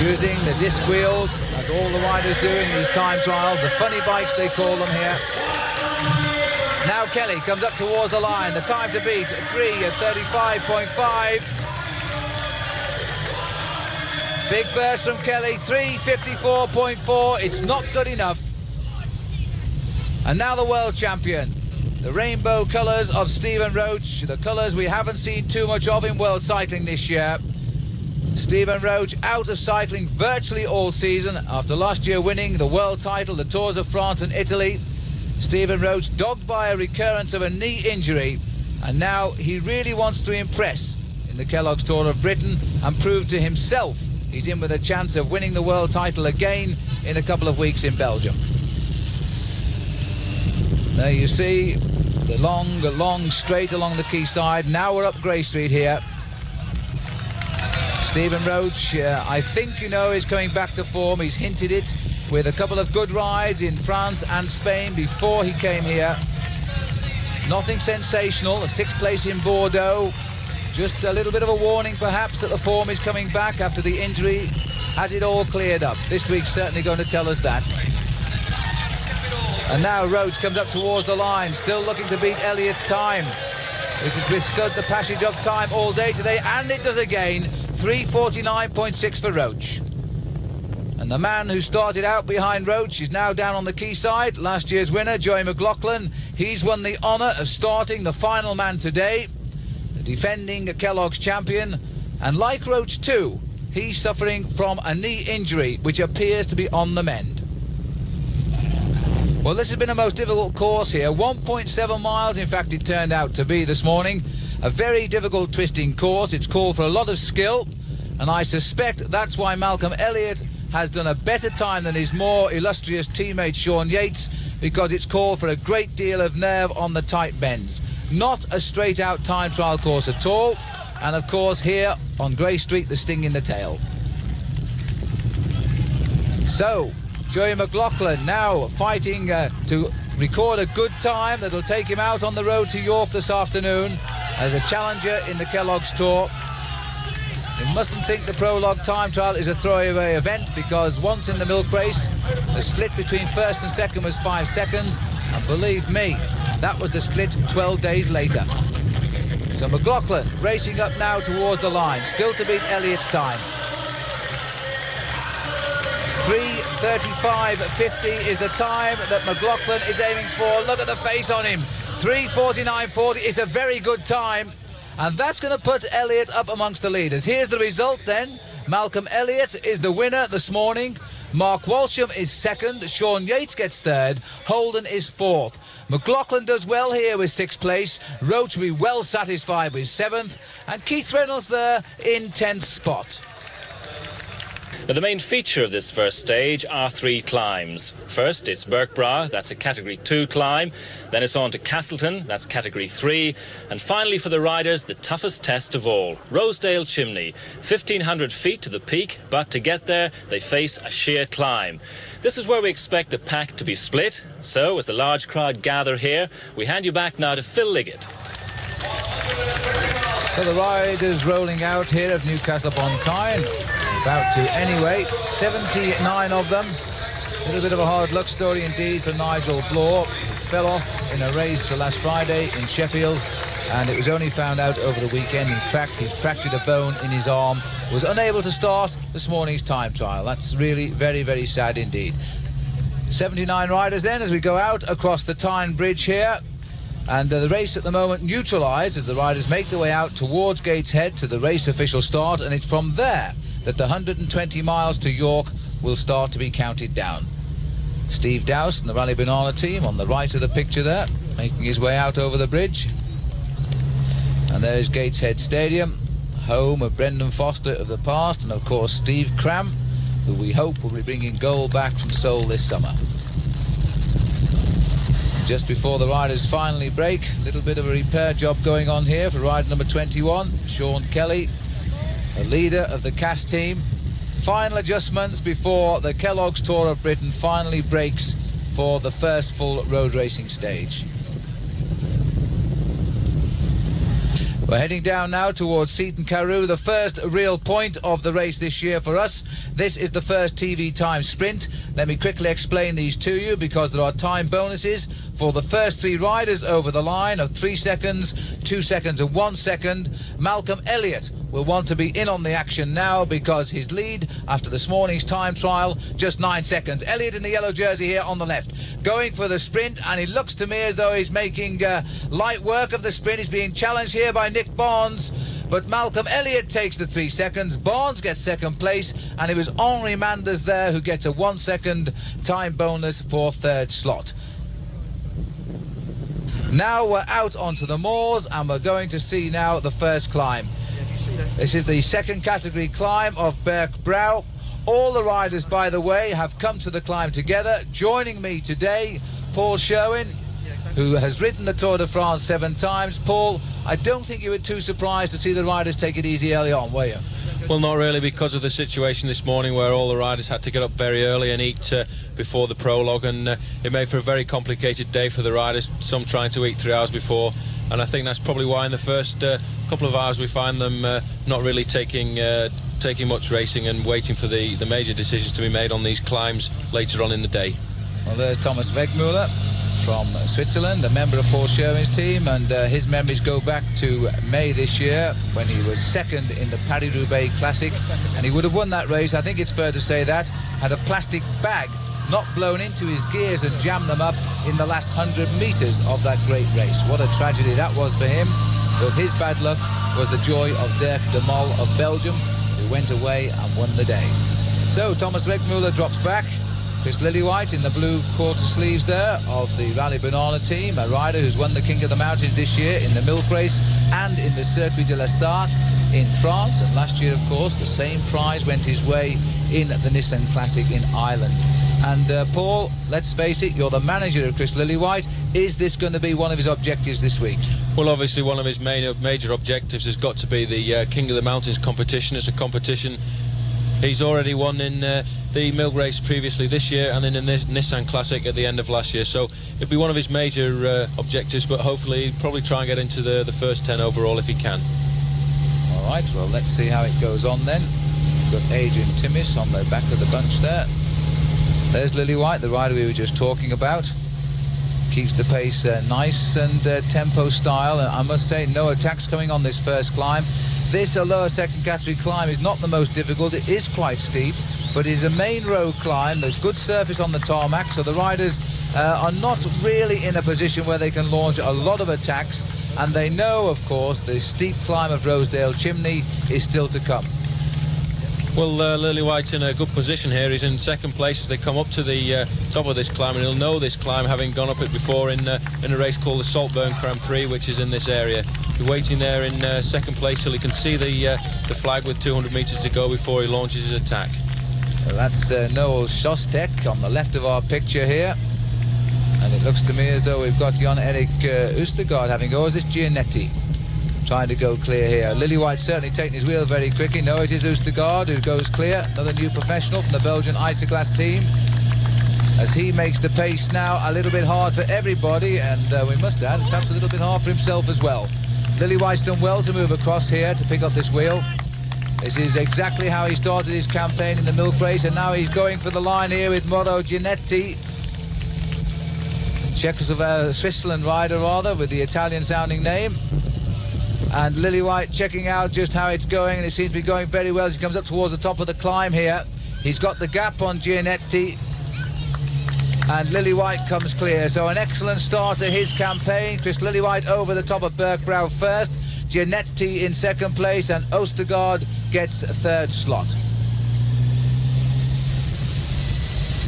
using the disc wheels, as all the riders do in these time trials, the funny bikes they call them here. Now Kelly comes up towards the line, the time to beat 3:35.5. Big burst from Kelly, 3:54.4. It's not good enough. And now the world champion, the rainbow colours of Stephen Roche, the colours we haven't seen too much of in world cycling this year. Stephen Roche out of cycling virtually all season after last year winning the world title, the Tours of France and Italy. Stephen Roche dogged by a recurrence of a knee injury, and now he really wants to impress in the Kellogg's Tour of Britain and prove to himself he's in with a chance of winning the world title again in a couple of weeks in Belgium. There you see the long straight along the quayside. Now we're up Grey Street here. Stephen Roche, I think you know, is coming back to form. He's hinted it with a couple of good rides in France and Spain before he came here. Nothing sensational, a 6th place in Bordeaux. Just a little bit of a warning perhaps that the form is coming back after the injury. Has it all cleared up? This week's certainly going to tell us that. And now Roche comes up towards the line, still looking to beat Elliott's time, which has withstood the passage of time all day today, and it does again. 3:49.6 for Roche. And the man who started out behind Roche is now down on the quayside. Last year's winner, Joey McLaughlin. He's won the honour of starting the final man today, the defending Kellogg's champion. And like Roche too, he's suffering from a knee injury, which appears to be on the mend. Well, this has been a most difficult course here. 1.7 miles, in fact, it turned out to be this morning. A very difficult twisting course. It's called for a lot of skill, and I suspect that's why Malcolm Elliott has done a better time than his more illustrious teammate Sean Yates, because it's called for a great deal of nerve on the tight bends. Not a straight out time trial course at all, and of course here on Grey Street, the sting in the tail. So Joey McLaughlin now fighting to record a good time that'll take him out on the road to York this afternoon as a challenger in the Kellogg's Tour. You mustn't think the prologue time trial is a throwaway event, because once in the milk race, the split between first and second was 5 seconds, and believe me, that was the split 12 days later. So McLaughlin racing up now towards the line, still to beat Elliott's time. 3:35.50 is the time that McLaughlin is aiming for. Look at the face on him. 3:49.40 is a very good time, and that's going to put Elliott up amongst the leaders. Here's the result then. Malcolm Elliott is the winner this morning. Mark Walsham is second. Sean Yates gets third. Holden is fourth. McLaughlin does well here with 6th place. Roche will be well satisfied with 7th. And Keith Reynolds there in 10th spot. Now, the main feature of this first stage are 3 climbs. First, it's Birkbra, that's a Category 2 climb. Then it's on to Castleton, that's Category 3. And finally for the riders, the toughest test of all, Rosedale Chimney. 1,500 feet to the peak, but to get there, they face a sheer climb. This is where we expect the pack to be split. So, as the large crowd gather here, we hand you back now to Phil Liggett. So the riders rolling out here of Newcastle upon Tyne. About to anyway, 79 of them. A little bit of a hard luck story indeed for Nigel Bloor, who fell off in a race last Friday in Sheffield, and it was only found out over the weekend. In fact, he'd fractured a bone in his arm, was unable to start this morning's time trial. That's really very, very sad indeed. 79 riders then as we go out across the Tyne Bridge here. And the race at the moment neutralised as the riders make their way out towards Gateshead to the race official start, and it's from there that the 120 miles to York will start to be counted down. Steve Dowse and the Rally Banana team on the right of the picture there, making his way out over the bridge. And there's Gateshead Stadium, home of Brendan Foster of the past, and of course Steve Cram, who we hope will be bringing gold back from Seoul this summer. Just before the riders finally break, a little bit of a repair job going on here for rider number 21, Sean Kelly, the leader of the CAS team. Final adjustments before the Kellogg's Tour of Britain finally breaks for the first full road racing stage. We're heading down now towards Seaton Carew, the first real point of the race this year for us. This is the first TV time sprint. Let me quickly explain these to you, because there are time bonuses for the first 3 riders over the line of 3 seconds, 2 seconds and 1 second. Malcolm Elliott will want to be in on the action now, because his lead after this morning's time trial, just 9 seconds. Elliott in the yellow jersey here on the left, going for the sprint, and it looks to me as though he's making light work of the sprint. He's being challenged here by Nick Barnes, but Malcolm Elliott takes the 3 seconds. Barnes gets second place, and it was Henri Manders there who gets a 1 second time bonus for third slot. Now we're out onto the moors, and we're going to see now the first climb. This is the second category climb of Berg Brow. All the riders, by the way, have come to the climb together. Joining me today, Paul Sherwin, who has ridden the Tour de France 7 times. Paul, I don't think you were too surprised to see the riders take it easy early on, were you? Well, not really, because of the situation this morning where all the riders had to get up very early and eat before the prologue, and it made for a very complicated day for the riders, some trying to eat 3 hours before, and I think that's probably why in the first couple of hours we find them not really taking much racing and waiting for the major decisions to be made on these climbs later on in the day. Well, there's Thomas Wegmüller from Switzerland, a member of Paul Sherwin's team, and his memories go back to May this year when he was second in the Paris-Roubaix Classic, and he would have won that race, I think it's fair to say that, had a plastic bag not blown into his gears and jammed them up in the last 100 metres of that great race. What a tragedy that was for him. But his bad luck was the joy of Dirk de Mol of Belgium, who went away and won the day. So Thomas Wegmüller drops back. Chris Lillywhite in the blue quarter sleeves there of the Rally Banana team, a rider who's won the King of the Mountains this year in the milk race and in the Circuit de la Sarthe in France, and last year, of course, the same prize went his way in the Nissan Classic in Ireland. And Paul, let's face it, you're the manager of Chris Lillywhite. Is this going to be one of his objectives this week? Well, obviously one of his major objectives has got to be the King of the Mountains competition. It's a competition he's already won in the milk race previously this year, and then in the Nissan Classic at the end of last year. So it'll be one of his major objectives, but hopefully he'll probably try and get into the first 10 overall if he can. All right, well, let's see how it goes on then. We've got Adrian Timmis on the back of the bunch there. There's Lillywhite, the rider we were just talking about. Keeps the pace nice and tempo style. And I must say, no attacks coming on this first climb. This, a lower second category climb, is not the most difficult. It is quite steep, but it is a main road climb. There's good surface on the tarmac, so the riders are not really in a position where they can launch a lot of attacks. And they know, of course, the steep climb of Rosedale Chimney is still to come. Well, Lillywhite's in a good position here. He's in second place as they come up to the top of this climb, and he'll know this climb, having gone up it before in a race called the Saltburn Grand Prix, which is in this area. He's waiting there in second place till he can see the flag with 200 metres to go before he launches his attack. Well, that's Noel Shostek on the left of our picture here. And it looks to me as though we've got Jan-Erik Oostergaard having go. Is this Gianetti trying to go clear here? Lillywhite certainly taking his wheel very quickly. No, it is Oostergaard who goes clear. Another new professional from the Belgian Isoglass team. As he makes the pace now a little bit hard for everybody, and we must add, perhaps a little bit hard for himself as well. Lillywhite's done well to move across here to pick up this wheel. This is exactly how he started his campaign in the milk race, and now he's going for the line here with Mauro Gianetti. Switzerland rider rather, with the Italian sounding name. And Lillywhite checking out just how it's going, and it seems to be going very well as he comes up towards the top of the climb here. He's got the gap on Gianetti, and Lillywhite comes clear. So an excellent start to his campaign. Chris Lillywhite over the top of Bergbrow first, Gianetti in second place, and Oostergaard gets a third slot.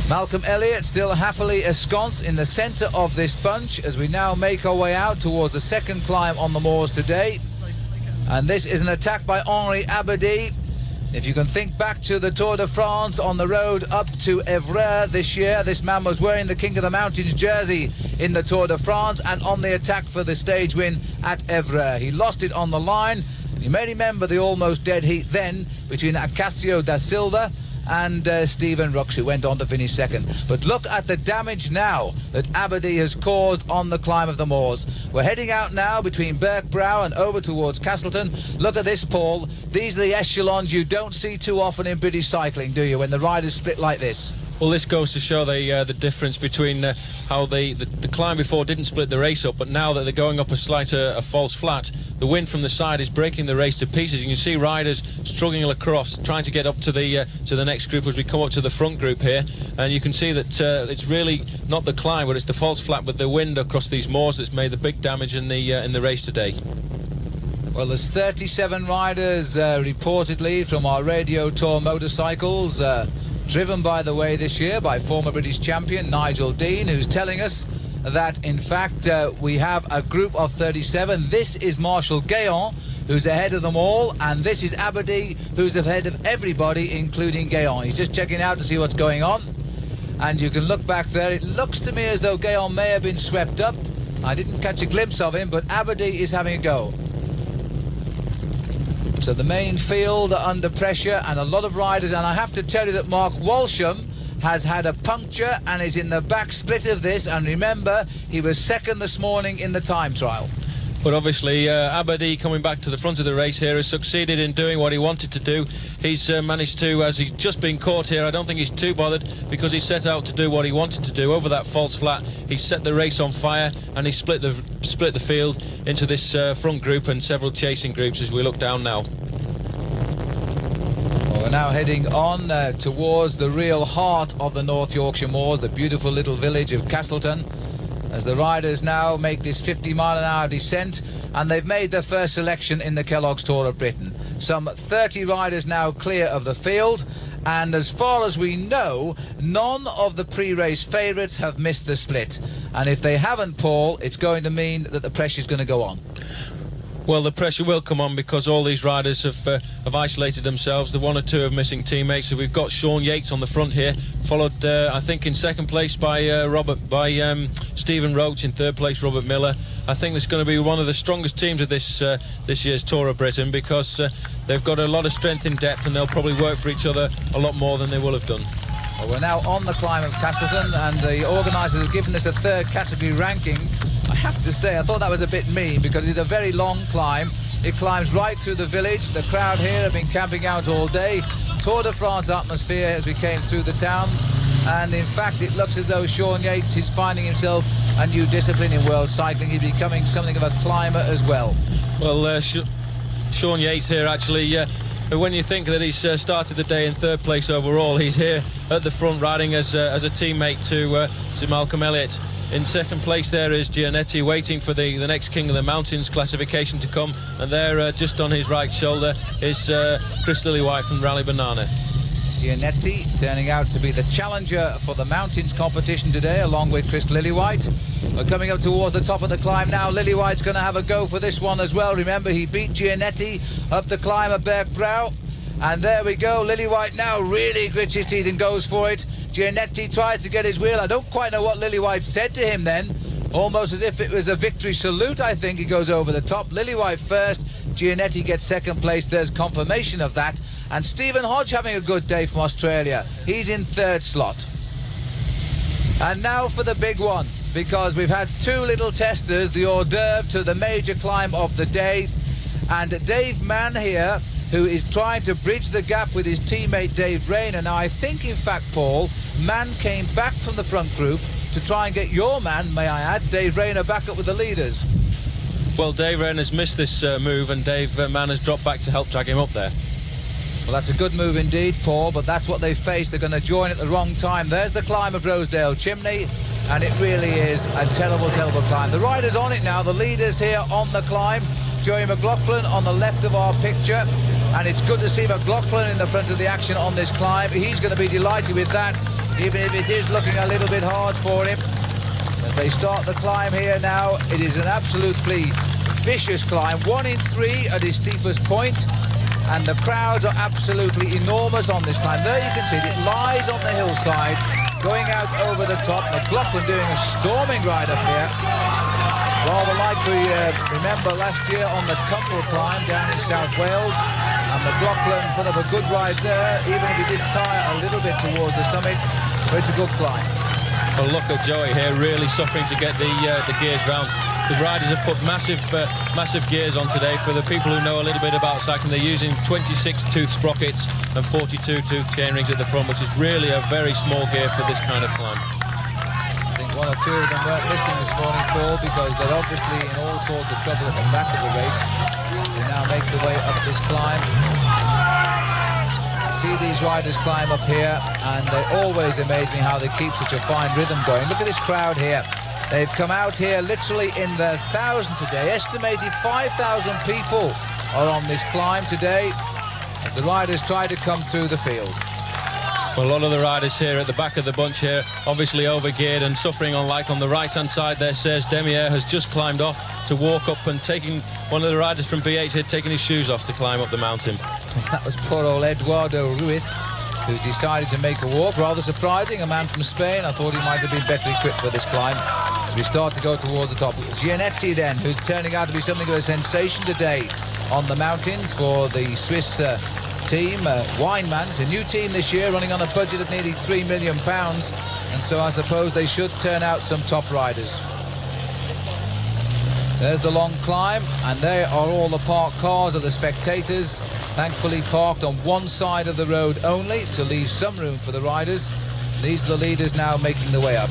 Malcolm Elliott still happily ensconced in the centre of this bunch as we now make our way out towards the second climb on the moors today. And this is an attack by Henri Abadie. If you can think back to the Tour de France on the road up to Évreux this year, this man was wearing the King of the Mountains jersey in the Tour de France and on the attack for the stage win at Évreux. He lost it on the line. You may remember the almost dead heat then between Acacio da Silva and Stephen Rooks, who went on to finish second. But look at the damage now that Aberdeen has caused on the climb of the moors. We're heading out now between Birkbrow and over towards Castleton. Look at this, Paul. These are the echelons you don't see too often in British cycling, do you, when the riders split like this? Well, this goes to show the difference between how the climb before didn't split the race up, but now that they're going up a false flat, the wind from the side is breaking the race to pieces. You can see riders struggling across, trying to get up to the next group as we come up to the front group here, and you can see that it's really not the climb, but it's the false flat with the wind across these moors that's made the big damage in the race today. Well, there's 37 riders reportedly from our Radio Tour motorcycles. Driven, by the way, this year by former British champion Nigel Dean, who's telling us that, in fact, we have a group of 37. This is Marshal Gaillon, who's ahead of them all, and this is Aberdeen, who's ahead of everybody, including Gaillon. He's just checking out to see what's going on, and you can look back there. It looks to me as though Gaillon may have been swept up. I didn't catch a glimpse of him, but Aberdeen is having a go. So the main field are under pressure, and a lot of riders, and I have to tell you that Mark Walsham has had a puncture and is in the back split of this, and remember, he was second this morning in the time trial. But obviously Aberdeen, coming back to the front of the race here, has succeeded in doing what he wanted to do. He's managed to, as he's just been caught here, I don't think he's too bothered, because he set out to do what he wanted to do over that false flat. He set the race on fire, and he split the field into this front group and several chasing groups as we look down now. Well, we're now heading on towards the real heart of the North Yorkshire Moors, the beautiful little village of Castleton, as the riders now make this 50-mile-an-hour descent, and they've made their first selection in the Kellogg's Tour of Britain. Some 30 riders now clear of the field, and as far as we know, none of the pre-race favourites have missed the split. And if they haven't, Paul, it's going to mean that the pressure's going to go on. Well, the pressure will come on because all these riders have isolated themselves. The one or two of missing teammates. So we've got Sean Yates on the front here, followed, I think, in second place by Stephen Roach. In third place, Robert Miller. I think it's going to be one of the strongest teams of this year's Tour of Britain, because they've got a lot of strength in depth, and they'll probably work for each other a lot more than they will have done. Well, we're now on the climb of Castleton, and the organisers have given us a third category ranking. I have to say, I thought that was a bit mean, because it's a very long climb. It climbs right through the village. The crowd here have been camping out all day. Tour de France atmosphere as we came through the town. And in fact, it looks as though Sean Yates is finding himself a new discipline in world cycling. He's becoming something of a climber as well. Well, Sean Yates here, actually, when you think that he's started the day in third place overall, he's here at the front riding as a teammate to Malcolm Elliott. In second place there is Giannetti, waiting for the next King of the Mountains classification to come, and there just on his right shoulder is Chris Lillywhite from Rally Banana. Giannetti turning out to be the challenger for the Mountains competition today, along with Chris Lillywhite. We're coming up towards the top of the climb now. Lillywhite's going to have a go for this one as well. Remember, he beat Giannetti up the climb at Birkbrow. And there we go. Lillywhite now really grits his teeth and goes for it. Giannetti tries to get his wheel. I don't quite know what Lillywhite said to him then. Almost as if it was a victory salute, I think. He goes over the top. Lillywhite first. Giannetti gets second place. There's confirmation of that. And Stephen Hodge having a good day from Australia. He's in third slot. And now for the big one, because we've had two little testers, the hors d'oeuvre to the major climb of the day. And Dave Mann here, who is trying to bridge the gap with his teammate Dave Rayner. Now, I think, in fact, Paul, Mann came back from the front group to try and get your man, may I add, Dave Rayner, back up with the leaders. Well, Dave Rayner's missed this move, and Dave Mann has dropped back to help drag him up there. Well, that's a good move indeed, Paul, but that's what they faced. They're going to join at the wrong time. There's the climb of Rosedale Chimney, and it really is a terrible, terrible climb. The riders on it now, the leaders here on the climb. Joey McLaughlin on the left of our picture, and it's good to see McLaughlin in the front of the action on this climb. He's going to be delighted with that, even if it is looking a little bit hard for him. As they start the climb here now, it is an absolutely vicious climb, 1 in 3 at its steepest point, and the crowds are absolutely enormous on this climb. There you can see it, it lies on the hillside, going out over the top. McLaughlin doing a storming ride up here, rather like we remember last year on the Tumble climb down in South Wales. And And McLaughlin put up a good ride there, even if he did tire a little bit towards the summit, but it's a good climb. Well, look at Joey here, really suffering to get the gears round. The riders have put massive gears on today. For the people who know a little bit about cycling, they're using 26-tooth sprockets and 42-tooth chainrings at the front, which is really a very small gear for this kind of climb. I think one or two of them weren't listening this morning, Paul, because they're obviously in all sorts of trouble at the back of the race. They now make the way up this climb. See these riders climb up here, and they always amaze me how they keep such a fine rhythm going. Look at this crowd here. They've come out here literally in their thousands today. Estimated 5,000 people are on this climb today as the riders try to come through the field. Well, a lot of the riders here at the back of the bunch here, obviously overgeared and suffering on the right-hand side there. Serge Demier has just climbed off to walk up, and taking one of the riders from BH here, taking his shoes off to climb up the mountain. That was poor old Eduardo Ruiz, who's decided to make a walk. Rather surprising, a man from Spain. I thought he might have been better equipped for this climb. As we start to go towards the top, Gianetti then, who's turning out to be something of a sensation today on the mountains for the Swiss team. Weinmann, it's a new team this year, running on a budget of nearly £3 million, and so I suppose they should turn out some top riders. There's the long climb, and there are all the parked cars of the spectators, thankfully parked on one side of the road only to leave some room for the riders. These are the leaders now making the way up.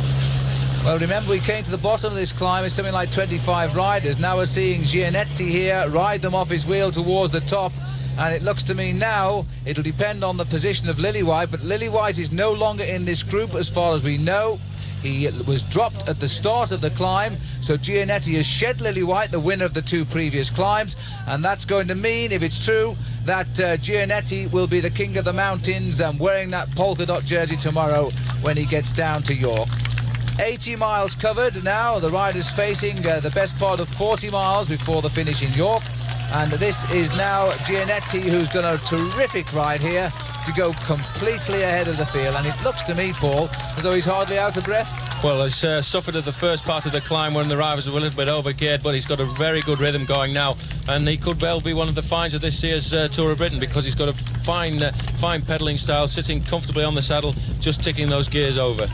Well, remember, we came to the bottom of this climb with something like 25 riders. Now we're seeing Gianetti here ride them off his wheel towards the top, and it looks to me now it'll depend on the position of Lillywhite, but Lillywhite is no longer in this group as far as we know. He was dropped at the start of the climb, so Gianetti has shed Lillywhite, the winner of the two previous climbs, and that's going to mean, if it's true, that Gianetti will be the king of the mountains and wearing that polka dot jersey tomorrow when he gets down to York. 80 miles covered now, the riders facing the best part of 40 miles before the finish in York, and this is now Gianetti, who's done a terrific ride here to go completely ahead of the field, and it looks to me, Paul, as though he's hardly out of breath. Well, he's suffered at the first part of the climb when the riders were a little bit overgeared, but he's got a very good rhythm going now, and he could well be one of the finds of this year's Tour of Britain, because he's got a fine pedalling style, sitting comfortably on the saddle, just ticking those gears over.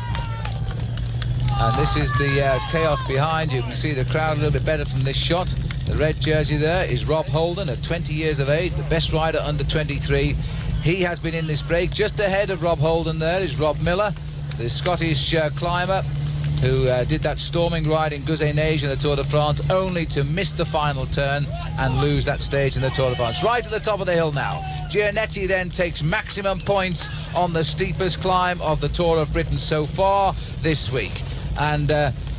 And this is the chaos behind. You can see the crowd a little bit better from this shot. The red jersey there is Rob Holden, at 20 years of age, the best rider under 23. He has been in this break. Just ahead of Rob Holden there is Rob Miller, the Scottish climber who did that storming ride in Guzet-Neige in the Tour de France, only to miss the final turn and lose that stage in the Tour de France. Right at the top of the hill now. Gianetti then takes maximum points on the steepest climb of the Tour of Britain so far this week. And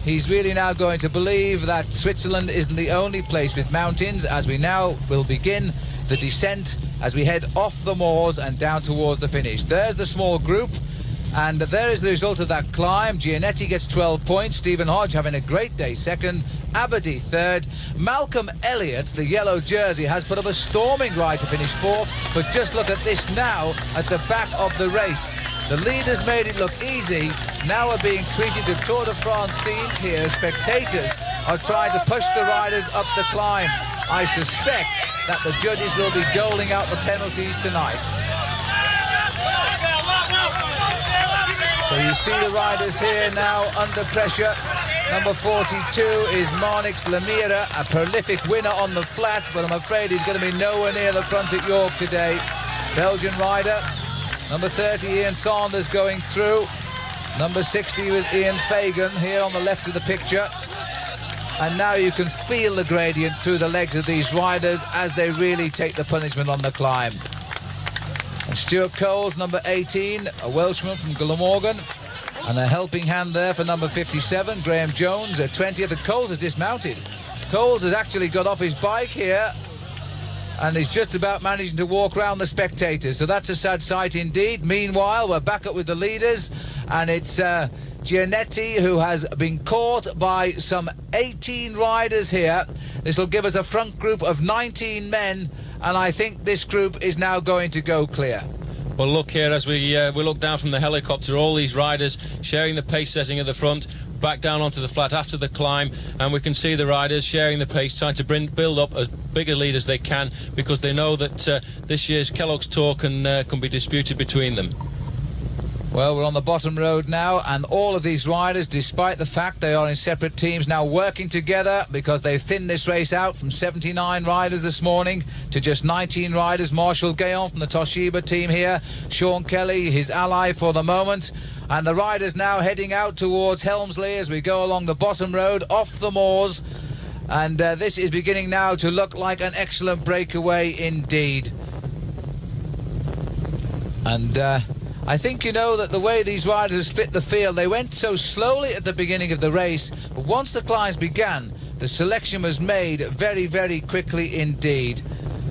he's really now going to believe that Switzerland isn't the only place with mountains, as we now will begin the descent as we head off the moors and down towards the finish. There's the small group, and there is the result of that climb. Gianetti gets 12 points, Stephen Hodge having a great day second, Aberdeen third. Malcolm Elliott, the yellow jersey, has put up a storming ride to finish fourth, but just look at this now at the back of the race. The leaders made it look easy, now are being treated to Tour de France scenes here. Spectators are trying to push the riders up the climb. I suspect that the judges will be doling out the penalties tonight. So you see the riders here now under pressure. Number 42 is Marnix Lemire, a prolific winner on the flat, but I'm afraid he's going to be nowhere near the front at York today. Belgian rider. Number 30, Ian Sanders, going through. Number 60 was Ian Fagan here on the left of the picture. And now you can feel the gradient through the legs of these riders as they really take the punishment on the climb. And Stuart Coles, number 18, a Welshman from Glamorgan. And a helping hand there for number 57, Graham Jones, at 20th. And Coles has dismounted. Coles has actually got off his bike here and is just about managing to walk around the spectators. So that's a sad sight indeed. Meanwhile, we're back up with the leaders, and it's Gianetti who has been caught by some 18 riders here. This will give us a front group of 19 men, and I think this group is now going to go clear. Well, look here as we look down from the helicopter, all these riders sharing the pace setting at the front. back down onto the flat after the climb, and we can see the riders sharing the pace, trying to build up as big a lead as they can, because they know that this year's Kellogg's Tour can be disputed between them. Well, we're on the bottom road now, and all of these riders, despite the fact they are in separate teams, now working together because they've thinned this race out from 79 riders this morning to just 19 riders. Marshall Gayon from the Toshiba team here, Sean Kelly, his ally for the moment, and the riders now heading out towards Helmsley as we go along the bottom road off the moors, and this is beginning now to look like an excellent breakaway indeed. And I think you know that the way these riders have split the field, they went so slowly at the beginning of the race, but once the climbs began, the selection was made very, very quickly indeed.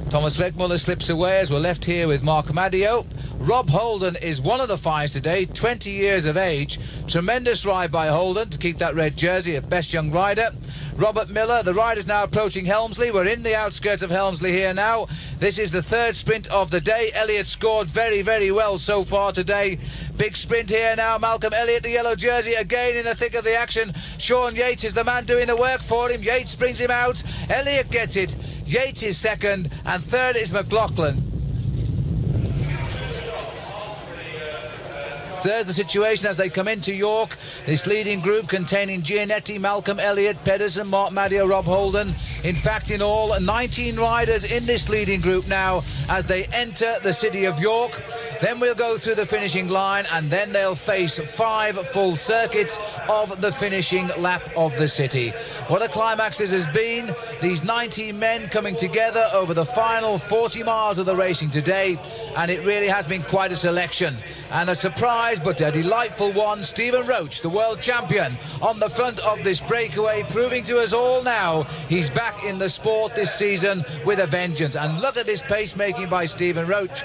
Thomas Wegmuller slips away as we're left here with Mark Madio. Rob Holden is one of the fives today, 20 years of age. Tremendous ride by Holden to keep that red jersey of best young rider. Robert Miller, the riders now approaching Helmsley. We're in the outskirts of Helmsley here now. This is the third sprint of the day. Elliott scored very, very well so far today. Big sprint here now. Malcolm Elliott, the yellow jersey, again in the thick of the action. Sean Yates is the man doing the work for him. Yates brings him out. Elliott gets it. Yates is second, and third is McLaughlin. There's the situation as they come into York. This leading group containing Gianetti, Malcolm Elliott, Pedersen, Mark Madio, Rob Holden. In fact, in all, 19 riders in this leading group now as they enter the city of York. Then we'll go through the finishing line, and then they'll face 5 full circuits of the finishing lap of the city. What a climax this has been. These 19 men coming together over the final 40 miles of the racing today, and it really has been quite a selection. And a surprise, but a delightful one, Stephen Roach, the world champion, on the front of this breakaway, proving to us all now he's back in the sport this season with a vengeance. And look at this pace making by Stephen Roach.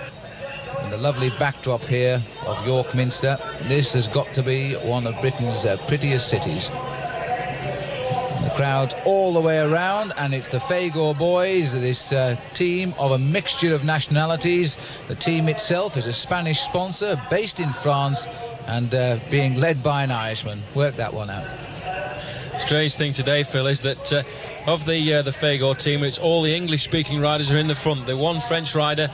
And the lovely backdrop here of York Minster. This has got to be one of Britain's prettiest cities. And the crowd all the way around, and it's the Fagor boys, this team of a mixture of nationalities. The team itself is a Spanish sponsor based in France and being led by an Irishman. Work that one out. Strange thing today, Phil, is that of the Fagor team, it's all the English-speaking riders are in the front. The one French rider,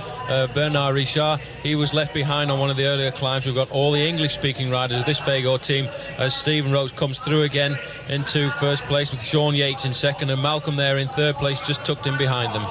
Bernard Richard, he was left behind on one of the earlier climbs. We've got all the English-speaking riders of this Fagor team as Stephen Roach comes through again into first place with Sean Yates in second, and Malcolm there in third place, just tucked in behind them.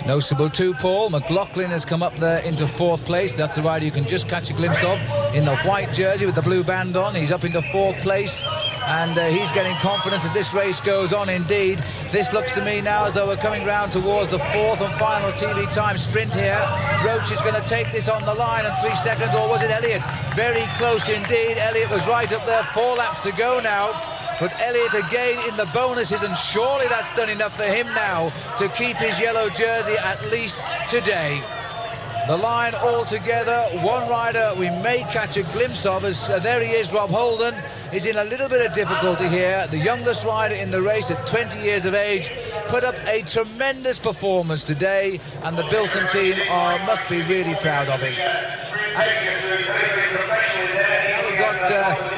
Noticeable too, Paul. McLaughlin has come up there into fourth place. That's the rider you can just catch a glimpse of in the white jersey with the blue band on. He's up into fourth place, and he's getting confidence as this race goes on indeed. This looks to me now as though we're coming round towards the fourth and final TV time sprint here. Roach is going to take this on the line in 3 seconds, or was it Elliott? Very close indeed. Elliott was right up there. 4 laps to go now. But Elliott again in the bonuses, and surely that's done enough for him now to keep his yellow jersey at least today. The line all together, one rider we may catch a glimpse of as there he is. Rob Holden is in a little bit of difficulty here. The youngest rider in the race at 20 years of age put up a tremendous performance today, and the Bilton team must be really proud of him.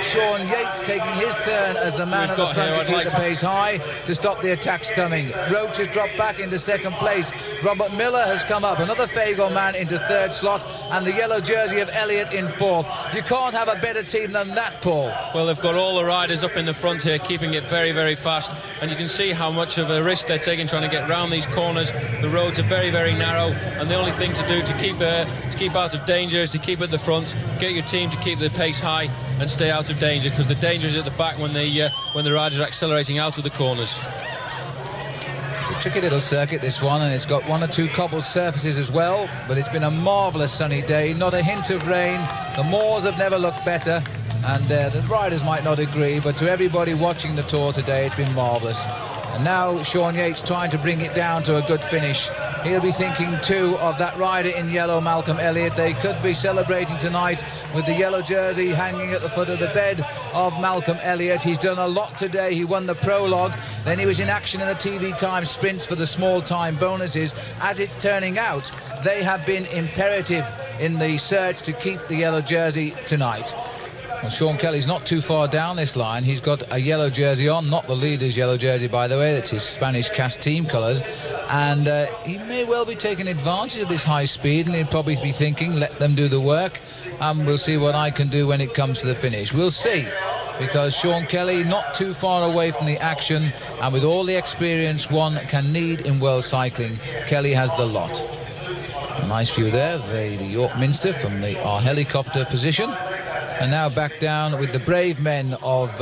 Sean Yates taking his turn as the man at the front to keep the pace high to stop the attacks coming. Roach has dropped back into second place. Robert Miller has come up, another Fagor man, into third slot, and the yellow jersey of Elliott in fourth. You can't have a better team than that, Paul. Well, they've got all the riders up in the front here, keeping it very, very fast, and you can see how much of a risk they're taking trying to get round these corners. The roads are very, very narrow, and the only thing to do to keep out of danger is to keep at the front, get your team to keep the pace high and stay out of danger, because the danger is at the back when the riders are accelerating out of the corners. It's a tricky little circuit, this one, and it's got 1 or 2 cobbled surfaces as well, but it's been a marvellous sunny day, not a hint of rain. The moors have never looked better, and the riders might not agree, but to everybody watching the tour today, it's been marvellous. And now Sean Yates trying to bring it down to a good finish. He'll be thinking too of that rider in yellow, Malcolm Elliott. They could be celebrating tonight with the yellow jersey hanging at the foot of the bed of Malcolm Elliott. He's done a lot today. He won the prologue, then he was in action in the TV time sprints for the small time bonuses. As it's turning out, they have been imperative in the search to keep the yellow jersey tonight. Well, Sean Kelly's not too far down this line. He's got a yellow jersey on, not the leader's yellow jersey, by the way. That's his Spanish cast team colours. And he may well be taking advantage of this high speed, and he'd probably be thinking, let them do the work, and we'll see what I can do when it comes to the finish. We'll see, because Sean Kelly not too far away from the action, and with all the experience one can need in world cycling, Kelly has the lot. A nice view there of the York Minster from our helicopter position. And now back down with the brave men of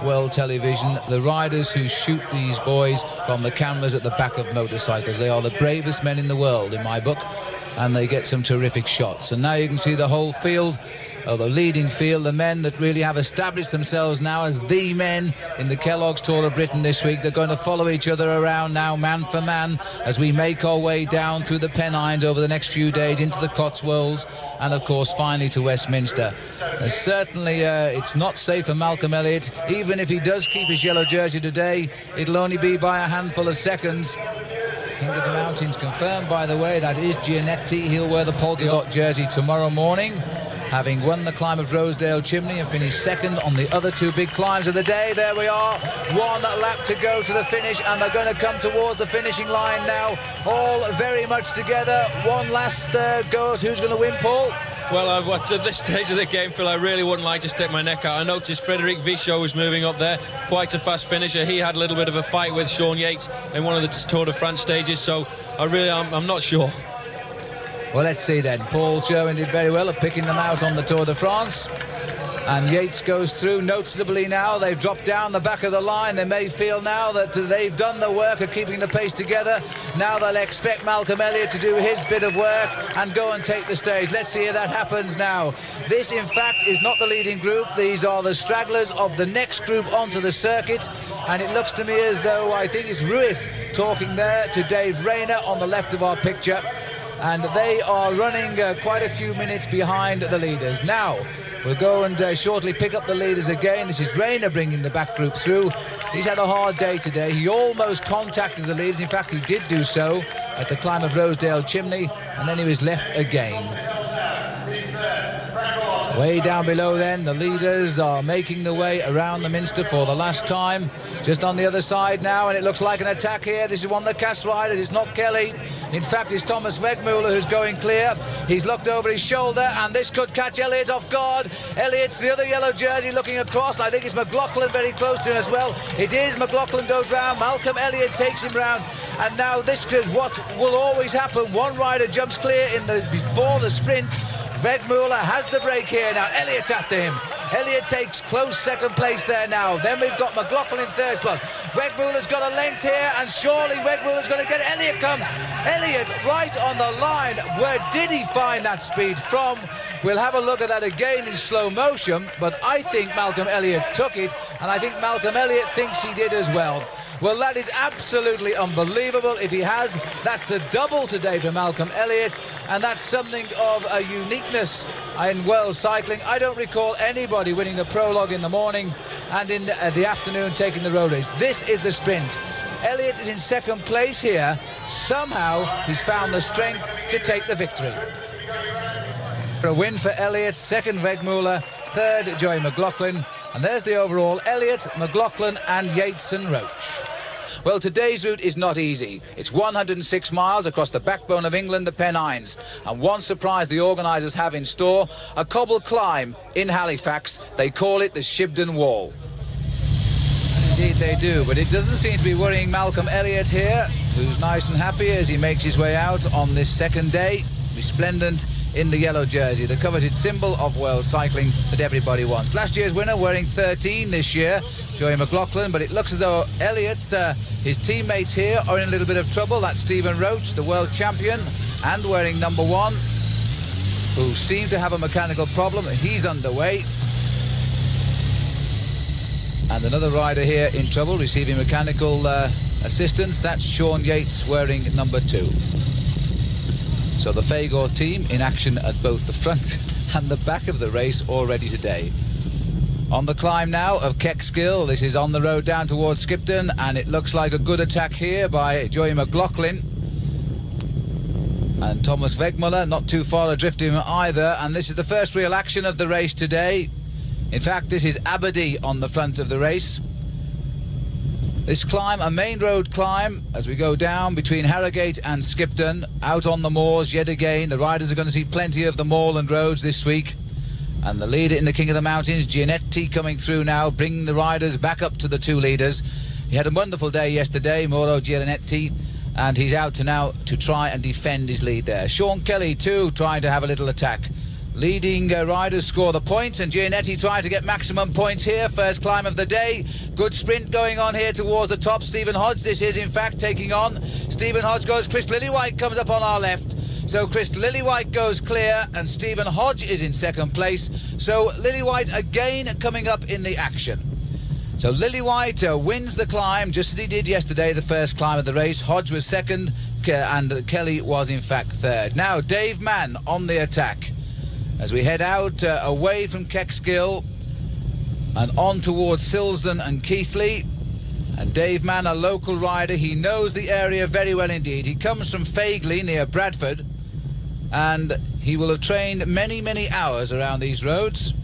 world television, the riders who shoot these boys from the cameras at the back of motorcycles. They are the bravest men in the world in my book, and they get some terrific shots. And now you can see the whole field, or the leading field, the men that really have established themselves now as the men in the Kellogg's Tour of Britain this week. They're going to follow each other around now, man for man, as we make our way down through the Pennines over the next few days into the Cotswolds, and of course finally to Westminster. Certainly it's not safe for Malcolm Elliott. Even if he does keep his yellow jersey today, it'll only be by a handful of seconds. King of the Mountains confirmed, by the way, that is Giannetti. He'll wear the polka dot jersey tomorrow morning, having won the climb of Rosedale Chimney and finished second on the other two big climbs of the day. There we are, one lap to go to the finish, and they're going to come towards the finishing line now, all very much together. One last go at who's going to win, Paul? Well, at this stage of the game, Phil, I really wouldn't like to stick my neck out. I noticed Frederic Vichot was moving up there, quite a fast finisher. He had a little bit of a fight with Sean Yates in one of the Tour de France stages, so I'm not sure. Well, let's see then. Paul Sherwin did very well at picking them out on the Tour de France. And Yates goes through noticeably now. They've dropped down the back of the line. They may feel now that they've done the work of keeping the pace together. Now they'll expect Malcolm Elliott to do his bit of work and go and take the stage. Let's see if that happens now. This, in fact, is not the leading group. These are the stragglers of the next group onto the circuit. And it looks to me as though, I think it's Ruith talking there to Dave Rayner on the left of our picture. And they are running quite a few minutes behind the leaders. Now, we'll go and shortly pick up the leaders again. This is Rayner bringing the back group through. He's had a hard day today. He almost contacted the leaders. In fact, he did do so at the climb of Rosedale Chimney, and then he was left again. Way down below then, the leaders are making the way around the Minster for the last time. Just on the other side now, and it looks like an attack here. This is one of the cast riders. It's not Kelly. In fact, it's Thomas Wegmuller who's going clear. He's looked over his shoulder, and this could catch Elliott off guard. Elliott's the other yellow jersey looking across, and I think it's McLaughlin very close to him as well. It is. McLaughlin goes round. Malcolm Elliott takes him round. And now this is what will always happen. One rider jumps clear before the sprint. Wegmuller has the break here now. Elliott after him. Elliott takes close second place there now. Then we've got McLaughlin in third spot. Wegmuller's got a length here, and surely Wegmuller's going to get Elliott comes. Elliott right on the line. Where did he find that speed from? We'll have a look at that again in slow motion, but I think Malcolm Elliott took it, and I think Malcolm Elliott thinks he did as well. Well, that is absolutely unbelievable. If he has, that's the double today for Malcolm Elliott, and that's something of a uniqueness in world cycling. I don't recall anybody winning the prologue in the morning and in the afternoon taking the road race. This is the sprint. Elliott is in second place here. Somehow he's found the strength to take the victory. A win for Elliott, second Wegmuller, third Joey McLaughlin. And there's the overall: Elliott, McLaughlin and Yates and Roach. Well, today's route is not easy. It's 106 miles across the backbone of England, the Pennines. And one surprise the organisers have in store: a cobble climb in Halifax. They call it the Shibden Wall. Indeed they do, but it doesn't seem to be worrying Malcolm Elliott here, who's nice and happy as he makes his way out on this second day, resplendent in the yellow jersey, the coveted symbol of world cycling that everybody wants. Last year's winner wearing 13 this year, Joey McLaughlin, but it looks as though Elliott, his teammates here, are in a little bit of trouble. That's Stephen Roach, the world champion, and wearing number 1, who seemed to have a mechanical problem. He's underway. And another rider here in trouble, receiving mechanical assistance. That's Sean Yates wearing number 2. So the Fagor team in action at both the front and the back of the race already today. On the climb now of Keckskill, this is on the road down towards Skipton, and it looks like a good attack here by Joey McLaughlin. And Thomas Wegmuller not too far adrift of him either, and this is the first real action of the race today. In fact, this is Aberdeen on the front of the race. This climb, a main road climb, as we go down between Harrogate and Skipton, out on the moors yet again. The riders are going to see plenty of the moorland roads this week. And the leader in the King of the Mountains, Gianetti, coming through now, bringing the riders back up to the two leaders. He had a wonderful day yesterday, Mauro Gianetti, and he's out to now to try and defend his lead there. Sean Kelly too, trying to have a little attack. Leading riders score the points, and Gianetti trying to get maximum points here. First climb of the day. Good sprint going on here towards the top. Stephen Hodge, this is in fact taking on. Stephen Hodge goes. Chris Lillywhite comes up on our left. So Chris Lillywhite goes clear, and Stephen Hodge is in second place. So Lillywhite again coming up in the action. So Lillywhite wins the climb, just as he did yesterday, the first climb of the race. Hodge was second, and Kelly was in fact third. Now Dave Mann on the attack as we head out away from Keckskill and on towards Silsden and Keighley. And Dave Mann, a local rider, he knows the area very well indeed. He comes from Fagley near Bradford, and he will have trained many hours around these roads.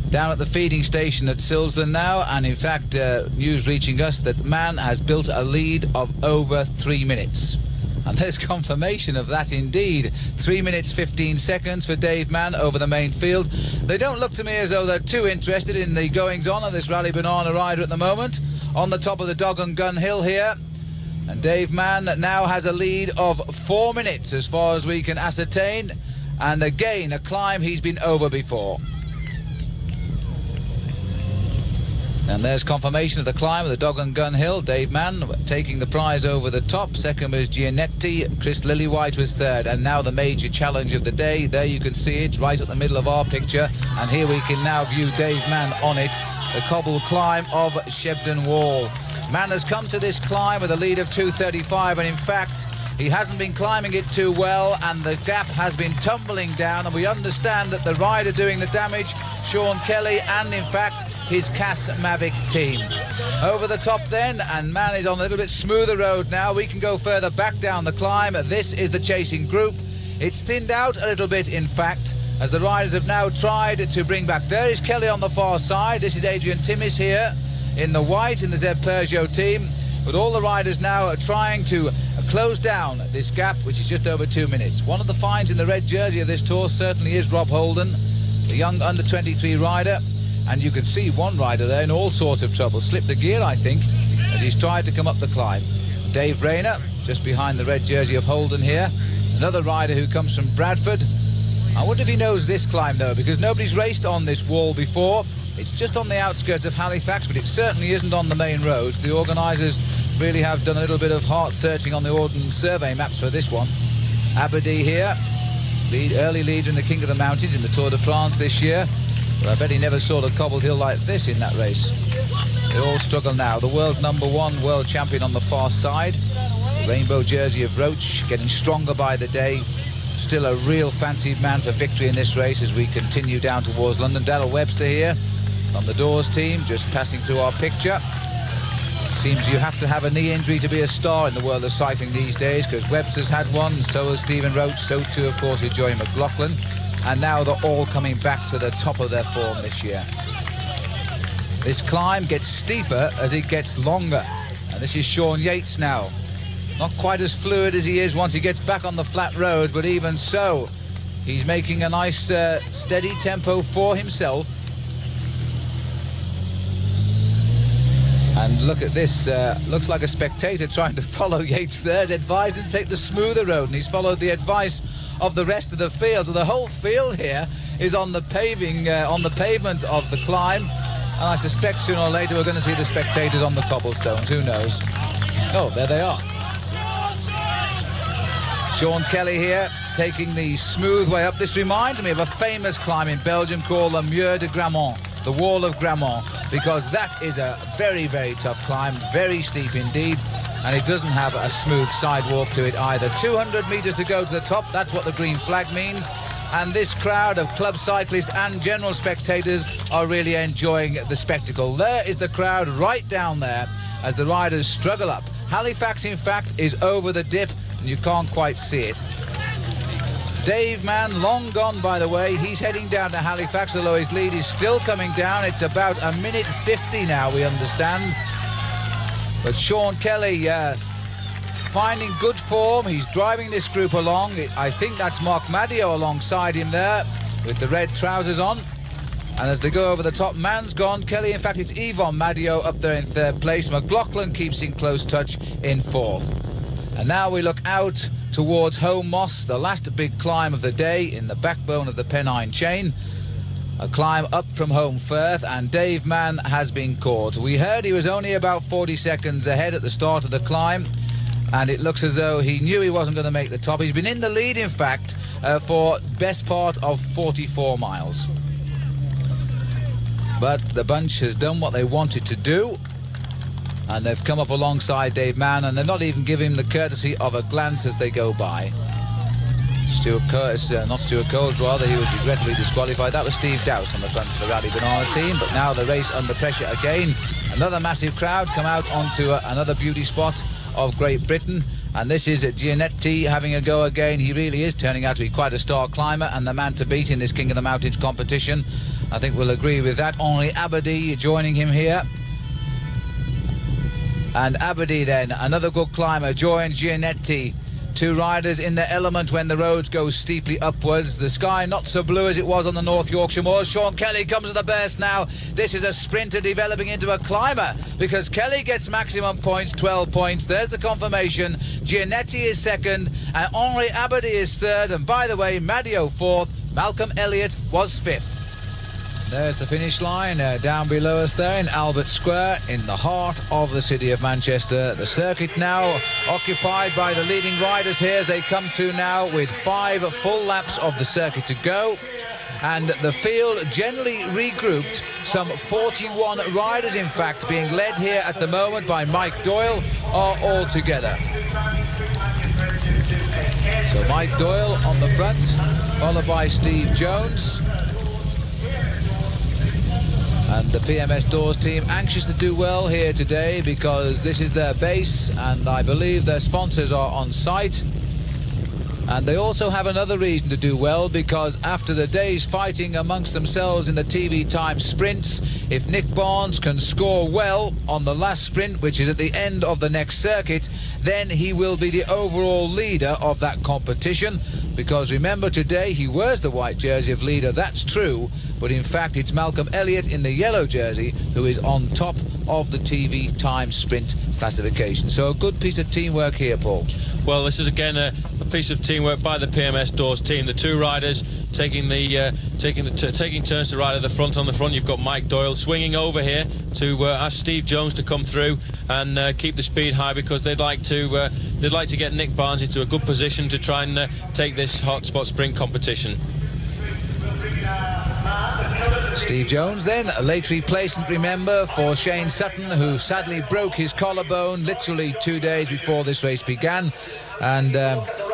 Down at the feeding station at Silsden now, and in fact news reaching us that Mann has built a lead of over 3 minutes. And there's confirmation of that indeed. 3 minutes 15 seconds for Dave Mann over the main field. They don't look to me as though they're too interested in the goings-on of this Rally Banana rider at the moment. On the top of the Dog and Gun Hill here. And Dave Mann now has a lead of 4 minutes as far as we can ascertain. And again, a climb he's been over before. And there's confirmation of the climb of the Dog and Gun Hill. Dave Mann taking the prize over the top. Second was Gianetti. Chris Lillywhite was third. And now the major challenge of the day. There you can see it right at the middle of our picture. And here we can now view Dave Mann on it. The cobble climb of Shebden Wall. Mann has come to this climb with a lead of 2:35, and in fact he hasn't been climbing it too well, and the gap has been tumbling down, and we understand that the rider doing the damage, Sean Kelly, and in fact his Cass Mavic team. Over the top then, and Mann is on a little bit smoother road now. We can go further back down the climb. This is the chasing group. It's thinned out a little bit in fact, as the riders have now tried to bring back. There is Kelly on the far side. This is Adrian Timmis here in the white in the Zeb Peugeot team. But all the riders now are trying to close down this gap, which is just over 2 minutes. One of the finds in the red jersey of this tour certainly is Rob Holden, the young under-23 rider. And you can see one rider there in all sorts of trouble. Slipped a gear, I think, as he's tried to come up the climb. Dave Rayner, just behind the red jersey of Holden here. Another rider who comes from Bradford. I wonder if he knows this climb, though, because nobody's raced on this wall before. It's just on the outskirts of Halifax, but it certainly isn't on the main roads. The organisers really have done a little bit of heart searching on the Ordnance Survey maps for this one. Aberdeen here, early leader in the King of the Mountains in the Tour de France this year. But I bet he never saw a cobbled hill like this in that race. They all struggle now. The world's #1 world champion on the far side. The rainbow jersey of Roach getting stronger by the day. Still a real fancied man for victory in this race as we continue down towards London. Darrell Webster here from the Doors team, just passing through our picture. Seems you have to have a knee injury to be a star in the world of cycling these days, because Webster's had one, so has Stephen Roach, so too of course is Joey McLaughlin, and now they're all coming back to the top of their form this year. This climb gets steeper as it gets longer, and this is Sean Yates now. Not quite as fluid as he is once he gets back on the flat roads, but even so, he's making a nice steady tempo for himself. And look at this, looks like a spectator trying to follow Yates there. He's advised him to take the smoother road, and he's followed the advice of the rest of the field. So the whole field here is on the paving, on the pavement of the climb. And I suspect sooner or later we're going to see the spectators on the cobblestones, who knows. Oh, there they are. Sean Kelly here, taking the smooth way up. This reminds me of a famous climb in Belgium called the Mur de Grammont, the Wall of Grammont, because that is a very, very tough climb, very steep indeed, and it doesn't have a smooth sidewalk to it either. 200 metres to go to the top, that's what the green flag means, and this crowd of club cyclists and general spectators are really enjoying the spectacle. There is the crowd right down there as the riders struggle up. Halifax, in fact, is over the dip, and you can't quite see it. Dave Mann, long gone by the way. He's heading down to Halifax, although his lead is still coming down. It's about a minute 50 now, we understand. But Sean Kelly finding good form. He's driving this group along. I think that's Mark Madio alongside him there with the red trousers on. And as they go over the top, Mann's gone. Kelly, in fact, it's Yvonne Madio up there in third place. McLaughlin keeps in close touch in fourth. And now we look out towards Home Moss, the last big climb of the day in the backbone of the Pennine chain. A climb up from Home Firth, and Dave Mann has been caught. We heard he was only about 40 seconds ahead at the start of the climb, and it looks as though he knew he wasn't going to make the top. He's been in the lead, in fact, for best part of 44 miles. But the bunch has done what they wanted to do, and they've come up alongside Dave Mann, and they've not even given him the courtesy of a glance as they go by. Not Stuart Coles, rather, he was regrettably disqualified. That was Steve Dowse on the front of the Rally Banana team, but now the race under pressure again. Another massive crowd come out onto another beauty spot of Great Britain, and this is Giannetti having a go again. He really is turning out to be quite a star climber and the man to beat in this King of the Mountains competition. I think we'll agree with that. Henri Abadie joining him here. And Abadie then, another good climber, joins Giannetti. Two riders in their element when the roads go steeply upwards. The sky not so blue as it was on the North Yorkshire moors. Sean Kelly comes with a burst now. This is a sprinter developing into a climber, because Kelly gets maximum points, 12 points. There's the confirmation. Giannetti is second, and Henri Abadie is third. And by the way, Madio fourth. Malcolm Elliott was fifth. There's the finish line down below us there in Albert Square in the heart of the city of Manchester. The circuit now occupied by the leading riders here as they come through now with 5 full laps of the circuit to go. And the field generally regrouped, some 41 riders in fact being led here at the moment by Mike Doyle are all together. So Mike Doyle on the front, followed by Steve Jones. And the PMS Doors team anxious to do well here today because this is their base, and I believe their sponsors are on site. And they also have another reason to do well, because after the day's fighting amongst themselves in the TV time sprints, if Nick Barnes can score well on the last sprint, which is at the end of the next circuit, then he will be the overall leader of that competition. Because remember, today he wears the white jersey of leader, that's true, but in fact it's Malcolm Elliott in the yellow jersey who is on top of the TV time sprint classification. So a good piece of teamwork here, Paul. Well, this is again a piece of teamwork by the PMS Doors team. The two riders taking turns to ride at the front. On the front, you've got Mike Doyle swinging over here to ask Steve Jones to come through and keep the speed high, because they'd like to get Nick Barnes into a good position to try and take this hotspot sprint competition. Steve Jones then, a late replacement, remember, for Shane Sutton, who sadly broke his collarbone literally 2 days before this race began. And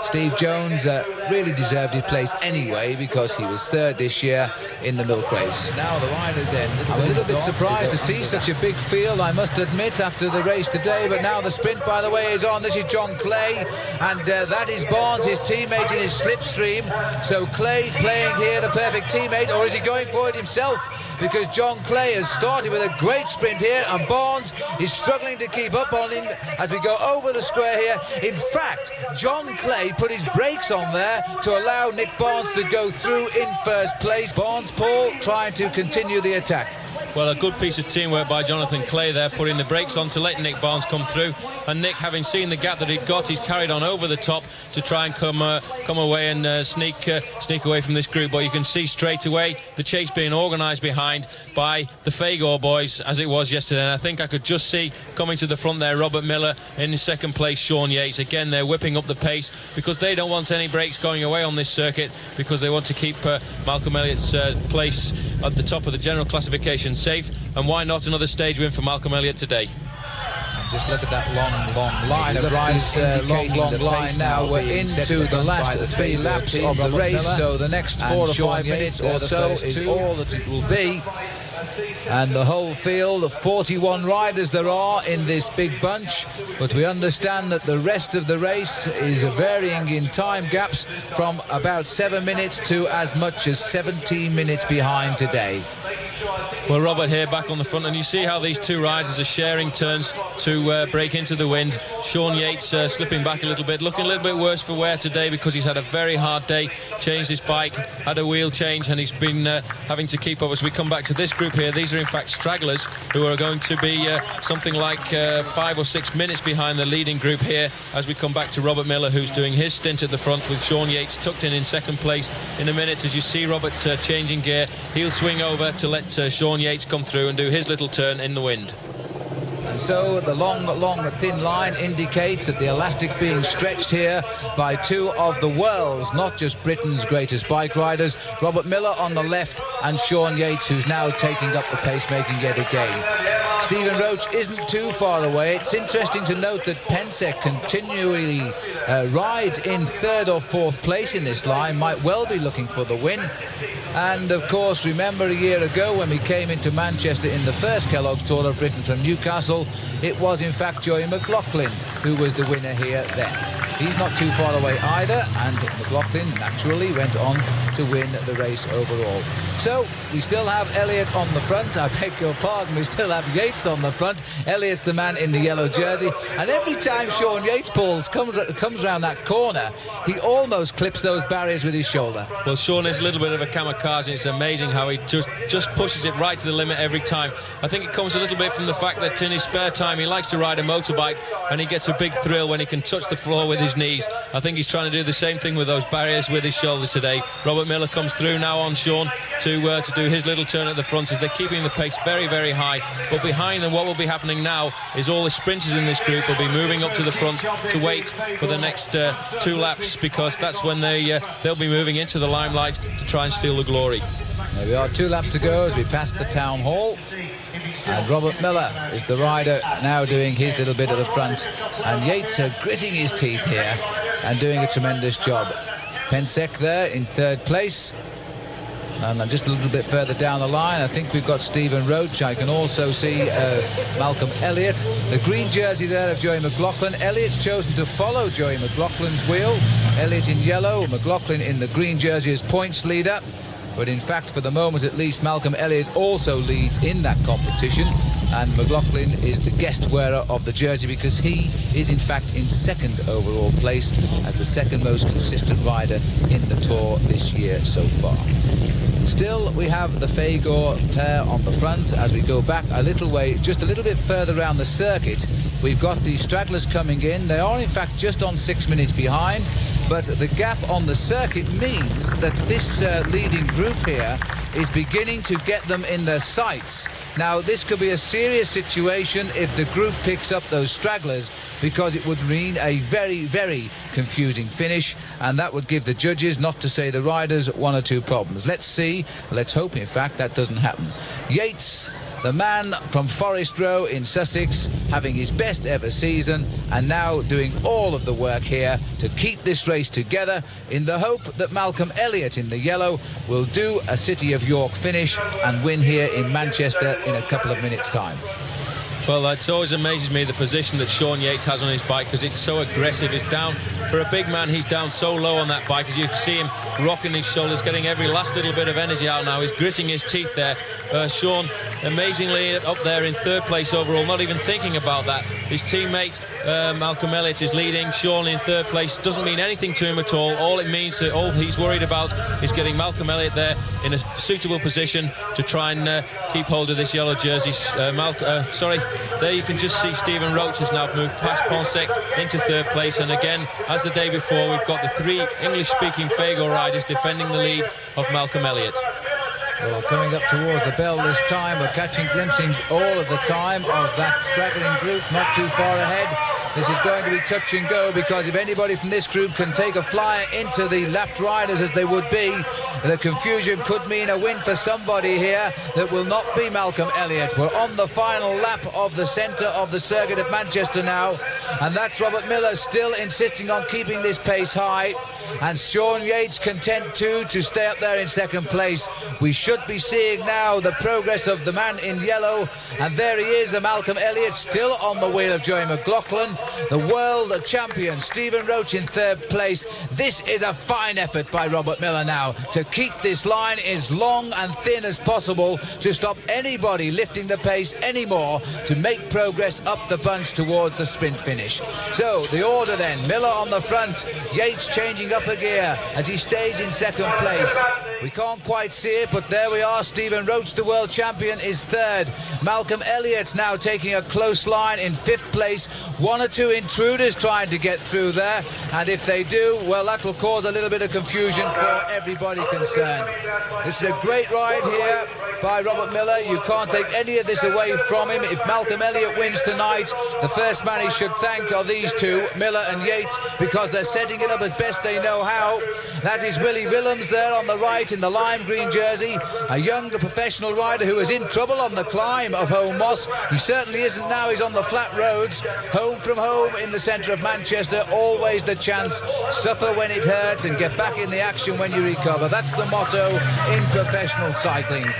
Steve Jones really deserved his place anyway, because he was third this year in the milk race. Now the riders then, I'm a little bit surprised to see such a big field, I must admit, after the race today. But now the sprint, by the way, is on. This is John Clay, and that is Barnes, his teammate in his slipstream. So Clay playing here the perfect teammate, or is he going for it himself? Because John Clay has started with a great sprint here, and Barnes is struggling to keep up on him as we go over the square here. In fact, John Clay put his brakes on there to allow Nick Barnes to go through in first place. Barnes, Paul, trying to continue the attack. Well, a good piece of teamwork by Jonathan Clay there, putting the brakes on to let Nick Barnes come through. And Nick, having seen the gap that he'd got, he's carried on over the top to try and come away and sneak away from this group. But you can see straight away the chase being organised behind by the Fagor boys, as it was yesterday. And I think I could just see coming to the front there Robert Miller, in second place Sean Yates. Again, they're whipping up the pace because they don't want any breaks going away on this circuit, because they want to keep Malcolm Elliott's place at the top of the general classification safe. And why not another stage win for Malcolm Elliott today? And just look at that long line of riders, long line now. We're into the last 3 laps of the race, so the next 4 or 5 minutes or so is all that it will be. And the whole field, 41 riders there are in this big bunch, but we understand that the rest of the race is varying in time gaps from about 7 minutes to as much as 17 minutes behind today. Well, Robert here back on the front, and you see how these two riders are sharing turns to break into the wind. Sean Yates slipping back a little bit, looking a little bit worse for wear today because he's had a very hard day, changed his bike, had a wheel change, and he's been having to keep up. As we come back to this group here, these are in fact stragglers who are going to be something like 5 or 6 minutes behind the leading group here as we come back to Robert Miller, who's doing his stint at the front with Sean Yates tucked in second place. In a minute, as you see Robert changing gear, he'll swing over to let Sean Yates come through and do his little turn in the wind. And so the long, thin line indicates that the elastic being stretched here by two of the world's, not just Britain's, greatest bike riders, Robert Miller on the left and Sean Yates, who's now taking up the pacemaking yet again. Stephen Roach isn't too far away. It's interesting to note that Pensek continually rides in third or fourth place in this line, might well be looking for the win. And of course, remember a year ago when we came into Manchester in the first Kellogg's Tour of Britain from Newcastle, it was in fact Joey McLaughlin who was the winner here then. He's not too far away either, and McLaughlin naturally went on to win the race overall. So we still have Elliott on the front. I beg your pardon, we still have Yates on the front. Elliott's the man in the yellow jersey, and every time Sean Yates comes around that corner, he almost clips those barriers with his shoulder. Well, Sean is a little bit of a kamikaze. It's amazing how he just pushes it right to the limit every time. I think it comes a little bit from the fact that in his spare time he likes to ride a motorbike, and he gets a big thrill when he can touch the floor with his knees. I think he's trying to do the same thing with those barriers with his shoulders today. Robert Miller comes through now on Sean to do his little turn at the front as they're keeping the pace very, very high. But behind them, what will be happening now is all the sprinters in this group will be moving up to the front to wait for the next 2 laps, because that's when they'll be moving into the limelight to try and steal the glory. There we are, 2 laps to go as we pass the town hall. And Robert Miller is the rider now doing his little bit at the front. And Yates gritting his teeth here and doing a tremendous job. Pensek there in third place. And then just a little bit further down the line, I think we've got Stephen Roach. I can also see Malcolm Elliott. The green jersey there of Joey McLaughlin. Elliott's chosen to follow Joey McLaughlin's wheel. Elliott in yellow, McLaughlin in the green jersey as points leader. But in fact, for the moment at least, Malcolm Elliott also leads in that competition, and McLaughlin is the guest wearer of the jersey because he is in fact in second overall place as the second most consistent rider in the Tour this year so far. Still, we have the Fagor pair on the front as we go back a little way, just a little bit further around the circuit. We've got the stragglers coming in. They are in fact just on 6 minutes behind, but the gap on the circuit means that this leading group here is beginning to get them in their sights. Now, this could be a serious situation if the group picks up those stragglers, because it would mean a very, very confusing finish, and that would give the judges, not to say the riders, 1 or 2 problems. Let's see. Let's hope, in fact, that doesn't happen. Yates, the man from Forest Row in Sussex, having his best ever season and now doing all of the work here to keep this race together in the hope that Malcolm Elliott in the yellow will do a City of York finish and win here in Manchester in a couple of minutes' time. Well, it always amazes me the position that Sean Yates has on his bike, because it's so aggressive. It's down, for a big man, he's down so low on that bike. As you can see him rocking his shoulders, getting every last little bit of energy out now. He's gritting his teeth there. Sean, amazingly up there in third place overall, not even thinking about that. His teammate, Malcolm Elliott, is leading. Sean in third place doesn't mean anything to him at all. All it means, all he's worried about is getting Malcolm Elliott there in a suitable position to try and keep hold of this yellow jersey. There you can just see Stephen Roach has now moved past Pensek into third place, and again, as the day before, we've got the 3 English-speaking Fagor riders defending the lead of Malcolm Elliott. Well, coming up towards the bell this time, we're catching glimpses all of the time of that straggling group not too far ahead. this is going to be touch and go, because if anybody from this group can take a flyer into the lapped riders, as they would be, the confusion could mean a win for somebody here that will not be Malcolm Elliott. We're on the final lap of the centre of the circuit at Manchester now, and that's Robert Miller still insisting on keeping this pace high, and Sean Yates content too to stay up there in second place. We should be seeing now the progress of the man in yellow, and there he is, Malcolm Elliott, still on the wheel of Joey McLaughlin. The world champion Stephen Roach in third place. This is a fine effort by Robert Miller now to keep this line as long and thin as possible, to stop anybody lifting the pace anymore, to make progress up the bunch towards the sprint finish. So the order then: Miller on the front, Yates changing up a gear as he stays in second place. We can't quite see it, but there we are. Stephen Roach, the world champion, is third. Malcolm Elliott now taking a close line in fifth place. One or two intruders trying to get through there, and if they do, well, that will cause a little bit of confusion for everybody concerned. This is a great ride here by Robert Miller. You can't take any of this away from him. If Malcolm Elliott wins tonight, the first man he should thank are these two, Miller and Yates, because they're setting it up as best they know how. That is Willie Willems there on the right in the lime green jersey, a younger professional rider who is in trouble on the climb of Home Moss. He certainly isn't now. He's on the flat roads, home from home in the centre of Manchester. Always the chance: suffer when it hurts and get back in the action when you recover. That's the motto in professional cycling.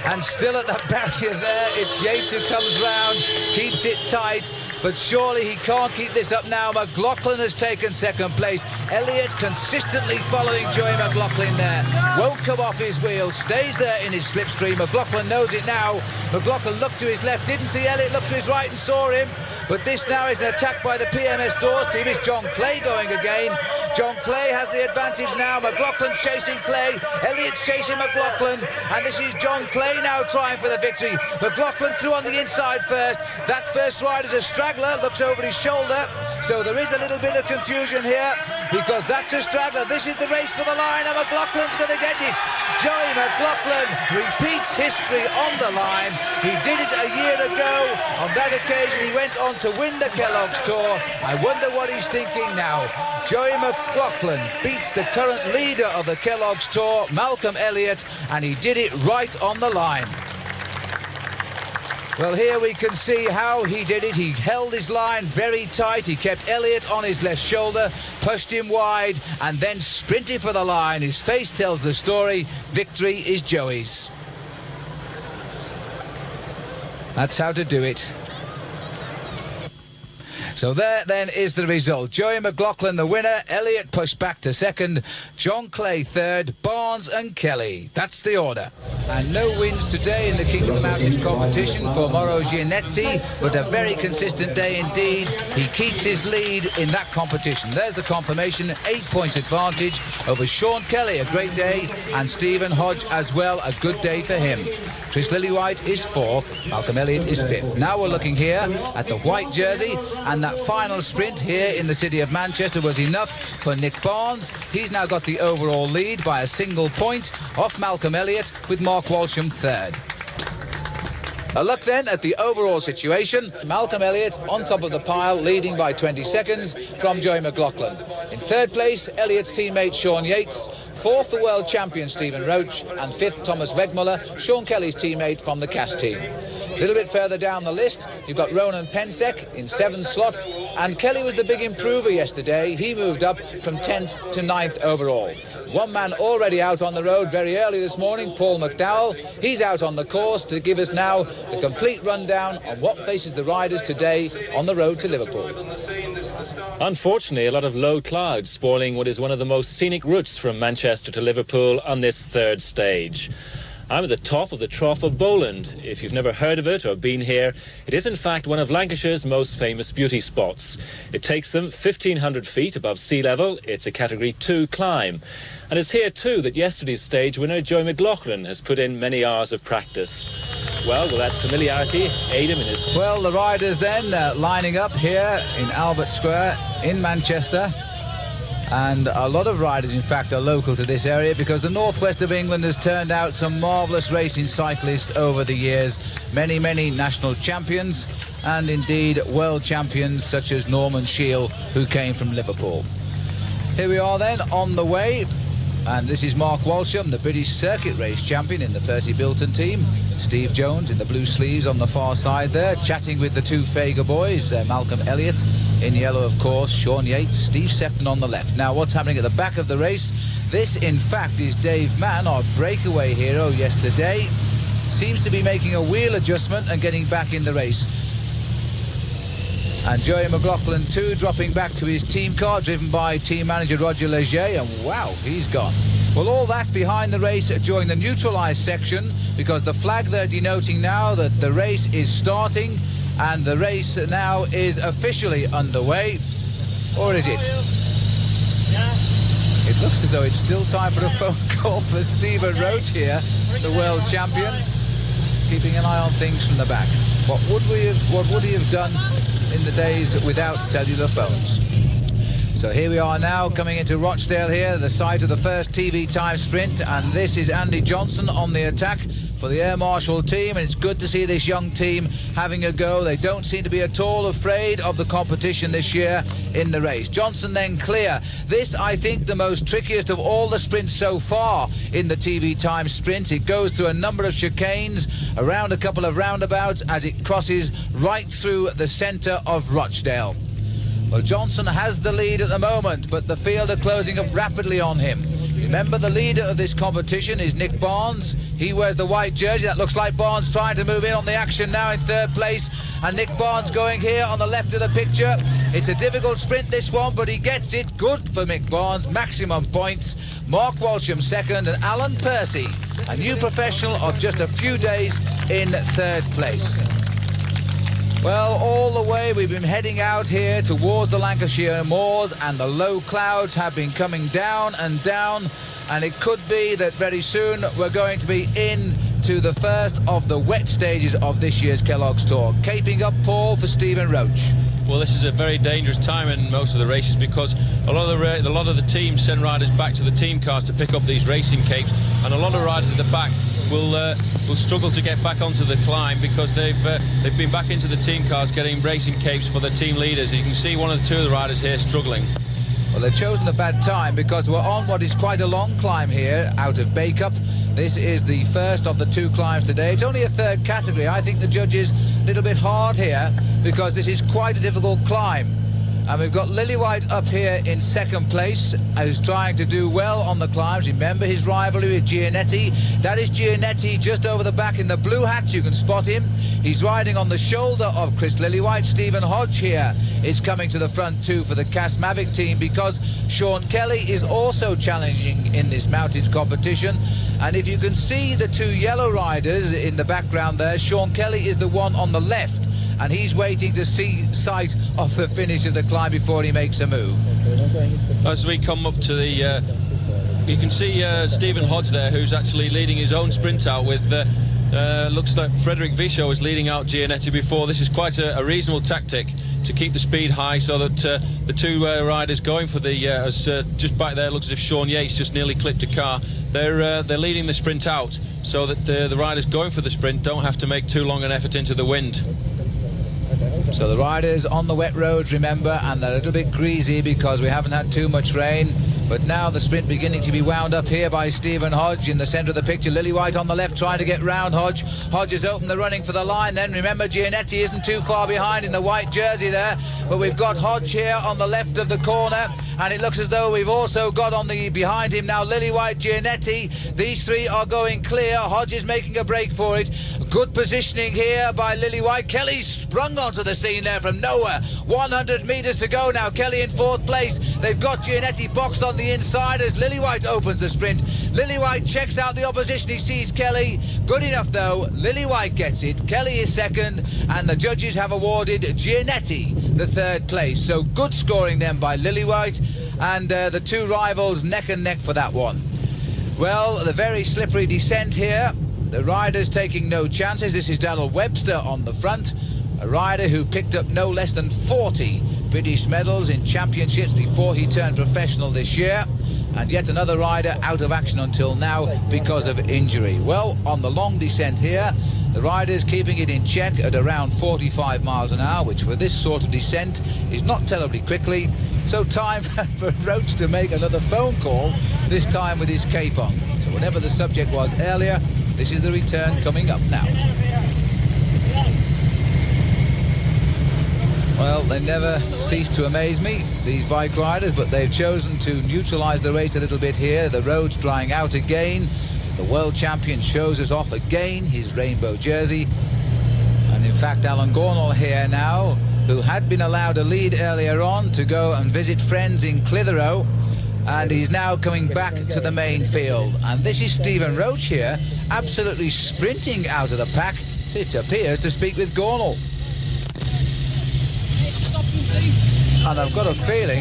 And still at that barrier there, it's Yates who comes round, keeps it tight, but surely he can't keep this up now. McLaughlin has taken second place. Elliott consistently following Joey McLaughlin there. Won't come off his wheel, stays there in his slipstream. McLaughlin knows it now. McLaughlin looked to his left, didn't see Elliott, looked to his right and saw him. But this now is an attack by the PMS Doors team. It's John Clay going again. John Clay has the advantage now. McLaughlin's chasing Clay. Elliott's chasing McLaughlin. And this is John Clay now trying for the victory. McLaughlin through on the inside first. That first rider's a straggler, looks over his shoulder. So there is a little bit of confusion here, because that's a straggler. This is the race for the line, and McLaughlin's going to get it. Joey McLaughlin repeats history on the line. He did it a year ago. On that occasion, he went on to win the Kellogg's Tour. I wonder what he's thinking now. Joey McLaughlin beats the current leader of the Kellogg's Tour, Malcolm Elliott, and he did it right on the line. Well, here we can see how he did it. He held his line very tight. He kept Elliott on his left shoulder, pushed him wide, and then sprinted for the line. His face tells the story. Victory is Joey's. That's how to do it. So there then is the result. Joey McLaughlin the winner, Elliott pushed back to second, John Clay third, Barnes and Kelly. That's the order. And no wins today in the King of the Mountains competition for Mauro Gianetti, but a very consistent day indeed. He keeps his lead in that competition. There's the confirmation, 8 points advantage over Sean Kelly, a great day, and Stephen Hodge as well, a good day for him. Chris Lillywhite is fourth, Malcolm Elliott is fifth. Now we're looking here at the white jersey, and that final sprint here in the city of Manchester was enough for Nick Barnes. He's now got the overall lead by a single point off Malcolm Elliott, with Mark Walsham third. A look then at the overall situation. Malcolm Elliott on top of the pile, leading by 20 seconds from Joey McLaughlin. In third place, Elliott's teammate Sean Yates. Fourth, the world champion Stephen Roach. And fifth, Thomas Wegmuller, Sean Kelly's teammate from the CAS team. A little bit further down the list, you've got Ronan Pensek in 7th slot, and Kelly was the big improver yesterday. He moved up from 10th to 9th overall. One man already out on the road very early this morning, Paul McDowell. He's out on the course to give us now the complete rundown on what faces the riders today on the road to Liverpool. Unfortunately, a lot of low clouds spoiling what is one of the most scenic routes from Manchester to Liverpool on this third stage. I'm at the top of the Trough of Bowland. If you've never heard of it or been here, it is in fact one of Lancashire's most famous beauty spots. It takes them 1,500 feet above sea level. It's a Category 2 climb. And it's here too that yesterday's stage winner Joey McLaughlin has put in many hours of practice. Well, will that familiarity aid him in his... Well, the riders then lining up here in Albert Square in Manchester. And a lot of riders, in fact, are local to this area because the northwest of England has turned out some marvellous racing cyclists over the years. Many, many national champions and indeed world champions such as Norman Shiel, who came from Liverpool. Here we are then on the way. And this is Mark Walsham, the British circuit race champion in the Percy Bilton team. Steve Jones in the blue sleeves on the far side there, chatting with the two Fager boys, Malcolm Elliott in yellow, of course, Sean Yates, Steve Sefton on the left. Now, what's happening at the back of the race? This, in fact, is Dave Mann, our breakaway hero yesterday. Seems to be making a wheel adjustment and getting back in the race. And Joey McLaughlin too, dropping back to his team car, driven by team manager Roger Leger, and wow, he's gone. Well, all that's behind the race during the neutralised section, because the flag there denoting now that the race is starting, and the race now is officially underway. Or is it? It looks as though it's still time for a phone call for Stephen Roach here, the world champion, keeping an eye on things from the back. What would he have done in the days without cellular phones? So here we are now coming into Rochdale here, the site of the first TV time sprint, and this is Andy Johnson on the attack for the Air Marshal team, and it's good to see this young team having a go. They don't seem to be at all afraid of the competition this year in the race. Johnson then clear. This, I think, the most trickiest of all the sprints so far in the TV time sprint. It goes through a number of chicanes, around a couple of roundabouts as it crosses right through the centre of Rochdale. Well, Johnson has the lead at the moment, but the field are closing up rapidly on him. Remember, the leader of this competition is Nick Barnes. He wears the white jersey. That looks like Barnes trying to move in on the action now in third place. And Nick Barnes going here on the left of the picture. It's a difficult sprint, this one, but he gets it. Good for Nick Barnes. Maximum points. Mark Walsham second, and Alan Percy, a new professional of just a few days, in third place. Well, all the way we've been heading out here towards the Lancashire moors, and the low clouds have been coming down and down, and it could be that very soon we're going to be into the first of the wet stages of this year's Kellogg's Tour. Caping up, Paul, for Stephen Roach. Well, this is a very dangerous time in most of the races, because a lot of the teams send riders back to the team cars to pick up these racing capes, and a lot of riders at the back will struggle to get back onto the climb, because they've been back into the team cars getting racing capes for the team leaders. You can see one of the two of the riders here struggling. Well, they've chosen a bad time, because we're on what is quite a long climb here out of Bacup. This is the first of the two climbs today. It's only a third category. I think the judges a little bit hard here, because this is quite a difficult climb. And we've got Lillywhite up here in second place, who's trying to do well on the climbs. Remember his rivalry with Gianetti. That is Gianetti just over the back in the blue hat. You can spot him. He's riding on the shoulder of Chris Lillywhite. Stephen Hodge here is coming to the front too for the Cass Mavic team, because Sean Kelly is also challenging in this mountains competition. And if you can see the two yellow riders in the background there, Sean Kelly is the one on the left, and he's waiting to see sight of the finish of the climb before he makes a move. As we come up to the you can see Stephen Hodge there, who's actually leading his own sprint out with looks like Frederick Vichot is leading out Gianetti before. This is quite a reasonable tactic to keep the speed high, so that the two riders going for the just back there, looks as if Sean Yates just nearly clipped a car. They're leading the sprint out, so that the riders going for the sprint don't have to make too long an effort into the wind. So the riders on the wet roads, remember, and they're a little bit greasy because we haven't had too much rain. But now the sprint beginning to be wound up here by Stephen Hodge in the centre of the picture. Lillywhite on the left trying to get round Hodge. Hodge has opened the running for the line then. Remember, Gianetti isn't too far behind in the white jersey there. But we've got Hodge here on the left of the corner. And it looks as though we've also got on the behind him now Lillywhite, Gianetti. These three are going clear. Hodge is making a break for it. Good positioning here by Lillywhite. Kelly's sprung onto the scene there from nowhere. 100 metres to go now. Kelly in fourth place. They've got Gianetti boxed on the inside as Lillywhite opens the sprint. Lillywhite checks out the opposition. He sees Kelly. Good enough though. Lillywhite gets it. Kelly is second, and the judges have awarded Gianetti the third place. So good scoring then by Lillywhite, and the two rivals neck and neck for that one. Well, the very slippery descent here. The riders taking no chances. This is Darrell Webster on the front, a rider who picked up no less than 40 British medals in championships before he turned professional this year. And yet another rider out of action until now because of injury. Well, on the long descent here, the riders keeping it in check at around 45 miles an hour, which for this sort of descent is not terribly quickly. So time for Roach to make another phone call, this time with his cape on. So whatever the subject was earlier, this is the return coming up now. Well, they never cease to amaze me, these bike riders, but they've chosen to neutralise the race a little bit here. The road's drying out again as the world champion shows us off again his rainbow jersey. And in fact, Alan Gornall here now, who had been allowed a lead earlier on to go and visit friends in Clitheroe, and he's now coming back to the main field. And this is Stephen Roach here, absolutely sprinting out of the pack, it appears, to speak with Gornall. And I've got a feeling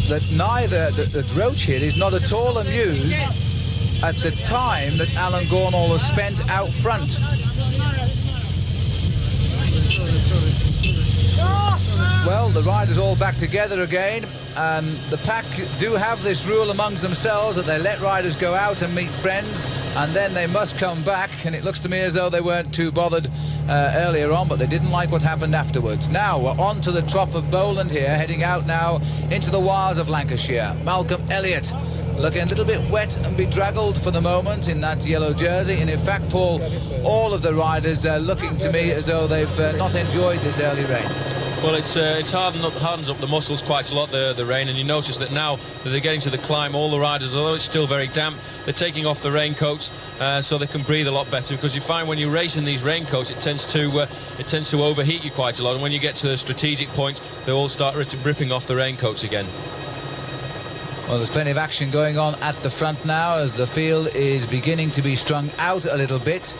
that Roach here is not at all amused at the time that Alan Gornall has spent out front. Well, the riders all back together again, and the pack do have this rule amongst themselves that they let riders go out and meet friends, and then they must come back, and it looks to me as though they weren't too bothered earlier on, but they didn't like what happened afterwards. Now we're on to the Trough of Bowland here, heading out now into the wilds of Lancashire. Malcolm Elliott looking a little bit wet and bedraggled for the moment in that yellow jersey, and in fact, Paul, all of the riders are looking to me as though they've not enjoyed this early rain. Well, it's hardens up the muscles quite a lot, the rain, and you notice that now that they're getting to the climb, all the riders, although it's still very damp, they're taking off the raincoats so they can breathe a lot better, because you find when you race in these raincoats, it tends to overheat you quite a lot, and when you get to the strategic point, they all start ripping off the raincoats again. Well, there's plenty of action going on at the front now as the field is beginning to be strung out a little bit.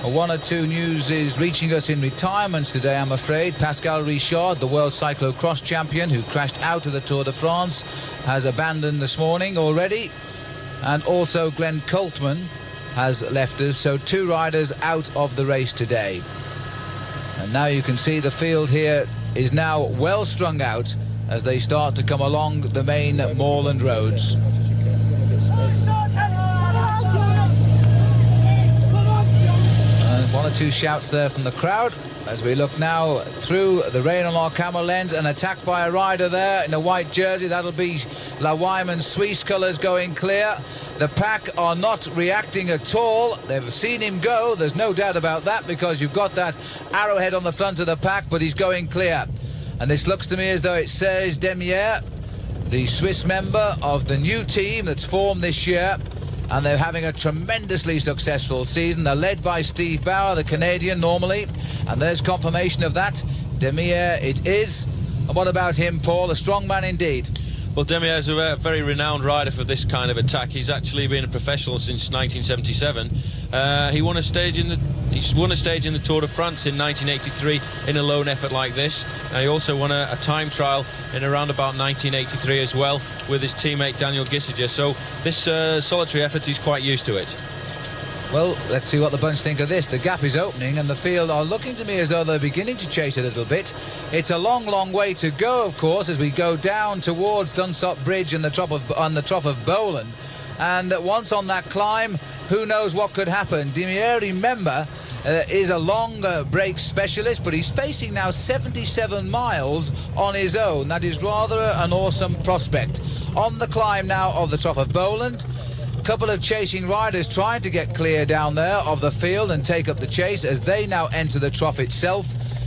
One or two news is reaching us in retirements today, I'm afraid. Pascal Richard, the world cyclo-cross champion who crashed out of the Tour de France, has abandoned this morning already. And also Glenn Coltman has left us, so two riders out of the race today. And now you can see the field here is now well strung out as they start to come along the main moorland roads. One or two shouts there from the crowd as we look now through the rain on our camera lens. An attack by a rider there in a white jersey. That'll be La Wyman Suisse colours going clear. The pack are not reacting at all. They've seen him go, there's no doubt about that, because you've got that arrowhead on the front of the pack, but he's going clear. And this looks to me as though it says Demier, the Swiss member of the new team that's formed this year. And they're having a tremendously successful season. They're led by Steve Bauer, the Canadian, normally. And there's confirmation of that. Demier it is. And what about him, Paul? A strong man indeed. Well, Demier is a very renowned rider for this kind of attack. He's actually been a professional since 1977. He won a stage in the Tour de France in 1983 in a lone effort like this. He also won a time trial in around about 1983 as well with his teammate Daniel Gissiger. So this solitary effort, he's quite used to it. Well, let's see what the bunch think of this. The gap is opening and the field are looking to me as though they're beginning to chase a little bit. It's a long, long way to go, of course, as we go down towards Dunsop Bridge and on the Trough of Bowland. And once on that climb, who knows what could happen. Demier, remember, is a long break specialist, but he's facing now 77 miles on his own. That is rather an awesome prospect. On the climb now of the Trough of Bowland, couple of chasing riders trying to get clear down there of the field and take up the chase as they now enter the trough itself.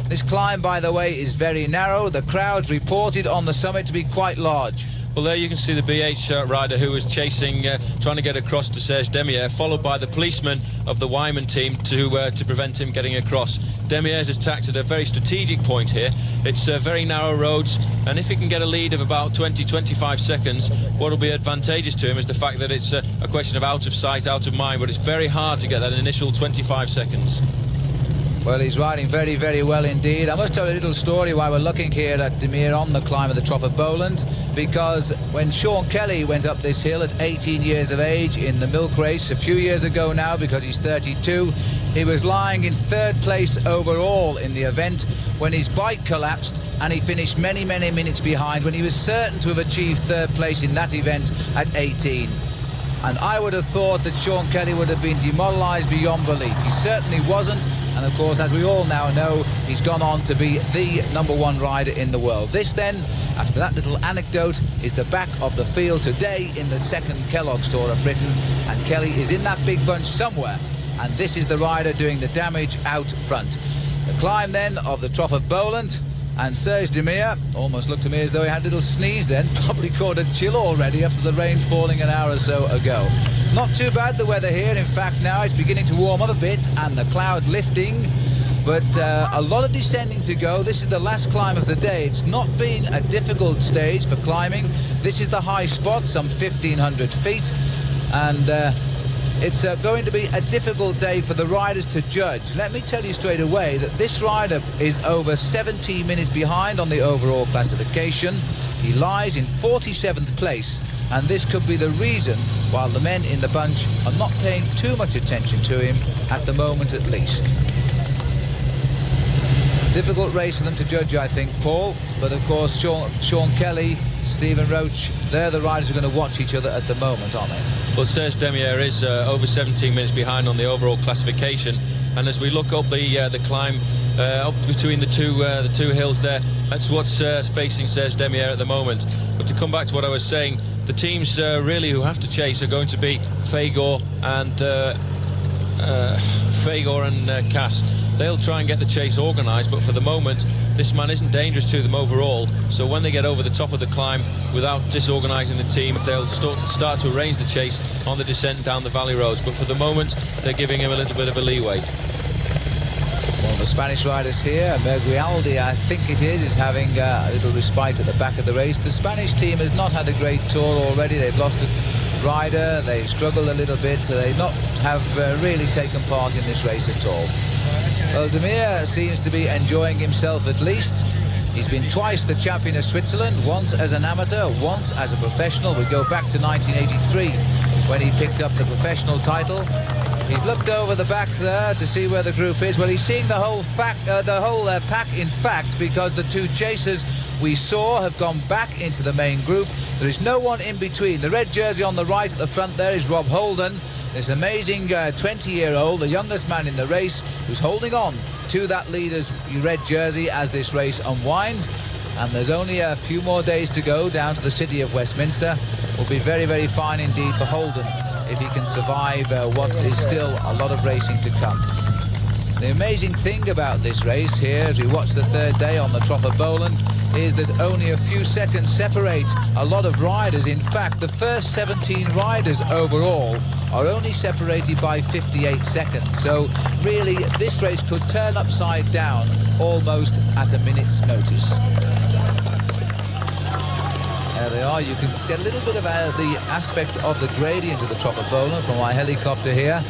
This climb, by the way, is very narrow. The crowds reported on the summit to be quite large. Well, there you can see the BH rider who was chasing, trying to get across to Serge Demier, followed by the policeman of the Wyman team to prevent him getting across. Demier's attacked at a very strategic point here. It's very narrow roads, and if he can get a lead of about 20-25 seconds, what will be advantageous to him is the fact that it's a question of out of sight, out of mind, but it's very hard to get that initial 25 seconds. Well, he's riding very, very well indeed. I must tell a little story while we're looking here at Demir on the climb of the Trough of Bowland, because when Sean Kelly went up this hill at 18 years of age in the milk race a few years ago now, because he's 32, he was lying in 3rd place overall in the event when his bike collapsed, and he finished many, many minutes behind when he was certain to have achieved 3rd place in that event at 18. And I would have thought that Sean Kelly would have been demoralised beyond belief. He certainly wasn't, and of course, as we all now know, he's gone on to be the #1 rider in the world. This then, after that little anecdote, is the back of the field today in the 2nd Kellogg's Tour of Britain, and Kelly is in that big bunch somewhere, and this is the rider doing the damage out front. The climb then of the Trough of Bowland, and Serge Demir almost looked to me as though he had a little sneeze then, probably caught a chill already after the rain falling an hour or so ago. Not too bad the weather here, in fact now it's beginning to warm up a bit and the cloud lifting, but a lot of descending to go. This is the last climb of the day. It's not been a difficult stage for climbing. This is the high spot, some 1,500 feet, and it's going to be a difficult day for the riders to judge. Let me tell you straight away that this rider is over 17 minutes behind on the overall classification. He lies in 47th place, and this could be the reason why the men in the bunch are not paying too much attention to him at the moment at least. Difficult race for them to judge, I think, Paul, but of course Sean Kelly, Stephen Roach, they're the riders who are going to watch each other at the moment, aren't they? Well, Serge Demir is over 17 minutes behind on the overall classification, and as we look up the climb up between the two hills there, that's what's facing Serge Demir at the moment. But to come back to what I was saying, the teams really who have to chase are going to be Fagor and Cass. They'll try and get the chase organised, but for the moment this man isn't dangerous to them overall, so when they get over the top of the climb without disorganising the team, they'll start to arrange the chase on the descent down the valley roads, but for the moment they're giving him a little bit of a leeway. One of the Spanish riders here, Merguialdi, I think it is having a little respite at the back of the race. The Spanish team has not had a great tour already. They've lost a rider, they've struggled a little bit, so they not have really taken part in this race at all. Well, Demir seems to be enjoying himself at least. He's been twice the champion of Switzerland, once as an amateur, once as a professional. We go back to 1983 when he picked up the professional title. He's looked over the back there to see where the group is. Well, he's seeing the whole pack, in fact, because the two chasers we saw have gone back into the main group. There is no one in between. The red jersey on the right at the front there is Rob Holden, this amazing 20-year-old, the youngest man in the race, who's holding on to that leader's red jersey as this race unwinds. And there's only a few more days to go down to the city of Westminster. Will be very, very fine indeed for Holden if he can survive what is still a lot of racing to come. The amazing thing about this race here, as we watch the 3rd day on the Trough of Bowland, is that only a few seconds separate a lot of riders. In fact, the first 17 riders overall are only separated by 58 seconds. So really, this race could turn upside down almost at a minute's notice. There they are. You can get a little bit of the aspect of the gradient of the Trough of Bowland from my helicopter here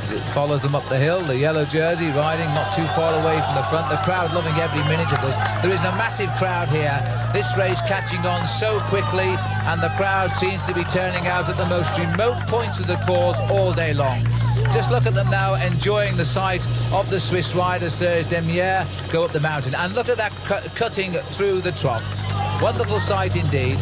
as it follows them up the hill. The yellow jersey riding not too far away from the front. The crowd loving every minute of this. There is a massive crowd here. This race catching on so quickly, and the crowd seems to be turning out at the most remote points of the course all day long. Just look at them now, enjoying the sight of the Swiss rider Serge Demir go up the mountain. And look at that cutting through the trough. Wonderful sight indeed.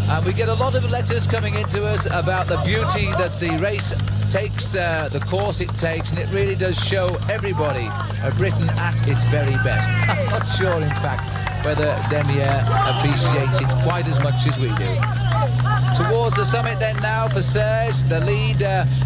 And we get a lot of letters coming into us about the beauty that the race takes, the course it takes, and it really does show everybody Britain at its very best. I'm not sure, in fact, whether Demir appreciates it quite as much as we do. Towards the summit then now for Serge, the lead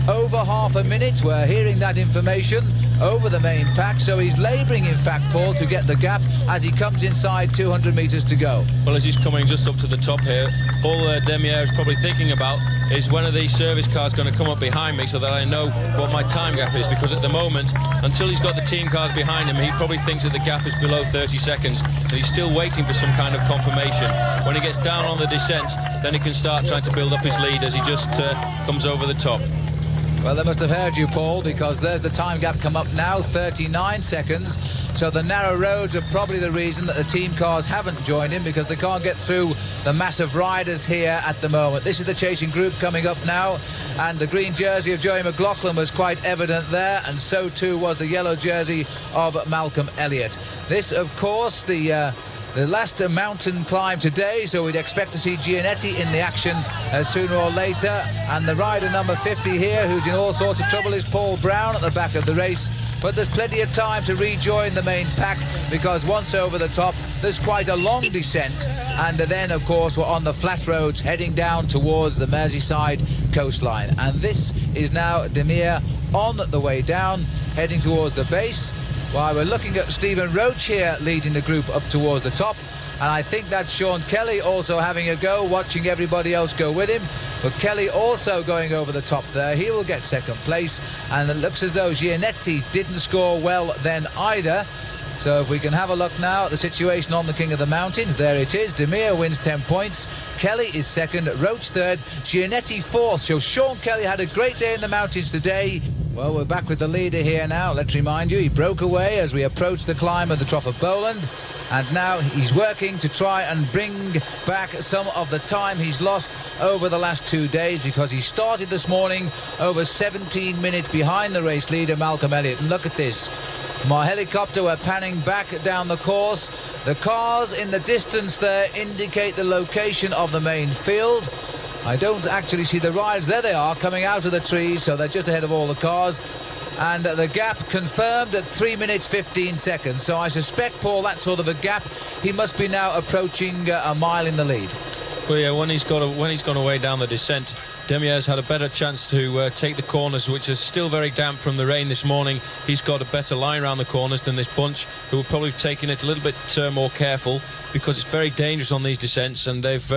over half a minute. We're hearing that information over the main pack, so he's labouring, in fact, Paul, to get the gap as he comes inside 200 metres to go. Well, as he's coming just up to the top here, all Demir is probably thinking about is when are these service cars going to come up behind me so that I know what my time gap is, because at the moment, until he's got the team cars behind him, he probably thinks that the gap is below 30 seconds, and he's still waiting for some kind of confirmation. When he gets down on the descent, then he can start trying to build up his lead as he just comes over the top. Well, they must have heard you, Paul, because there's the time gap come up now, 39 seconds. So the narrow roads are probably the reason that the team cars haven't joined in, because they can't get through the massive riders here at the moment. This is the chasing group coming up now, and the green jersey of Joey McLaughlin was quite evident there, and so too was the yellow jersey of Malcolm Elliott. This, of course, the last mountain climb today, so we'd expect to see Gianetti in the action sooner or later. And the rider number 50 here, who's in all sorts of trouble, is Paul Brown at the back of the race. But there's plenty of time to rejoin the main pack, because once over the top, there's quite a long descent. And then, of course, we're on the flat roads heading down towards the Merseyside coastline. And this is now Demir on the way down, heading towards the base. While we're looking at Stephen Roach here leading the group up towards the top, and I think that's Sean Kelly also having a go, watching everybody else go with him. But Kelly also going over the top there. He will get second place, and it looks as though Gianetti didn't score well then either. So if we can have a look now at the situation on the King of the Mountains, there it is. Demir wins 10 points. Kelly is second, Roach third, Gianetti fourth. So Sean Kelly had a great day in the mountains today. Well, we're back with the leader here now. Let's remind you, he broke away as we approached the climb of the Trough of Bowland, and now he's working to try and bring back some of the time he's lost over the last 2 days, because he started this morning over 17 minutes behind the race leader Malcolm Elliott. And look at this. From our helicopter, we're panning back down the course. The cars in the distance there indicate the location of the main field. I don't actually see the riders. There they are, coming out of the trees, so they're just ahead of all the cars. And the gap confirmed at 3 minutes 15 seconds. So I suspect, Paul, that sort of a gap, he must be now approaching a mile in the lead. Well, yeah, when he's gone away down the descent, Demier's had a better chance to take the corners, which is still very damp from the rain this morning. He's got a better line around the corners than this bunch, who have probably taken it a little bit more careful, because it's very dangerous on these descents, and they've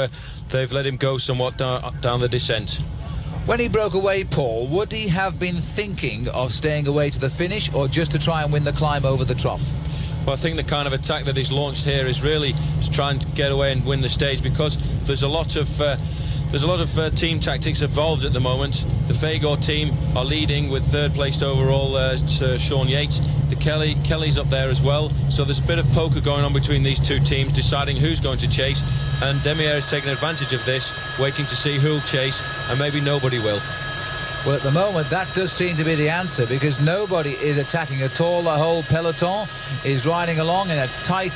let him go somewhat down the descent. When he broke away, Paul, would he have been thinking of staying away to the finish, or just to try and win the climb over the trough? Well, I think the kind of attack that he's launched here is really to try and get away and win the stage, because there's a lot of team tactics involved at the moment. The Fagor team are leading with third placed overall Sean Yates. Kelly's up there as well, so there's a bit of poker going on between these two teams, deciding who's going to chase, and Demir is taking advantage of this, waiting to see who'll chase, and maybe nobody will. Well, at the moment, that does seem to be the answer, because nobody is attacking at all. The whole peloton is riding along in a tight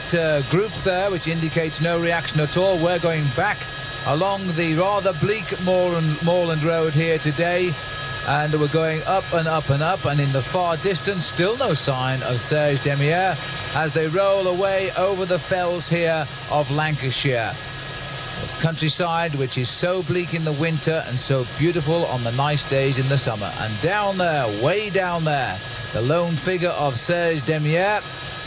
group there, which indicates no reaction at all. We're going back along the rather bleak moorland road here today, and we're going up and up and up, and in the far distance, still no sign of Serge Demir as they roll away over the fells here of Lancashire. The countryside, which is so bleak in the winter and so beautiful on the nice days in the summer. And down there, way down there, the lone figure of Serge Demir,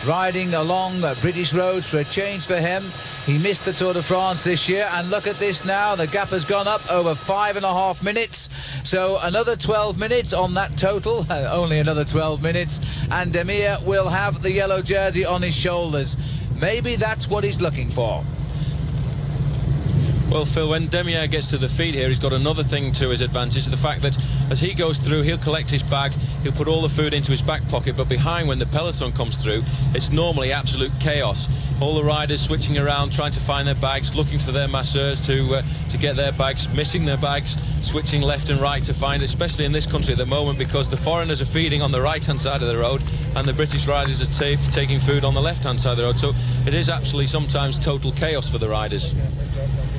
riding along British roads for a change for him. He missed the Tour de France this year, and look at this now. The gap has gone up over 5.5 minutes. So another 12 minutes on that total, only another 12 minutes, and Demir will have the yellow jersey on his shoulders. Maybe that's what he's looking for. Well, Phil, when Demir gets to the feet here, he's got another thing to his advantage, the fact that as he goes through, he'll collect his bag, he'll put all the food into his back pocket, but behind, when the peloton comes through, it's normally absolute chaos. All the riders switching around, trying to find their bags, looking for their masseurs to get their bags, missing their bags, switching left and right to find it, especially in this country at the moment, because the foreigners are feeding on the right-hand side of the road, and the British riders are taking food on the left-hand side of the road. So it is absolutely sometimes total chaos for the riders.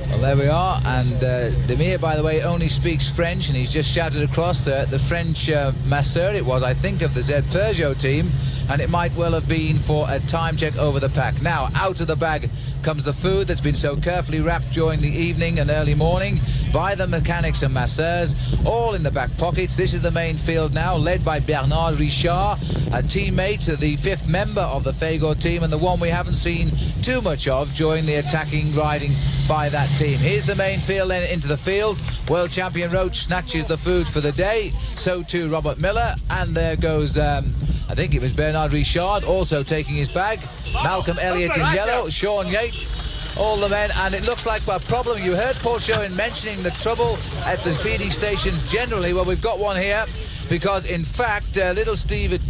Well, there we are, and Demir, by the way, only speaks French, and he's just shouted across the French masseur. It was, I think, of the Z Peugeot team, and it might well have been for a time check over the pack. Now, out of the bag comes the food that's been so carefully wrapped during the evening and early morning by the mechanics and masseurs, all in the back pockets. This is the main field now, led by Bernard Richard, a teammate, the fifth member of the Fagor team, and the one we haven't seen too much of during the attacking riding by that team. Here's the main field, then into the field. World champion Roach snatches the food for the day, so too Robert Miller, and there goes I think it was Bernard Richard also taking his bag. Malcolm Elliott in yellow, Sean Yates, all the men, and it looks like a problem. You heard Paul Schoen mentioning the trouble at the feeding stations generally. Well, we've got one here. because in fact little Stephen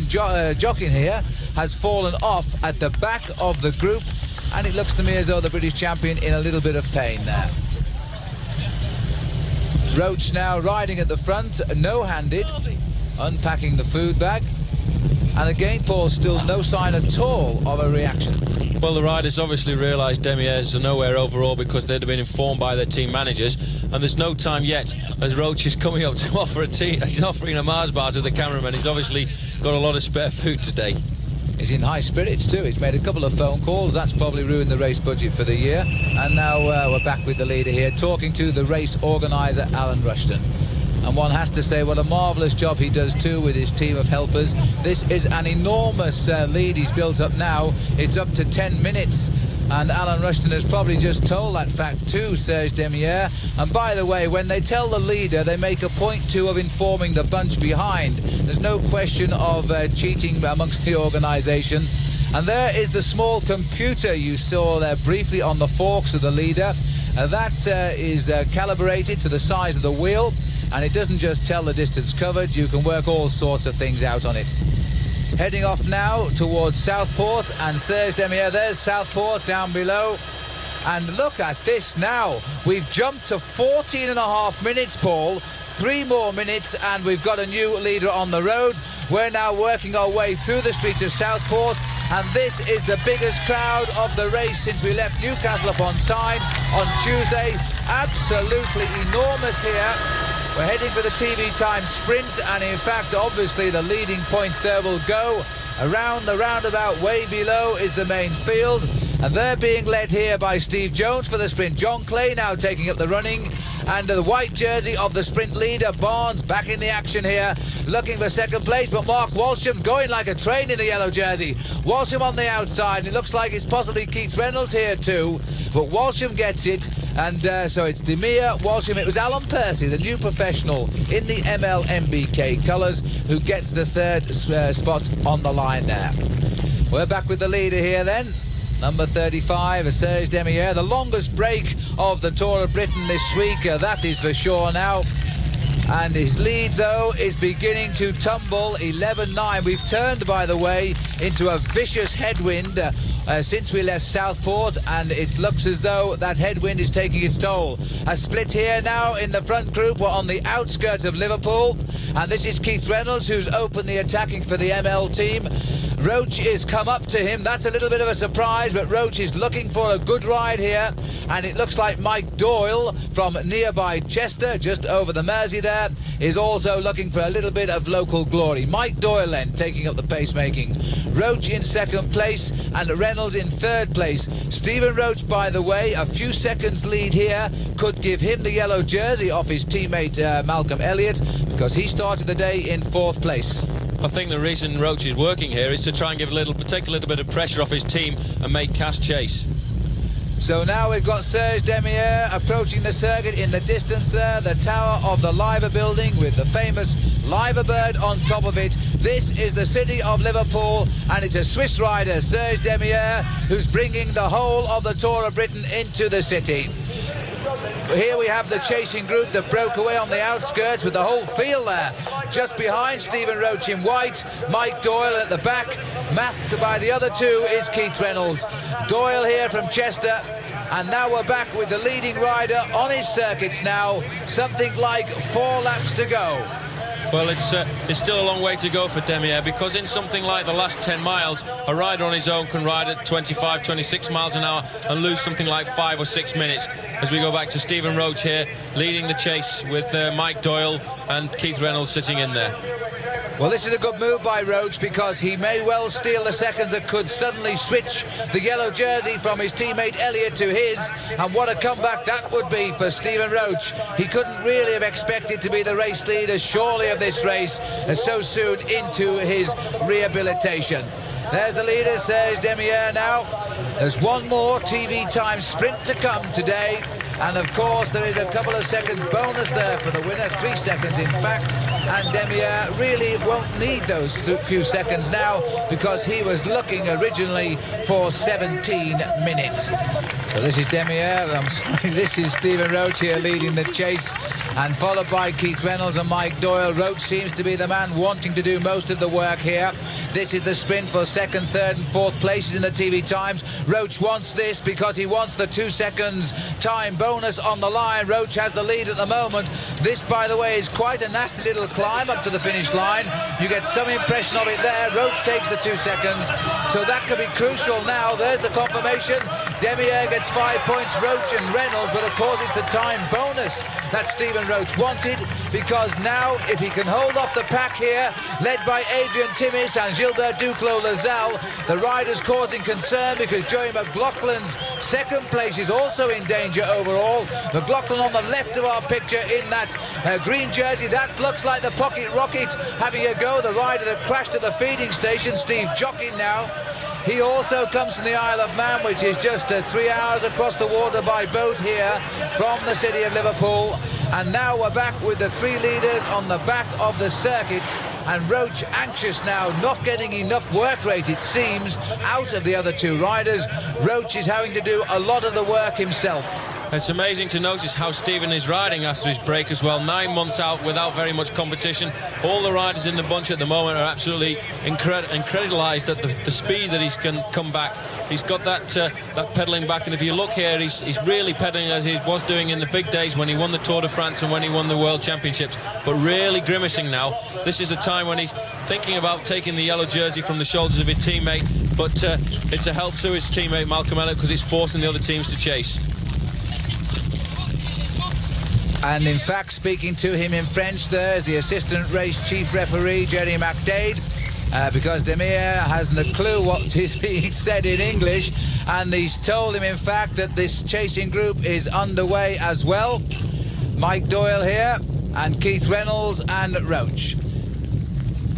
Jockin here has fallen off at the back of the group, and it looks to me as though the British champion in a little bit of pain there. Roach now riding at the front, no-handed, unpacking the food bag. And again, Paul, still no sign at all of a reaction. Well, the riders obviously realised Demieres are nowhere overall because they'd have been informed by their team managers, and there's no time yet as Roach is coming up to offer he's offering a Mars bar to the cameraman. He's obviously got a lot of spare food today. He's in high spirits too. He's made a couple of phone calls. That's probably ruined the race budget for the year. And now we're back with the leader here, talking to the race organiser, Alan Rushton. And one has to say what a marvellous job he does too with his team of helpers. This is an enormous lead he's built up now. It's up to 10 minutes. And Alan Rushton has probably just told that fact to Serge Demieres. And by the way, when they tell the leader, they make a point too of informing the bunch behind. There's no question of cheating amongst the organisation. And there is the small computer you saw there briefly on the forks of the leader. That is calibrated to the size of the wheel, and it doesn't just tell the distance covered. You can work all sorts of things out on it. Heading off now towards Southport, and Serge Demieres, there's Southport down below. And look at this now. We've jumped to 14.5 minutes, Paul. 3 more minutes and we've got a new leader on the road. We're now working our way through the streets of Southport, and this is the biggest crowd of the race since we left Newcastle upon Tyne on Tuesday. Absolutely enormous here. We're heading for the TV time sprint, and in fact obviously the leading points there will go. Around the roundabout way below is the main field, and they're being led here by Steve Jones for the sprint. John Clay now taking up the running, and the white jersey of the sprint leader, Barnes, back in the action here, looking for second place, but Mark Walsham going like a train in the yellow jersey. Walsham on the outside, and it looks like it's possibly Keith Reynolds here too, but Walsham gets it, and so it's Demir, Walsham. It was Alan Percy, the new professional in the ML MBK colours, who gets the third spot on the line there. We're back with the leader here then. Number 35, Serge Demieres, the longest break of the Tour of Britain this week, that is for sure now. And his lead, though, is beginning to tumble. 11.9. We've turned, by the way, into a vicious headwind since we left Southport, and it looks as though that headwind is taking its toll. A split here now in the front group. We're on the outskirts of Liverpool, and this is Keith Reynolds, who's openly attacking for the ML team. Roach is come up to him. That's a little bit of a surprise, but Roach is looking for a good ride here, and it looks like Mike Doyle from nearby Chester, just over the Mersey there, is also looking for a little bit of local glory. Mike Doyle then taking up the pacemaking. Roach in second place and Reynolds in third place. Stephen Roach, by the way, a few seconds lead here could give him the yellow jersey off his teammate Malcolm Elliott, because he started the day in fourth place. I think the reason Roach is working here is to try and take a little bit of pressure off his team and make Cass chase. So now we've got Serge Demieres approaching the circuit in the distance there, the tower of the Liver building with the famous Liver bird on top of it. This is the city of Liverpool, and it's a Swiss rider, Serge Demieres, who's bringing the whole of the Tour of Britain into the city. Here we have the chasing group that broke away on the outskirts with the whole field there. Just behind Stephen Roach in white, Mike Doyle at the back. Masked by the other two is Keith Reynolds. Doyle here from Chester, and now we're back with the leading rider on his circuits now. Something like 4 laps to go. Well, it's still a long way to go for Demieres, because in something like the last 10 miles, a rider on his own can ride at 25, 26 miles an hour and lose something like 5 or 6 minutes. As we go back to Stephen Roach here, leading the chase with Mike Doyle and Keith Reynolds sitting in there. Well, this is a good move by Roach, because he may well steal the seconds that could suddenly switch the yellow jersey from his teammate Elliott to his, and what a comeback that would be for Stephen Roach. He couldn't really have expected to be the race leader, surely, of this race so soon into his rehabilitation. There's the leader, Serge Demieres now. There's one more TV time sprint to come today, and of course there is a couple of seconds bonus there for the winner, 3 seconds in fact, and Demieres really won't need those few seconds now, because he was looking originally for 17 minutes. So this is Demieres, I'm sorry, this is Stephen Roach here leading the chase, and followed by Keith Reynolds and Mike Doyle. Roach seems to be the man wanting to do most of the work here. This is the sprint for second, third and fourth places in the TV times. Roach wants this because he wants the 2 seconds time bonus on the line. Roach has the lead at the moment. This, by the way, is quite a nasty little climb up to the finish line. You get some impression of it there. Roach takes the 2 seconds, so that could be crucial now. There's the confirmation. Demier gets 5 points, Roach and Reynolds, but of course it's the time bonus that Stephen Roach wanted, because now if he can hold off the pack here, led by Adrian Timmis and Gilbert Duclos-Lazal, the riders causing concern because Joey McLaughlin's second place is also in danger overall. McLaughlin on the left of our picture in that green jersey. That looks like the Pocket Rocket having a go, the rider that crashed at the feeding station. Steve Jockin now. He also comes from the Isle of Man, which is just 3 hours across the water by boat here from the city of Liverpool. And now we're back with the 3 leaders on the back of the circuit. And Roach anxious now, not getting enough work rate, it seems, out of the other 2 riders. Roach is having to do a lot of the work himself. It's amazing to notice how Stephen is riding after his break as well. 9 months out without very much competition. All the riders in the bunch at the moment are absolutely incredulized at the speed that he's can come back. He's got that pedalling back, and if you look here, he's really pedaling as he was doing in the big days when he won the Tour de France and when he won the World Championships, but really grimacing now. This is a time when he's thinking about taking the yellow jersey from the shoulders of his teammate, but it's a help to his teammate Malcolm Elliott because it's forcing the other teams to chase. And in fact, speaking to him in French, there's the assistant race chief referee, Jerry McDade, because Demier hasn't a clue what is being said in English, and he's told him, in fact, that this chasing group is underway as well. Mike Doyle here, and Keith Reynolds and Roach.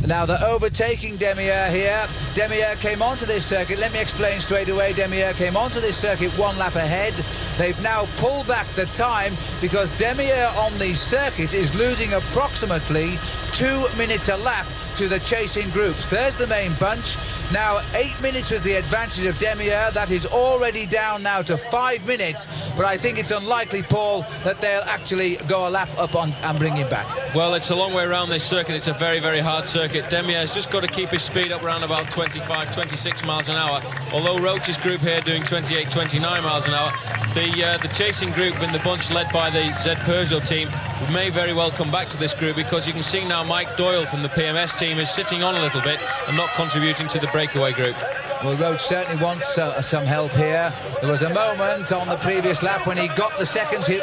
Now they're overtaking Demier here. Demier came onto this circuit. Let me explain straight away. Demier came onto this circuit 1 lap ahead. They've now pulled back the time because Demier on the circuit is losing approximately 2 minutes a lap to the chasing groups. There's the main bunch. Now 8 minutes was the advantage of Demier. That is already down now to 5 minutes, but I think it's unlikely, Paul, that they'll actually go a lap up on and bring him back. Well, it's a long way around this circuit. It's a very, very hard circuit. Demier's just got to keep his speed up around about 25, 26 miles an hour, although Roach's group here doing 28, 29 miles an hour. The chasing group in the bunch led by the Z Peugeot team may very well come back to this group, because you can see now Mike Doyle from the PMS team is sitting on a little bit and not contributing to the breakaway group. Well, Roach certainly wants some help here. There was a moment on the previous lap when he got the seconds, in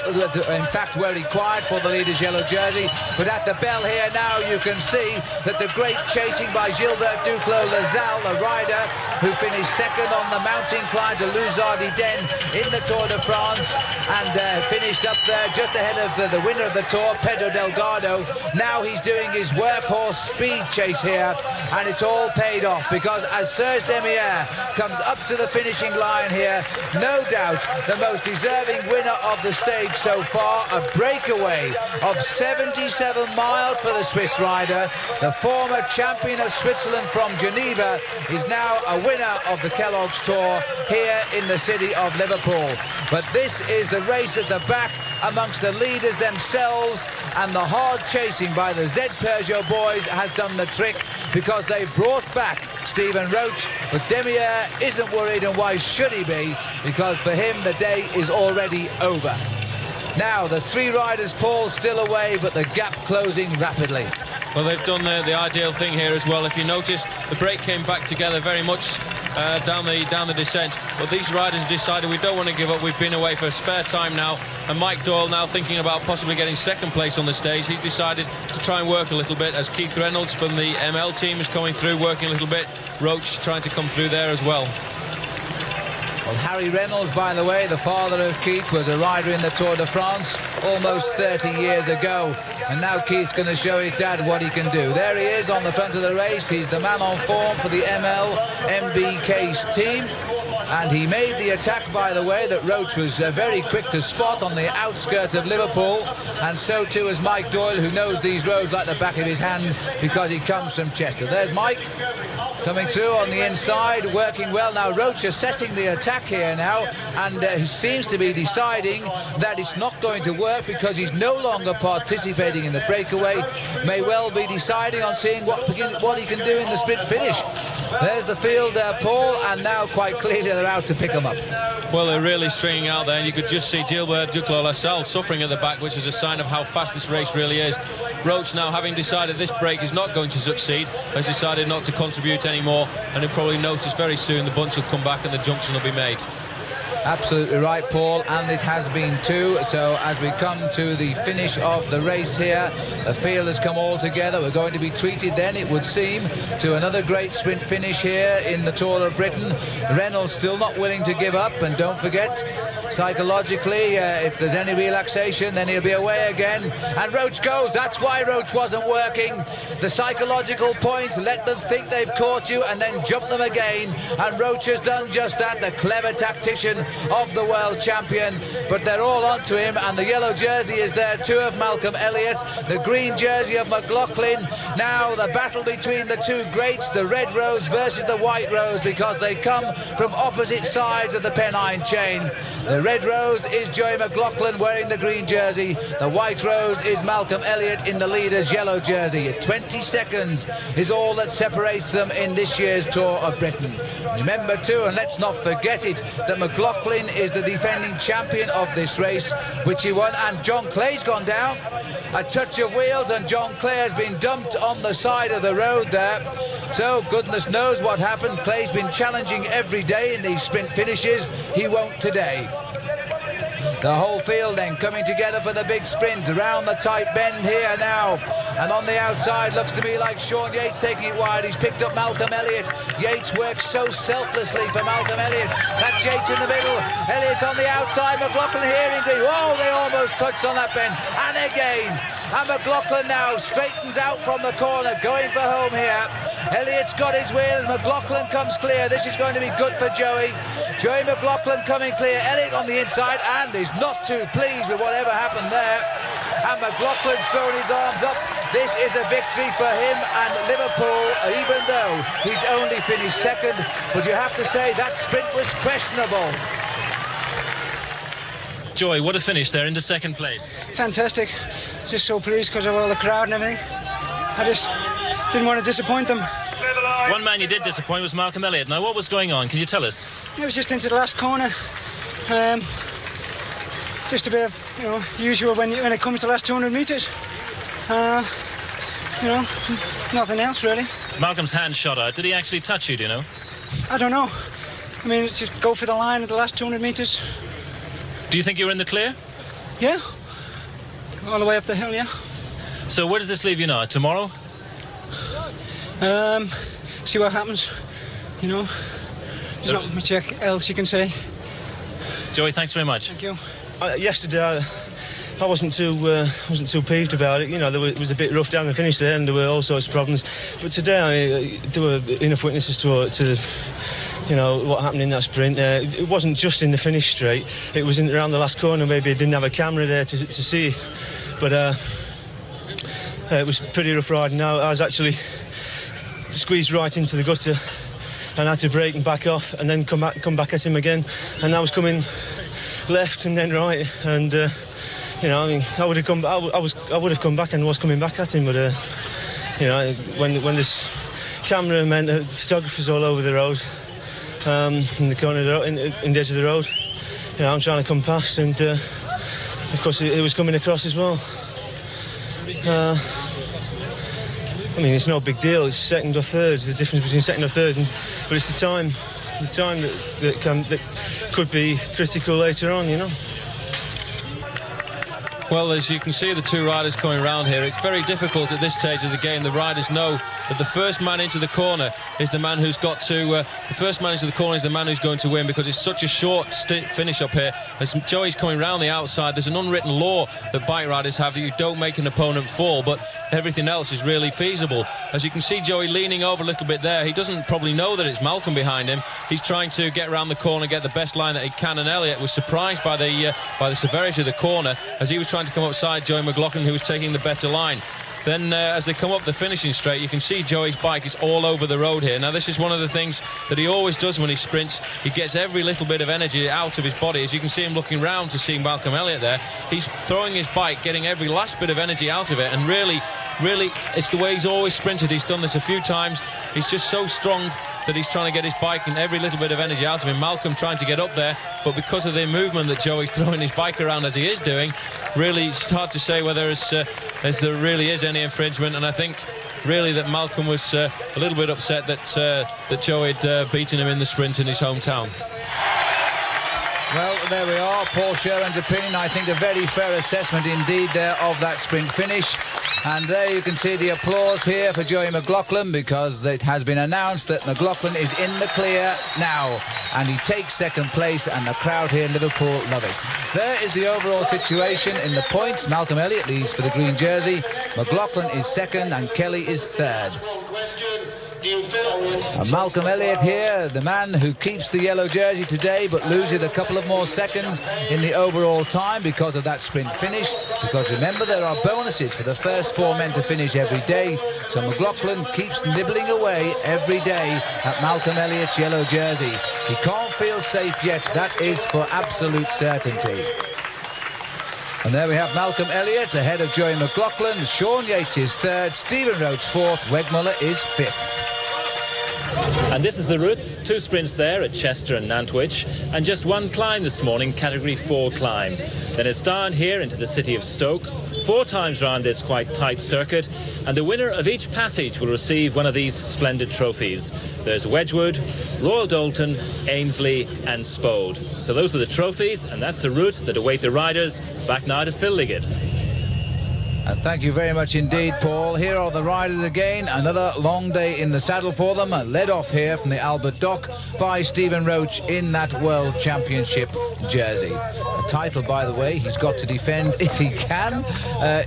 fact, were required for the leader's yellow jersey. But at the bell here now, you can see that the great chasing by Gilbert Duclos-Lazal, the rider who finished second on the mountain climb to Luzardiden in the Tour de France, and finished up there just ahead of the winner of the Tour, Pedro Delgado. Now he's doing his workhorse speed chase here, and it's all paid off, because as Serge Demier comes up to the finishing line here, no doubt the most deserving winner of the stage so far. A breakaway of 77 miles for the Swiss rider. The former champion of Switzerland from Geneva is now a winner of the Kellogg's Tour here in the city of Liverpool. But this is the race at the back amongst the leaders themselves, and the hard chasing by the Z Peugeot boys has done the trick, because they've brought back Stephen Roach. But Demier isn't worried, and why should he be? Because for him the day is already over. Now the 3 riders, Paul, still away, but the gap closing rapidly. Well, they've done the ideal thing here as well. If you notice, the break came back together very much down the descent, but these riders decided we don't want to give up. We've been away for a spare time now, and Mike Doyle now thinking about possibly getting second place on the stage. He's decided to try and work a little bit, as Keith Reynolds from the ML team is coming through, working a little bit. Roach trying to come through there as well. Well, Harry Reynolds, by the way, the father of Keith, was a rider in the Tour de France almost 30 years ago. And now Keith's going to show his dad what he can do. There he is on the front of the race. He's the man on form for the ML MBK's team. And he made the attack, by the way, that Roach was very quick to spot on the outskirts of Liverpool, and so too is Mike Doyle, who knows these roads like the back of his hand because he comes from Chester. There's Mike coming through on the inside, working well. Now Roach assessing the attack here now, and he seems to be deciding that it's not going to work because he's no longer participating in the breakaway. May well be deciding on seeing what he can do in the sprint finish. There's the field, Paul, and now quite clearly they're out to pick him up. Well, they're really stringing out there, and you could just see Gilbert Duclos-Lassalle suffering at the back, which is a sign of how fast this race really is. Roach, now having decided this break is not going to succeed, has decided not to contribute anymore, and he'll probably notice very soon the bunch will come back and the junction will be made. Absolutely right, Paul, and it has been too. So as we come to the finish of the race here, the field has come all together. We're going to be treated then, it would seem, to another great sprint finish here in the Tour of Britain. Reynolds still not willing to give up, and don't forget, psychologically, if there's any relaxation, then he'll be away again. And Roach goes. That's why Roach wasn't working. The psychological point, let them think they've caught you and then jump them again. And Roach has done just that, the clever tactician of the world champion. But they're all onto him, and the yellow jersey is there too of Malcolm Elliott, the green jersey of McLaughlin. Now the battle between the two greats, the red rose versus the white rose, because they come from opposite sides of the Pennine chain. The red rose is Joey McLaughlin wearing the green jersey. The white rose is Malcolm Elliott in the leader's yellow jersey. 20 seconds is all that separates them in this year's Tour of Britain. Remember too, and let's not forget it, that McLaughlin is the defending champion of this race, which he won, and John Clay's gone down. A touch of wheels and John Clay has been dumped on the side of the road there. So goodness knows what happened. Clay's been challenging every day in these sprint finishes. He won't today. The whole field then coming together for the big sprint around the tight bend here now, and on the outside looks to me like Sean Yates taking it wide. He's picked up Malcolm Elliott. Yates works so selflessly for Malcolm Elliott. That's Yates in the middle, Elliott's on the outside, McLaughlin here in green. Oh, they almost touched on that bend, and again. And McLaughlin now straightens out from the corner, going for home here. Elliott's got his wheels, McLaughlin comes clear. This is going to be good for Joey. Joey McLaughlin coming clear, Elliott on the inside, and is not too pleased with whatever happened there. And McLaughlin's thrown his arms up. This is a victory for him and Liverpool, even though he's only finished second. But you have to say that sprint was questionable. Joy, what a finish there into second place. Fantastic. Just so pleased because of all the crowd and everything. I just didn't want to disappoint them. One man you did disappoint was Malcolm Elliott. Now, what was going on? Can you tell us? It was just into the last corner. Just a bit of, the usual when it comes to the last 200 metres. Nothing else really. Malcolm's hand shot out. Did he actually touch you, do you know? I don't know. I mean, it's just go for the line at the last 200 metres. Do you think you were in the clear? Yeah. All the way up the hill, yeah. So where does this leave you now? Tomorrow? See what happens. There's not much else you can say. Joey, thanks very much. Thank you. Yesterday, I wasn't too peeved about it. It was a bit rough down the finish there, and there were all sorts of problems. But today, there were enough witnesses to what happened in that sprint. It wasn't just in the finish straight. It was around the last corner. Maybe I didn't have a camera there to see. But it was pretty rough riding. Now I was actually squeezed right into the gutter and had to brake and back off and then come back at him again. And I was coming left and then right, and I would have come back and was coming back at him, but when this cameramen, photographers all over the road, in the corner of the road, in the edge of the road, I'm trying to come past, and of course it was coming across as well. It's no big deal. It's second or third. The difference between second or third, but it's the time that could be critical later on. Well, as you can see the two riders coming round here, it's very difficult at this stage of the game. The riders know that the first man into the corner is the man who's got to... the first man into the corner is the man who's going to win, because it's such a short finish up here. As Joey's coming round the outside, there's an unwritten law that bike riders have that you don't make an opponent fall, but everything else is really feasible. As you can see Joey leaning over a little bit there. He doesn't probably know that it's Malcolm behind him. He's trying to get around the corner, get the best line that he can, and Elliott was surprised by the severity of the corner as he was trying to come upside Joey McLaughlin, who was taking the better line. Then as they come up the finishing straight, you can see Joey's bike is all over the road here. Now this is one of the things that he always does when he sprints. He gets every little bit of energy out of his body. As you can see him looking round to see Malcolm Elliott there, he's throwing his bike, getting every last bit of energy out of it, and really it's the way he's always sprinted. He's done this a few times. He's just so strong that he's trying to get his bike and every little bit of energy out of him. Malcolm trying to get up there, but because of the movement that Joey's throwing his bike around as he is doing, really it's hard to say whether as there really is any infringement. And I think really that Malcolm was a little bit upset that Joey had beaten him in the sprint in his hometown. Well, there we are. Paul Sherwin's opinion, I think a very fair assessment indeed there of that sprint finish. And there you can see the applause here for Joey McLaughlin, because it has been announced that McLaughlin is in the clear now, and he takes second place, and the crowd here in Liverpool love it. There is the overall situation in the points. Malcolm Elliott leads for the green jersey, McLaughlin is second, and Kelly is third. Malcolm Elliott here, the man who keeps the yellow jersey today but loses a couple of more seconds in the overall time because of that sprint finish, because remember there are bonuses for the first 4 men to finish every day, so McLaughlin keeps nibbling away every day at Malcolm Elliott's yellow jersey. He can't feel safe yet, that is for absolute certainty. And there we have Malcolm Elliott ahead of Joey McLaughlin. Sean Yates is third, Stephen Roach fourth, Weg Muller is fifth. And this is the route. 2 sprints there at Chester and Nantwich, and just 1 climb this morning, category 4 climb. Then it's down here into the city of Stoke, 4 times round this quite tight circuit, and the winner of each passage will receive one of these splendid trophies. There's Wedgwood, Royal Doulton, Ainsley and Spode. So those are the trophies, and that's the route that await the riders. Back now to Phil Liggett. And thank you very much indeed, Paul. Here are the riders again. Another long day in the saddle for them. Led off here from the Albert Dock by Stephen Roach in that World Championship jersey. A title, by the way, he's got to defend, if he can,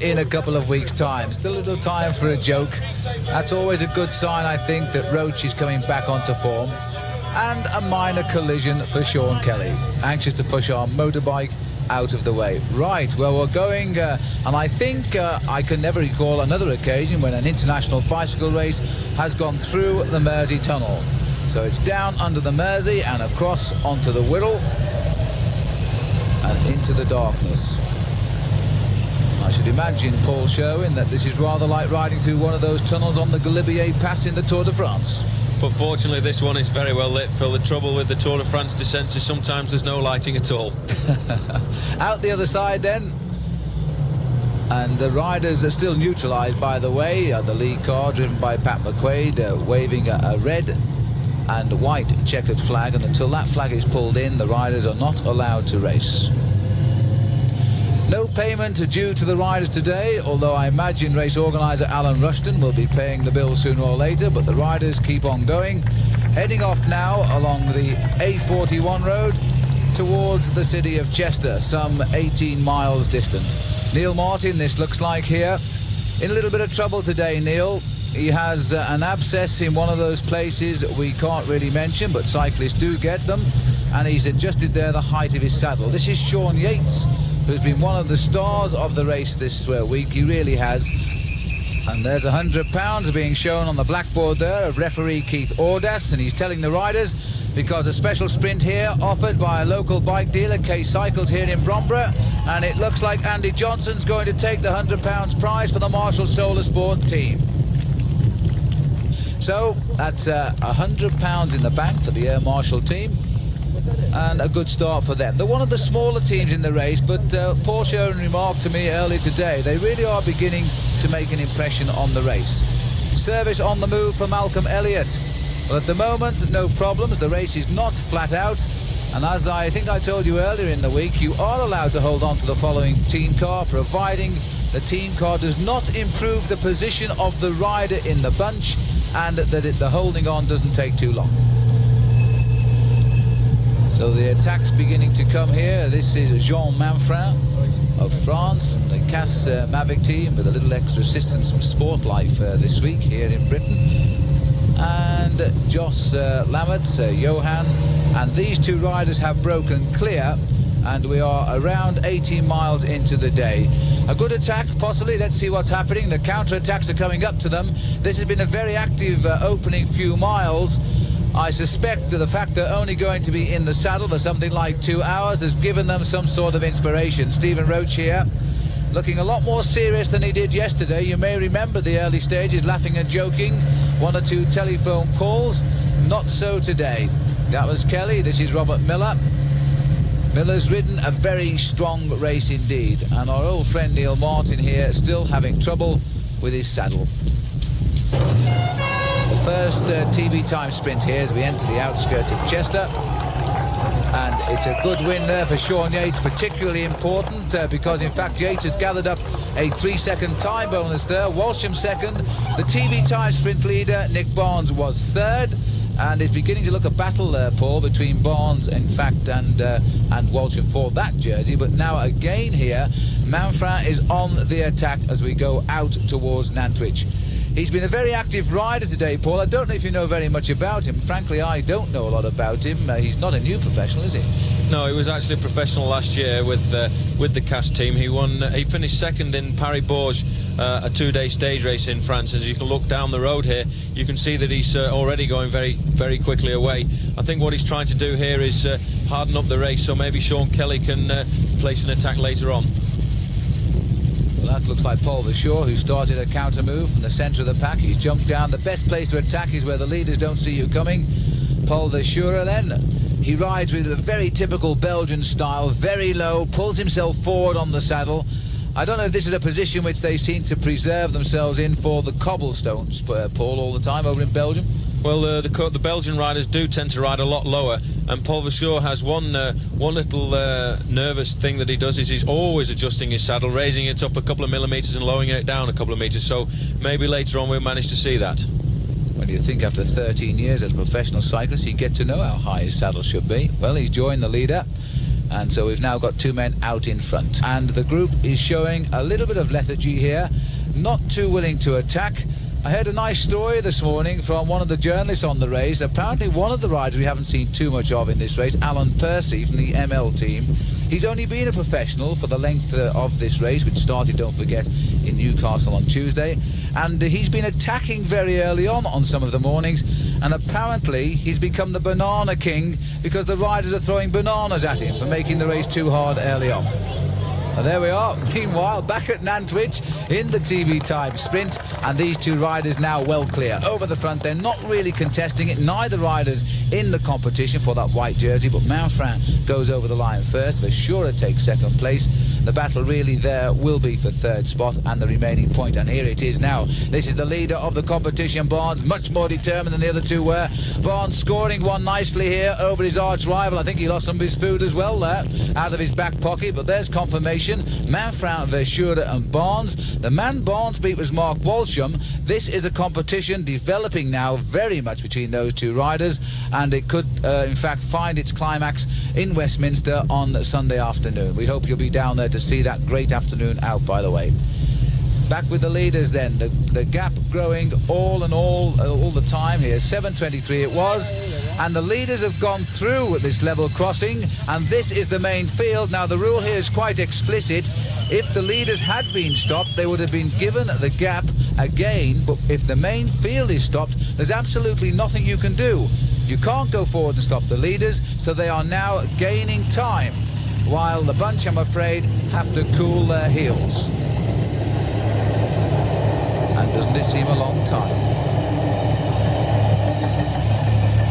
in a couple of weeks' time. Still a little time for a joke. That's always a good sign, I think, that Roach is coming back onto form. And a minor collision for Sean Kelly. Anxious to push our motorbike out of the way. Right, well, we're going, and I think I can never recall another occasion when an international bicycle race has gone through the Mersey Tunnel. So it's down under the Mersey and across onto the Wirral and into the darkness. I should imagine, Paul Sherwin, that this is rather like riding through one of those tunnels on the Galibier Pass in the Tour de France. But fortunately this one is very well lit, Phil. The trouble with the Tour de France descents is sometimes there's no lighting at all. Out the other side then, and the riders are still neutralised, by the way. The lead car driven by Pat McQuaid, waving a red and white checkered flag, and until that flag is pulled in, the riders are not allowed to race. No payment due to the riders today, although I imagine race organiser Alan Rushton will be paying the bill sooner or later, but the riders keep on going, heading off now along the A41 road towards the city of Chester, some 18 miles distant. Neil Martin, this looks like here, in a little bit of trouble today, Neil. He has an abscess in one of those places we can't really mention, but cyclists do get them, and he's adjusted there the height of his saddle. This is Sean Yates, who's been one of the stars of the race this week. He really has. And there's £100 being shown on the blackboard there of referee Keith Ordas, and he's telling the riders, because a special sprint here offered by a local bike dealer, K Cycles, here in Bromborough, and it looks like Andy Johnson's going to take the £100 prize for the Marshall Solar Sport team. So that's £100 in the bank for the Air Marshall team, and a good start for them. They're one of the smaller teams in the race, but Paul Sherwin remarked to me earlier today, they really are beginning to make an impression on the race. Service on the move for Malcolm Elliott. Well, at the moment, no problems. The race is not flat out. And as I think I told you earlier in the week, you are allowed to hold on to the following team car, providing the team car does not improve the position of the rider in the bunch and that the holding on doesn't take too long. So the attack's beginning to come here. This is Jean Manfrin of France, and the Cass Mavic team with a little extra assistance from Sport Life this week here in Britain. And Jos Lammert, Johan, and these two riders have broken clear, and we are around 18 miles into the day. A good attack, possibly. Let's see what's happening. The counter-attacks are coming up to them. This has been a very active opening few miles. I suspect that the fact they're only going to be in the saddle for something like 2 hours has given them some sort of inspiration. Stephen Roach here, looking a lot more serious than he did yesterday. You may remember the early stages, laughing and joking, 1 or 2 telephone calls. Not so today. That was Kelly. This is Robert Miller. Miller's ridden a very strong race indeed, and our old friend Neil Martin here still having trouble with his saddle. The first TV time sprint here as we enter the outskirts of Chester, and it's a good win there for Sean Yates, particularly important because in fact Yates has gathered up a 3-second time bonus there. Walsham second, the TV time sprint leader Nick Barnes was third, and it's beginning to look a battle there, Paul, between Barnes in fact and Walsham for that jersey. But now again here Manfrin is on the attack as we go out towards Nantwich. He's been a very active rider today, Paul. I don't know if you know very much about him. Frankly, I don't know a lot about him. He's not a new professional, is he? No, he was actually a professional last year with the Cass team. He finished second in Paris-Bourges, a 2-day stage race in France. As you can look down the road here, you can see that he's already going very, very quickly away. I think what he's trying to do here is harden up the race, so maybe Sean Kelly can place an attack later on. That looks like Paul Verschoor, who started a counter move from the centre of the pack. He's jumped down. The best place to attack is where the leaders don't see you coming. Paul Verschoor then, he rides with a very typical Belgian style, very low, pulls himself forward on the saddle. I don't know if this is a position which they seem to preserve themselves in for the cobblestones, Paul, all the time over in Belgium. Well, the Belgian riders do tend to ride a lot lower, and Paul Verschoor has one little nervous thing that he does is he's always adjusting his saddle, raising it up a couple of millimetres and lowering it down a couple of metres, so maybe later on we'll manage to see that. When you think after 13 years as a professional cyclist you get to know how high his saddle should be. Well, he's joined the leader, and so we've now got 2 men out in front, and the group is showing a little bit of lethargy here, not too willing to attack. I heard a nice story this morning from one of the journalists on the race. Apparently one of the riders we haven't seen too much of in this race, Alan Percy from the ML team, he's only been a professional for the length of this race, which started, don't forget, in Newcastle on Tuesday, and he's been attacking very early on some of the mornings, and apparently he's become the banana king because the riders are throwing bananas at him for making the race too hard early on. And there we are, meanwhile, back at Nantwich in the TV time sprint, and these two riders now well clear. Over the front, they're not really contesting it, neither riders in the competition for that white jersey, but Manfrin goes over the line first, Verschoor takes second place. The battle really there will be for third spot and the remaining point, and here it is now. This is the leader of the competition, Barnes, much more determined than the other two were. Barnes scoring one nicely here over his arch rival. I think he lost some of his food as well there, out of his back pocket, but there's confirmation. Manfrin, Verschoor and Barnes. The man Barnes beat was Mark Walsham. This is a competition developing now very much between those two riders, and it could in fact find its climax in Westminster on Sunday afternoon. We hope you'll be down there to see that great afternoon out, by the way. Back with the leaders then, the gap growing all the time here. 7:23 it was, and the leaders have gone through at this level crossing, and this is the main field. Now the rule here is quite explicit. If the leaders had been stopped, they would have been given the gap again, but if the main field is stopped, there's absolutely nothing you can do. You can't go forward and stop the leaders, so they are now gaining time, while the bunch, I'm afraid, have to cool their heels. And doesn't it seem a long time?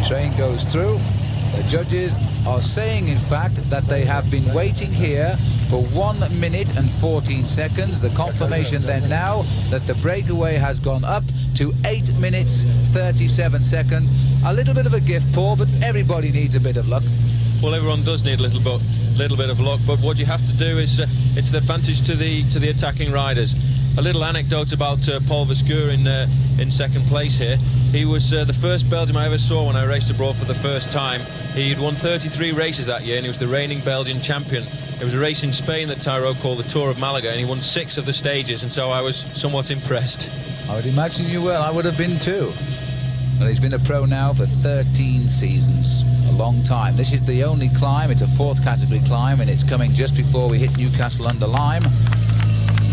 Train goes through. The judges are saying, in fact, that they have been waiting here for 1 minute and 14 seconds. The confirmation then now that the breakaway has gone up to 8 minutes 37 seconds. A little bit of a gift, Paul, but everybody needs a bit of luck. Well, everyone does need a little bit of luck, but what you have to do is it's the advantage to the attacking riders. A little anecdote about Paul Vescour in second place here. He was the first Belgian I ever saw when I raced abroad for the first time. He'd won 33 races that year, and he was the reigning Belgian champion. There was a race in Spain that Tyrrell called the Tour of Malaga, and he won 6 of the stages, and so I was somewhat impressed. I would imagine you will. I would have been too. Well, he's been a pro now for 13 seasons. A long time. This is the only climb. It's a 4th category climb, and it's coming just before we hit Newcastle-under-Lyme,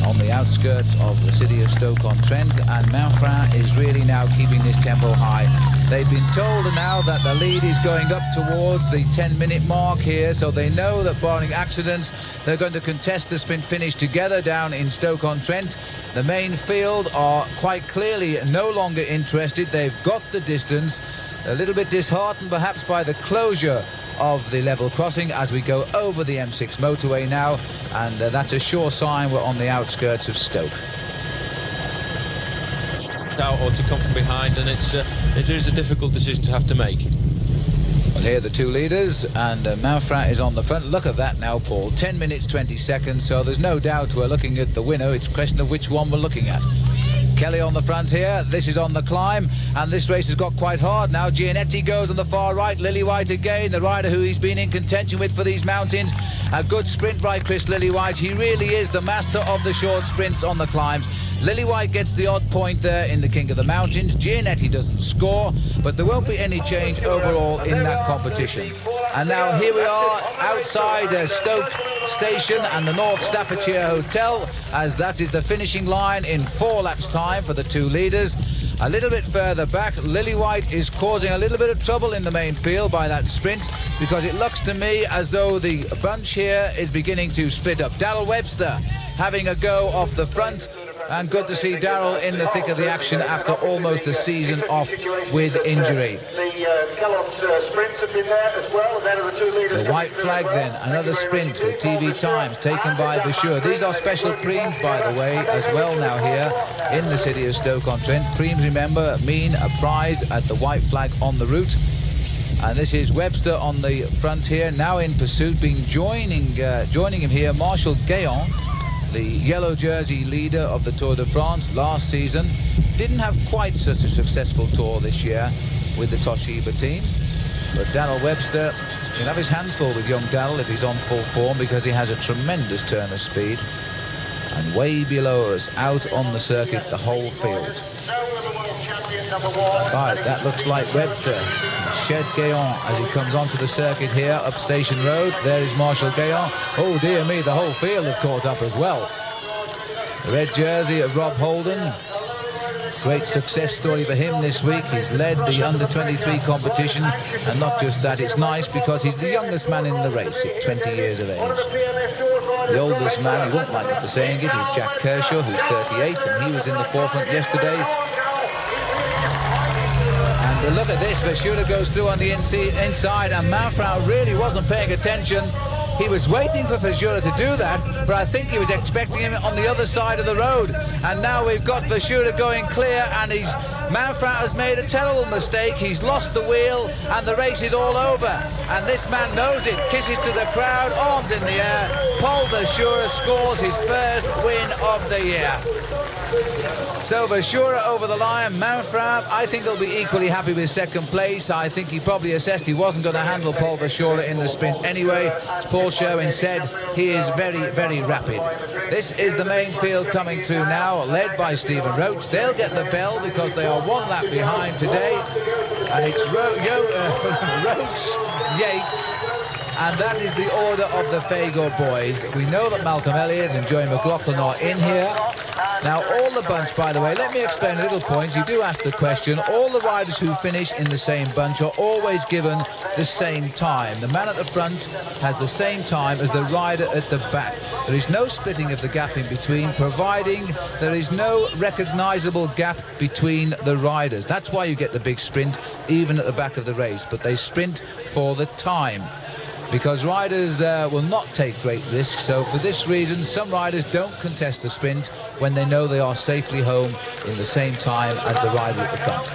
on the outskirts of the city of Stoke-on-Trent, and Manfrin is really now keeping this tempo high. They've been told now that the lead is going up towards the 10-minute mark here, so they know that barring accidents, they're going to contest the sprint finish together down in Stoke-on-Trent. The main field are quite clearly no longer interested. They've got the distance. A little bit disheartened perhaps by the closure of the level crossing as we go over the M6 motorway now, and that's a sure sign we're on the outskirts of Stoke. Out or to come from behind, and it is a difficult decision to have to make. Well, here are the 2 leaders, and Manfrin is on the front. Look at that now, Paul. 10 minutes 20 seconds, so there's no doubt we're looking at the winner. It's a question of which one we're looking at. Kelly on the front here. This is on the climb, and this race has got quite hard now. Gianetti goes on the far right. Lillywhite again, the rider who he's been in contention with for these mountains. A good sprint by Chris Lillywhite. He really is the master of the short sprints on the climbs. Lillywhite gets the odd point there in the King of the Mountains. Gianetti doesn't score, but there won't be any change overall in that competition. And now here we are outside Stoke Station and the North Staffordshire Hotel, as that is the finishing line in 4 laps time for the 2 leaders. A little bit further back, Lillywhite is causing a little bit of trouble in the main field by that sprint, because it looks to me as though the bunch here is beginning to split up. Darrell Webster having a go off the front, and good to see Darrell in the thick of the action after almost a season off with injury. The white flag then, another sprint for TV Times taken by Vescour. These are special preems, by the way, as well now here in the city of Stoke-on-Trent. Preems, remember, mean a prize at the white flag on the route. And this is Webster on the front here, now in pursuit, joining him here, Marshal Guéant, the yellow jersey leader of the Tour de France last season. Didn't have quite such a successful tour this year with the Toshiba team, but Darrell Webster, he'll have his hands full with young Darrell if he's on full form, because he has a tremendous turn of speed. And way below us, out on the circuit, the whole field. Right, that looks like Webster. Shed Guéant as he comes onto the circuit here up Station Road. There is Marshal Guéant. Oh dear me, the whole field have caught up as well. The red jersey of Rob Holden. Great success story for him this week. He's led the under-23 competition, and not just that, it's nice because he's the youngest man in the race at 20 years of age. The oldest man, he won't like me for saying it, is Jack Kershaw, who's 38, and he was in the forefront yesterday. And look at this, Vescour goes through on the inside, and Manfrin really wasn't paying attention. He was waiting for Vescour to do that, but I think he was expecting him on the other side of the road. And now we've got Vescour going clear, and Manfrin has made a terrible mistake. He's lost the wheel, and the race is all over. And this man knows it. Kisses to the crowd, arms in the air. Paul Vescour scores his first win of the year. So Vescour over the line. Manfrin, I think he'll be equally happy with second place. I think he probably assessed he wasn't going to handle Paul Vescour in the sprint anyway. As Paul Sherwin said, he is very, very rapid. This is the main field coming through now, led by Stephen Roach. They'll get the bell because they are 1 lap behind today. And it's Roach, Yates, and that is the order of the Fagor boys. We know that Malcolm Elliott and Joey McLaughlin are in here. Now, all the bunch, by the way, let me explain a little point. You do ask the question. All the riders who finish in the same bunch are always given the same time. The man at the front has the same time as the rider at the back. There is no splitting of the gap in between, providing there is no recognisable gap between the riders. That's why you get the big sprint, even at the back of the race. But they sprint for the time, because riders will not take great risks. So for this reason, some riders don't contest the sprint when they know they are safely home in the same time as the rider at the front.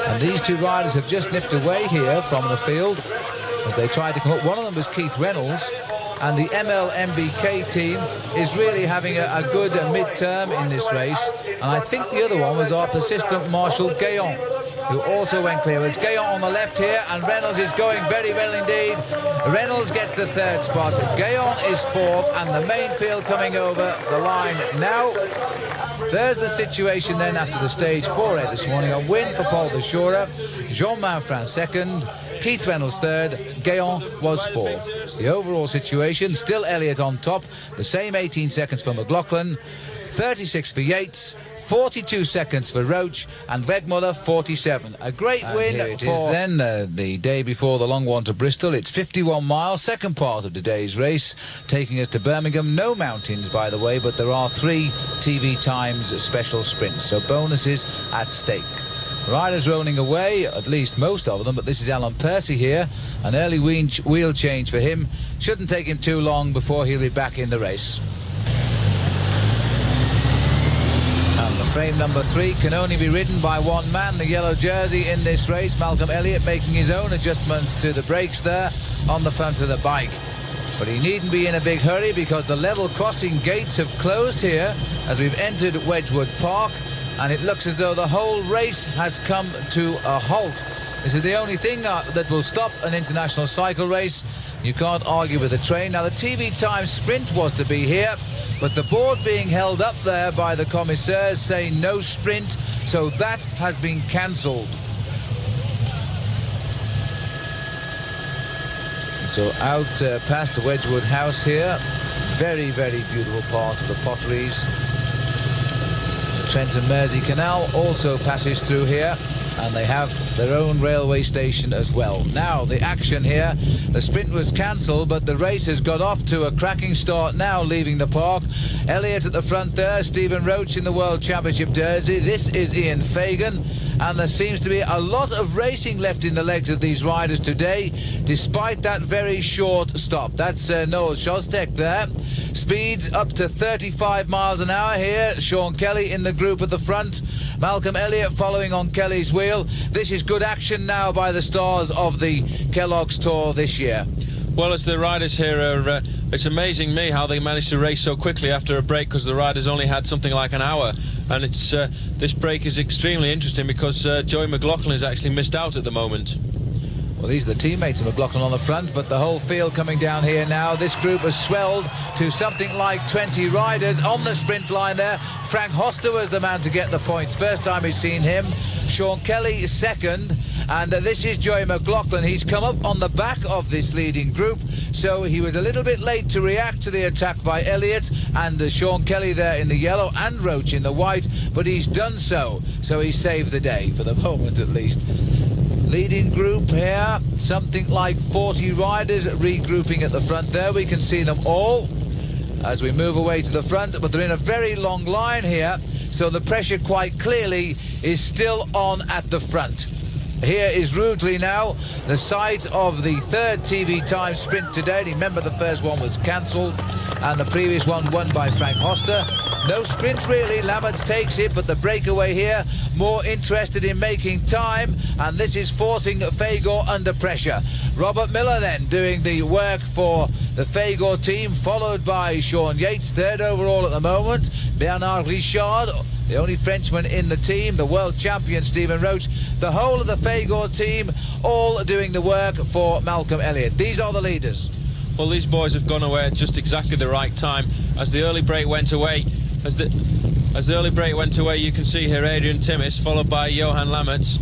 And these two riders have just nipped away here from the field. as they tried to come up. One of them was Keith Reynolds, and the MLMBK team is really having a good mid-term in this race. And I think the other one was our persistent Marshal Gayon, who also went clear. It's Gayon on the left here, and Reynolds is going very well indeed. Reynolds gets the third spot. Gayon is fourth, and the main field coming over the line now. There's the situation then after the stage 4A this morning. A win for Paul de Shora, Jean Manfrin second, Keith Reynolds third, Gayon was fourth. The overall situation, still Elliott on top, the same 18 seconds for McLaughlin, 36 for Yates, 42 seconds for Roach, and Wegmuller 47. A great win here it for... is then, the day before the long one to Bristol. It's 51 miles, second part of today's race, taking us to Birmingham. No mountains, by the way, but there are 3 TV Times special sprints, so bonuses at stake. Riders rolling away, at least most of them, but this is Alan Percy here. An early wheel change for him. Shouldn't take him too long before he'll be back in the race. And the frame number 3 can only be ridden by one man, the yellow jersey in this race, Malcolm Elliott, making his own adjustments to the brakes there on the front of the bike. But he needn't be in a big hurry, because the level crossing gates have closed here as we've entered Wedgwood Park. And it looks as though the whole race has come to a halt. This is the only thing that will stop an international cycle race. You can't argue with the train. Now, the TV Times sprint was to be here, but the board being held up there by the commissaires saying no sprint, so that has been cancelled. So out past Wedgwood House here. Very, very beautiful part of the Potteries. Trent and Mersey Canal also passes through here, and they have their own railway station as well. Now the action here, the sprint was cancelled, but the race has got off to a cracking start now, leaving the park. Elliott at the front there, Stephen Roach in the World Championship jersey. This is Ian Fagan, and there seems to be a lot of racing left in the legs of these riders today, despite that very short stop. That's Noel Shostek there. Speeds up to 35 miles an hour here. Sean Kelly in the group at the front. Malcolm Elliott following on Kelly's wheel. This is good action now by the stars of the Kellogg's Tour this year. Well, as the riders here are, it's amazing me how they managed to race so quickly after a break, because the riders only had something like an hour. And it's this break is extremely interesting because Joey McLaughlin has actually missed out at the moment. Well, these are the teammates of McLaughlin on the front, but the whole field coming down here now. This group has swelled to something like 20 riders on the sprint line there. Frank Hoster was the man to get the points. First time we've seen him. Sean Kelly second. And this is Joey McLaughlin. He's come up on the back of this leading group, so he was a little bit late to react to the attack by Elliott and Sean Kelly there in the yellow and Roach in the white, but he's done so he saved the day, for the moment at least. Leading group here, something like 40 riders regrouping at the front there. We can see them all as we move away to the front, but they're in a very long line here, so the pressure quite clearly is still on at the front. Here is Rugeley now, the site of the third TV Times sprint today. Remember, the first one was cancelled and the previous one won by Frank Hoster. No sprint really, Lammerts takes it, but the breakaway here more interested in making time, and this is forcing Fagor under pressure. Robert Miller then doing the work for the Fagor team, followed by Sean Yates, third overall at the moment. Bernard Richard, the only Frenchman in the team, the world champion Stephen Roach, the whole of the Fagor team all doing the work for Malcolm Elliott. These are the leaders. Well, these boys have gone away at just exactly the right time. As the early break went away, as the early break went away, you can see here Adrian Timmis, followed by Johan Lammerts.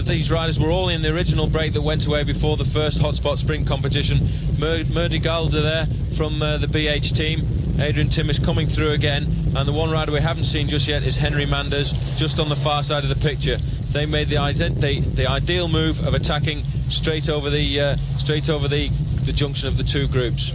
These riders were all in the original break that went away before the first hotspot sprint competition. Murdy Galder there from the BH team. Adrian Timmis coming through again, and the one rider we haven't seen just yet is Henry Manders, just on the far side of the picture. They made the ideal move of attacking straight over the junction of the two groups.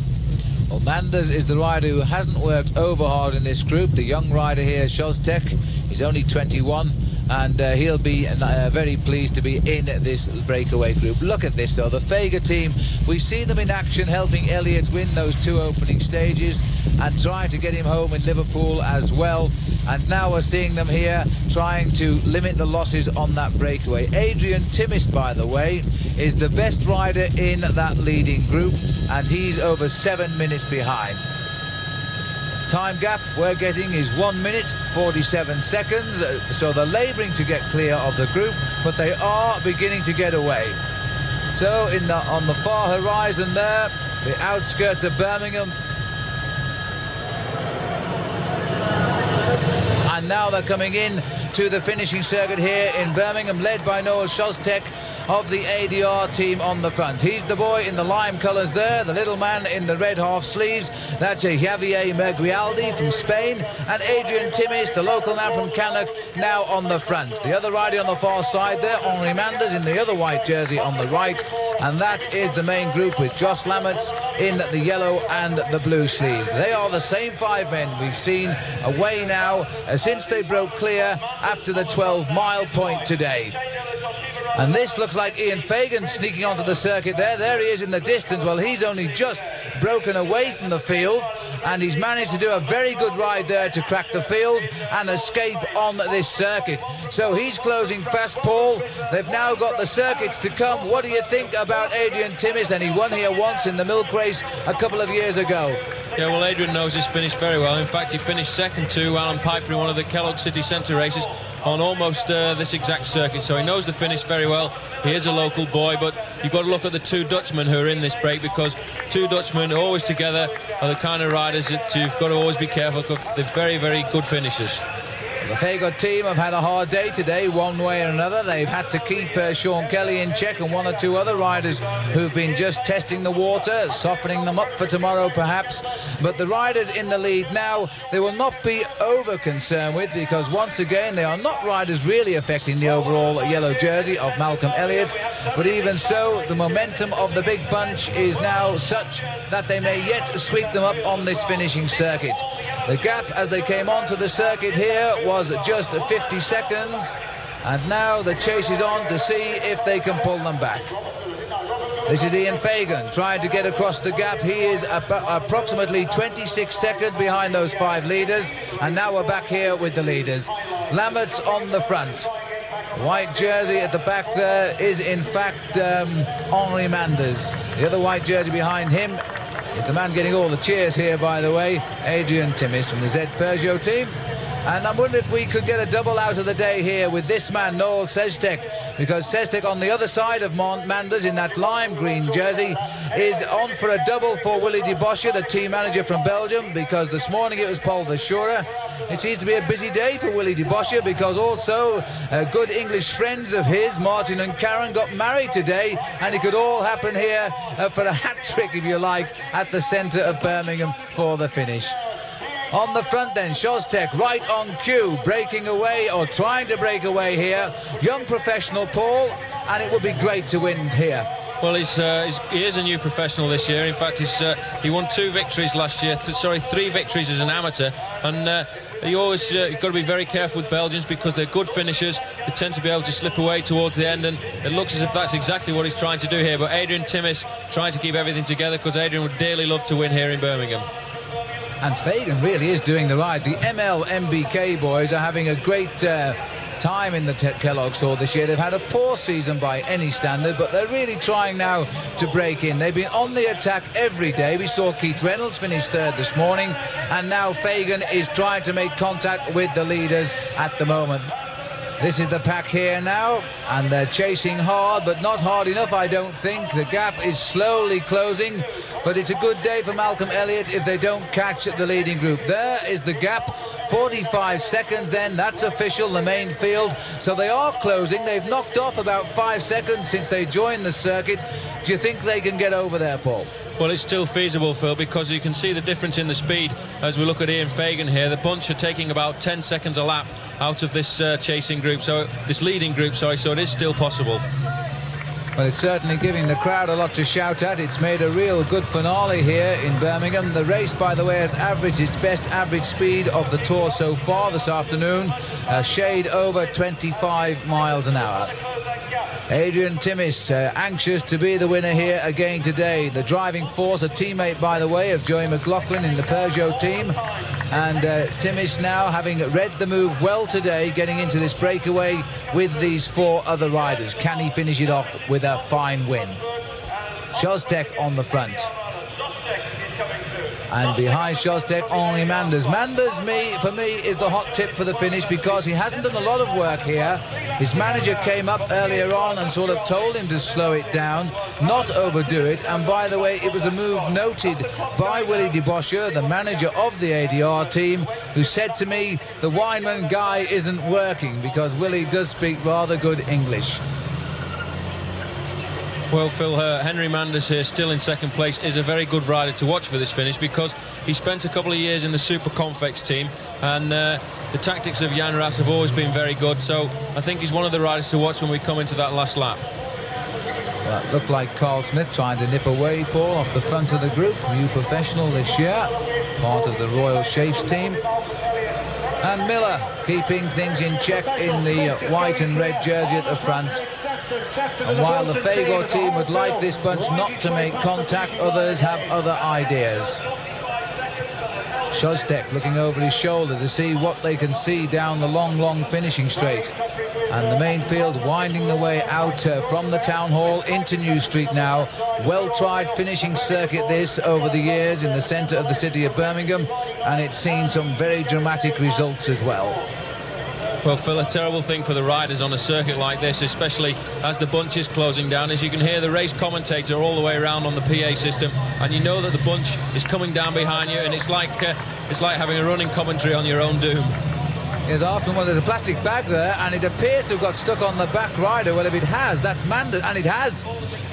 Well, Manders is the rider who hasn't worked over hard in this group. The young rider here, Shostek, he's only 21, and he'll be very pleased to be in this breakaway group. Look at this though, the Fagor team, we see them in action helping Elliott win those two opening stages, and trying to get him home in Liverpool as well. And now we're seeing them here trying to limit the losses on that breakaway. Adrian Timmis, by the way, is the best rider in that leading group, and he's over 7 minutes behind. Time gap we're getting is 1 minute 47 seconds, so they're labouring to get clear of the group, but they are beginning to get away. So on the far horizon there, the outskirts of Birmingham, and now they're coming in to the finishing circuit here in Birmingham, led by Noel Szostek of the ADR team on the front. He's the boy in the lime colours there, the little man in the red half sleeves. That's a Javier Merguialdi from Spain, and Adrian Timmis, the local man from Cannock, now on the front. The other rider on the far side there, Henri Manders, in the other white jersey on the right, and that is the main group with Josh Lammerts in the yellow and the blue sleeves. They are the same 5 men we've seen away now since they broke clear after the 12-mile point today. And this looks like Ian Fagan sneaking onto the circuit there. There he is in the distance. Well, he's only just broken away from the field, and he's managed to do a very good ride there to crack the field and escape on this circuit. So he's closing fast, Paul. They've now got the circuits to come. What do you think about Adrian Timmis? And he won here once in the milk race a couple of years ago. Yeah, well, Adrian knows his finish very well. In fact, he finished second to Alan Piper in one of the Kellogg City Centre races on almost this exact circuit. So he knows the finish very well. He is a local boy, but you've got to look at the 2 Dutchmen who are in this break, because 2 Dutchmen always together are the kind of riders that you've got to always be careful because they're very, very good finishers. The Fagot team have had a hard day today, one way or another. They've had to keep Sean Kelly in check and 1 or 2 other riders who've been just testing the water, softening them up for tomorrow perhaps. But the riders in the lead now, they will not be over concerned with, because once again they are not riders really affecting the overall yellow jersey of Malcolm Elliott. But even so, the momentum of the big bunch is now such that they may yet sweep them up on this finishing circuit. The gap as they came onto the circuit here was just 50 seconds, and now the chase is on to see if they can pull them back. This is Ian Fagan trying to get across the gap. He is approximately 26 seconds behind those 5 leaders, and now we're back here with the leaders. Lammerts on the front. The white jersey at the back there is in fact Henri Manders. The other white jersey behind him is the man getting all the cheers here, by the way, Adrian Timmis from the Z Peugeot team. And I'm wondering if we could get a double out of the day here with this man, Noel Szostek, because Szostek on the other side of Manders in that lime green jersey is on for a double for Willy de Bosche, the team manager from Belgium, because this morning it was Paul Verschuren. It seems to be a busy day for Willy de Bosche, because also good English friends of his, Martin and Karen, got married today, and it could all happen here for a hat-trick, if you like, at the centre of Birmingham for the finish. On the front then, Szostek right on cue, breaking away or trying to break away here. Young professional, Paul, and it would be great to win here. Well, he is a new professional this year. In fact, he won 2 victories last year. 3 victories as an amateur. And you've got to be very careful with Belgians, because they're good finishers. They tend to be able to slip away towards the end, and it looks as if that's exactly what he's trying to do here. But Adrian Timmis trying to keep everything together, because Adrian would dearly love to win here in Birmingham. And Fagan really is doing the ride. The MBK boys are having a great time in the Kellogg's Tour this year. They've had a poor season by any standard, but they're really trying now to break in. They've been on the attack every day. We saw Keith Reynolds finish 3rd this morning, and now Fagan is trying to make contact with the leaders at the moment. This is the pack here now, and they're chasing hard, but not hard enough, I don't think. The gap is slowly closing, but it's a good day for Malcolm Elliott if they don't catch the leading group. There is the gap, 45 seconds then, that's official, the main field. So they are closing. They've knocked off about 5 seconds since they joined the circuit. Do you think they can get over there, Paul? Well, it's still feasible, Phil, because you can see the difference in the speed as we look at Ian Fagan here. The bunch are taking about 10 seconds a lap out of this chasing group, so this leading group, so it is still possible. Well, it's certainly giving the crowd a lot to shout at. It's made a real good finale here in Birmingham. The race, by the way, has averaged its best average speed of the Tour so far this afternoon, a shade over 25 miles an hour. Adrian Timmis, anxious to be the winner here again today. The driving force, a teammate, by the way, of Joey McLaughlin in the Peugeot team. And Timmis now, having read the move well today, getting into this breakaway with these 4 other riders. Can he finish it off with a fine win? Szostek on the front. And behind Szostek, Henri Manders. Manders, for me, is the hot tip for the finish because he hasn't done a lot of work here. His manager came up earlier on and sort of told him to slow it down, not overdo it. And by the way, it was a move noted by Willy Deboscher, the manager of the ADR team, who said to me, the Weinman guy isn't working, because Willy does speak rather good English. Well, Phil, Henry Manders here, still in second place, is a very good rider to watch for this finish because he spent a couple of years in the Super Confex team, and the tactics of Jan Ras have always been very good, so I think he's one of the riders to watch when we come into that last lap. Well, it looked like Carl Smith trying to nip away, Paul, off the front of the group. New professional this year, part of the Royal Chafes team. And Miller keeping things in check in the white and red jersey at the front. And while the Fagor team would like this bunch not to make contact, others have other ideas. Szostek looking over his shoulder to see what they can see down the long finishing straight. And the main field winding the way out from the town hall into New Street now. Well-tried finishing circuit this over the years in the centre of the city of Birmingham, and it's seen some very dramatic results as well. Well, Phil, a terrible thing for the riders on a circuit like this, especially as the bunch is closing down. As you can hear the race commentator all the way around on the PA system, and you know that the bunch is coming down behind you, and it's like having a running commentary on your own doom. Yes, often when there's a plastic bag there, and it appears to have got stuck on the back rider. Well, if it has, that's Manders, and it has.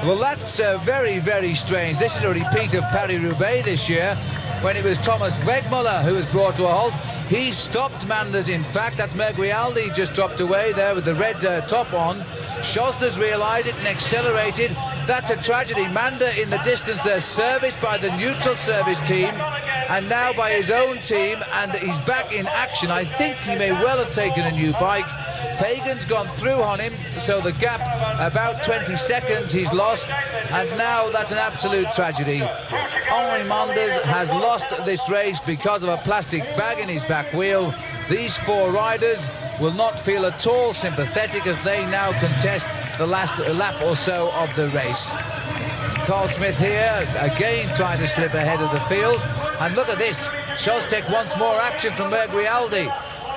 Well, that's very, very strange. This is a repeat of Paris-Roubaix this year, when it was Thomas Wegmuller who was brought to a halt. He stopped Manders, in fact. That's Merguialdi just dropped away there with the red top on. Szostek's realised it and accelerated. That's a tragedy. Mander in the distance there, serviced by the neutral service team, and now by his own team, and he's back in action. I think he may well have taken a new bike. Fagan's gone through on him, so the gap about 20 seconds he's lost, and now that's an absolute tragedy. Henri Manders has lost this race because of a plastic bag in his back wheel. These 4 riders will not feel at all sympathetic as they now contest the last lap or so of the race. Carl Smith here again trying to slip ahead of the field, and look at this, Szostek wants more action from Merguialdi.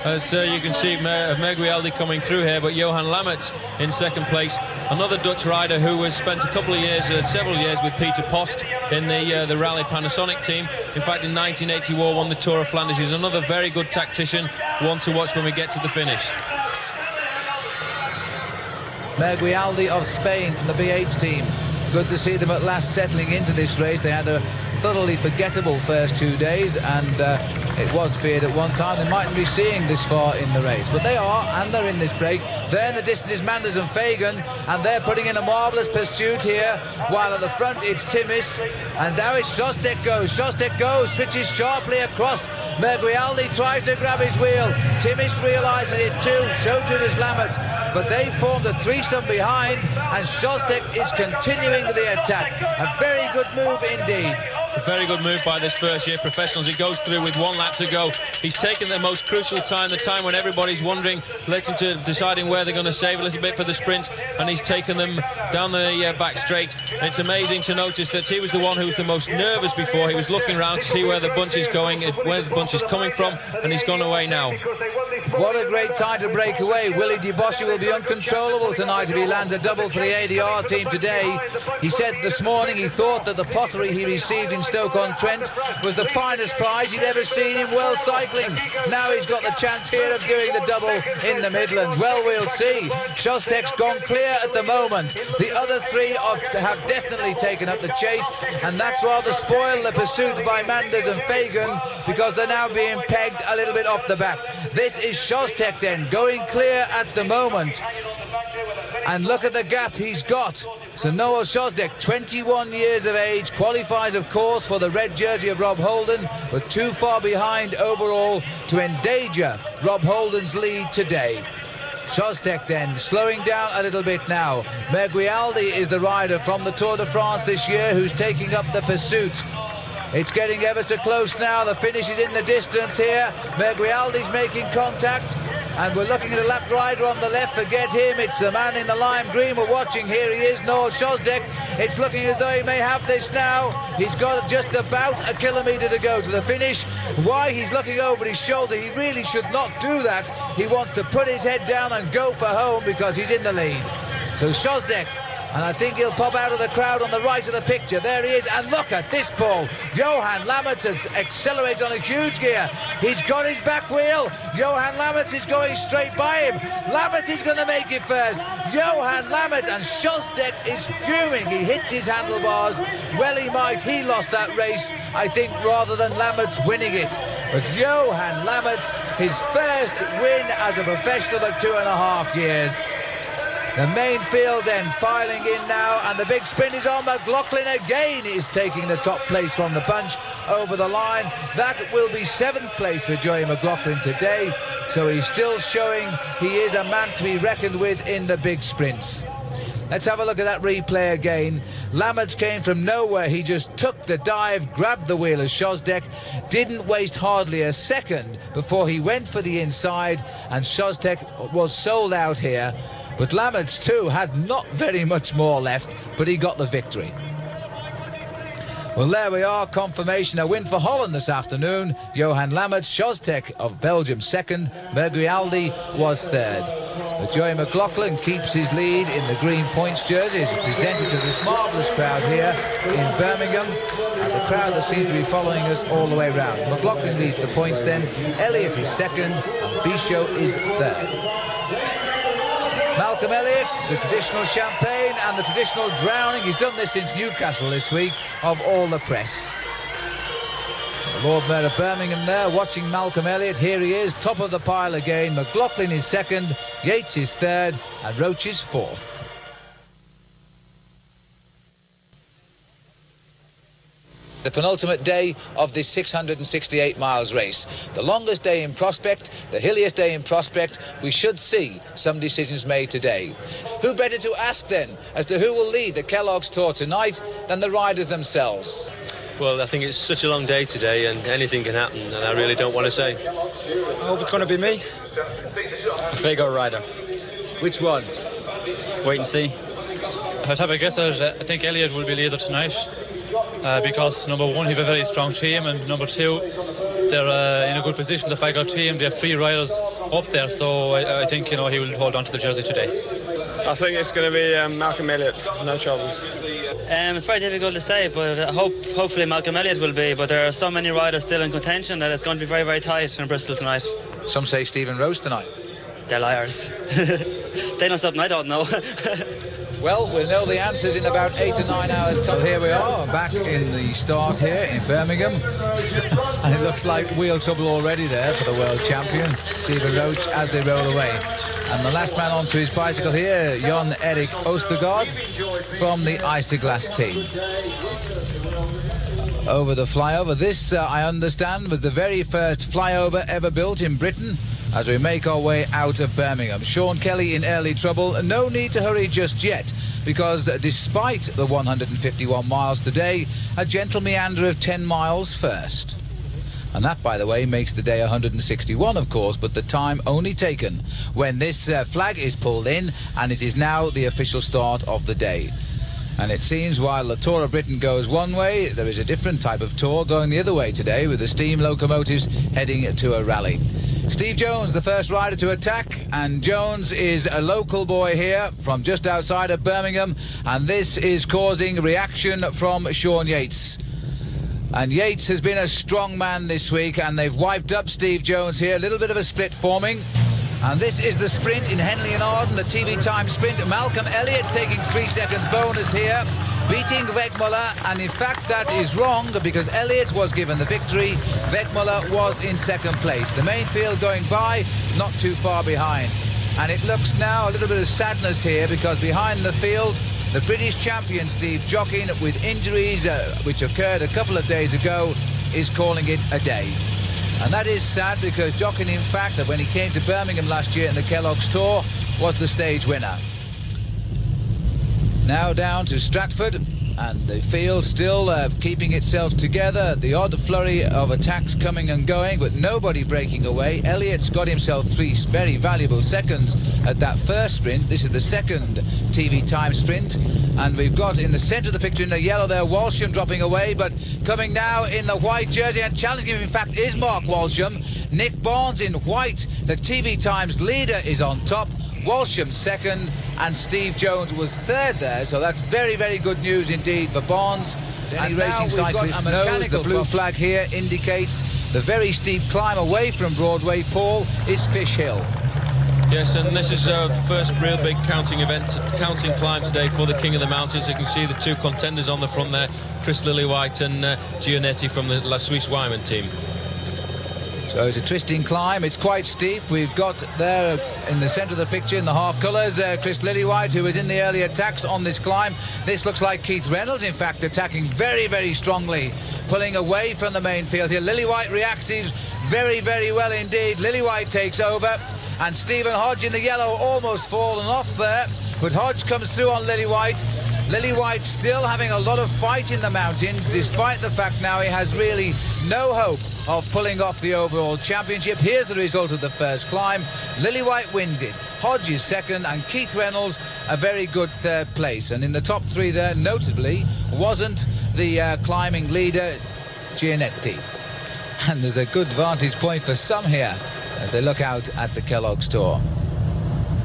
As you can see, Merguialdi coming through here, but Johan Lammerts in second place. Another Dutch rider who has spent a couple of years, several years with Peter Post in the Rally Panasonic team. In fact, in 1981 won the Tour of Flanders. He's another very good tactician, one to watch when we get to the finish. Merguialdi of Spain from the BH team. Good to see them at last settling into this race. They had a thoroughly forgettable first 2 days, and it was feared at one time they mightn't be seeing this far in the race, but they are, and they're in this break. There in the distance is Manders and Fagan, and they're putting in a marvellous pursuit here, while at the front it's Timmis, and now it's Szostek goes. Szostek goes, switches sharply across. Merguialdi tries to grab his wheel. Timmis realises it too, so too does Lammert, but they formed a threesome behind, and Szostek is continuing the attack. A very good move indeed. A very good move by this first-year professionals. He goes through with 1 lap to go. He's taken the most crucial time, the time when everybody's wondering, led him to deciding where they're going to save a little bit for the sprint, and he's taken them down the back straight. And it's amazing to notice that he was the one who was the most nervous before. He was looking around to see where the bunch is going, where the bunch is coming from, and he's gone away now. What a great time to break away. Willy Deboscher will be uncontrollable tonight if he lands a double for the ADR team today. He said this morning he thought that the pottery he received in Stoke-on-Trent was the finest prize he'd ever seen in world cycling. Now he's got the chance here of doing the double in the Midlands. Well, we'll see. Szostek's gone clear at the moment. The other 3 have definitely taken up the chase, and that's rather spoiled the pursuit by Manders and Fagan, because they're now being pegged a little bit off the back. This is Szostek then, going clear at the moment. And look at the gap he's got. So Noel Szostek, 21 years of age, qualifies, of course, for the red jersey of Rob Holden, but too far behind overall to endanger Rob Holden's lead today. Szostek then slowing down a little bit now. Merguialdi is the rider from the Tour de France this year who's taking up the pursuit. It's getting ever so close now. The finish is in the distance here. Merguialdi's making contact. And we're looking at a lap rider on the left. Forget him. It's the man in the lime green we're watching. Here he is, Noel Szostek. It's looking as though he may have this now. He's got just about a kilometre to go to the finish. Why he's looking over his shoulder, he really should not do that. He wants to put his head down and go for home because he's in the lead. So Szostek, and I think he'll pop out of the crowd on the right of the picture. There he is, and look at this, Paul. Johan Lammerts has accelerated on a huge gear. He's got his back wheel. Johan Lammerts is going straight by him. Lammerts is going to make it first. Johan Lammerts, and Szostek is fuming. He hits his handlebars. Well, he might. He lost that race, I think, rather than Lammerts winning it. But Johan Lammerts, his first win as a professional for 2.5 years. The main field then filing in now, and the big sprint is on. McLaughlin again is taking the top place from the bunch over the line. That will be 7th place for Joey McLaughlin today, so he's still showing he is a man to be reckoned with in the big sprints. Let's have a look at that replay again. Lammerts came from nowhere. He just took the dive, grabbed the wheel as Szostek, didn't waste hardly a second before he went for the inside, and Szostek was sold out here. But Lammerts too had not very much more left, but he got the victory. Well, there we are, confirmation, a win for Holland this afternoon. Johan Lammerts, Szostek of Belgium 2nd, Merguialdi was 3rd. But Joey McLaughlin keeps his lead in the green points jersey as presented to this marvellous crowd here in Birmingham, and the crowd that seems to be following us all the way round. McLaughlin leads the points then, Elliott is 2nd, and Bichot is 3rd. Malcolm Elliott, the traditional champagne and the traditional drowning. He's done this since Newcastle this week, of all the press. The Lord Mayor of Birmingham there watching Malcolm Elliott. Here he is, top of the pile again. McLaughlin is 2nd, Yates is 3rd, and Roach is 4th. The penultimate day of this 668 miles race. The longest day in prospect, the hilliest day in prospect. We should see some decisions made today. Who better to ask then as to who will lead the Kellogg's Tour tonight than the riders themselves? Well, I think it's such a long day today and anything can happen, and I really don't want to say. I hope it's going to be me. A Fago rider. Which one? Wait and see. I'd have a guess at I think Elliott will be leader tonight. Because number one, he have a very strong team, and number two, they're in a good position. The Fago team, they have 3 riders up there, so I think he will hold on to the jersey today. I think it's going to be Malcolm Elliott, no troubles. It's very difficult to say, but hopefully Malcolm Elliott will be. But there are so many riders still in contention that it's going to be very, very tight in Bristol tonight. Some say Stephen Rose tonight. They're liars. They know something I don't know. Well, we'll know the answers in about 8 or 9 hours time. Here we are, back in the start here in Birmingham. And it looks like wheel trouble already there for the world champion, Stephen Roach, as they roll away. And the last man onto his bicycle here, Jon Erik Oostergaard from the Isoglass team. Over the flyover. This, I understand, was the very first flyover ever built in Britain. As we make our way out of Birmingham, Sean Kelly in early trouble. No need to hurry just yet, because despite the 151 miles today, a gentle meander of 10 miles first. And that, by the way, makes the day 161, of course, but the time only taken when this flag is pulled in, and it is now the official start of the day. And it seems while the Tour of Britain goes one way, there is a different type of tour going the other way today, with the steam locomotives heading to a rally. Steve Jones, the first rider to attack, and Jones is a local boy here from just outside of Birmingham, and this is causing reaction from Sean Yates. And Yates has been a strong man this week, and they've wiped up Steve Jones here. A little bit of a split forming. And this is the sprint in Henley and Arden, the TV time sprint. Malcolm Elliott taking 3 seconds bonus here, beating Wegmuller, and in fact that is wrong because Elliott was given the victory. Wegmuller was in 2nd place. The main field going by, not too far behind. And it looks now a little bit of sadness here because behind the field, the British champion Steve Jockin, with injuries which occurred a couple of days ago, is calling it a day. And that is sad, because jockeying, in fact, that when he came to Birmingham last year in the Kellogg's Tour, was the stage winner. Now down to Stratford, and the field still keeping itself together. The odd flurry of attacks coming and going, but nobody breaking away. Elliott's got himself 3 very valuable seconds at that first sprint. This is the second TV time sprint, and we've got in the centre of the picture in the yellow there Walsham dropping away, but coming now in the white jersey and challenging him, in fact, is Mark Walsham. Nick Barnes in white, the TV Times leader, is on top. Walsham second, and Steve Jones was third there, so that's very, very good news indeed for Barnes. Any racing cyclist knows the blue flag here indicates the very steep climb away from Broadway, Paul, is Fish Hill. Yes, and this is our first real big counting climb today for the King of the Mountains. You can see the 2 contenders on the front there, Chris Lillywhite and Giannetti from the La Suisse Wyman team. So it's a twisting climb, it's quite steep. We've got there in the centre of the picture in the half colours Chris Lillywhite, who was in the early attacks on this climb. This looks like Keith Reynolds, in fact, attacking very, very strongly, pulling away from the main field here. Lillywhite reacts very, very well indeed. Lillywhite takes over, and Stephen Hodge in the yellow almost fallen off there, but Hodge comes through on Lillywhite. Lillywhite still having a lot of fight in the mountains, despite the fact now he has really no hope of pulling off the overall championship. Here's the result of the first climb. Lillywhite wins it, Hodge is second, and Keith Reynolds a very good third place. And in the top 3 there, notably, wasn't the climbing leader, Giannetti. And there's a good vantage point for some here as they look out at the Kellogg's Tour.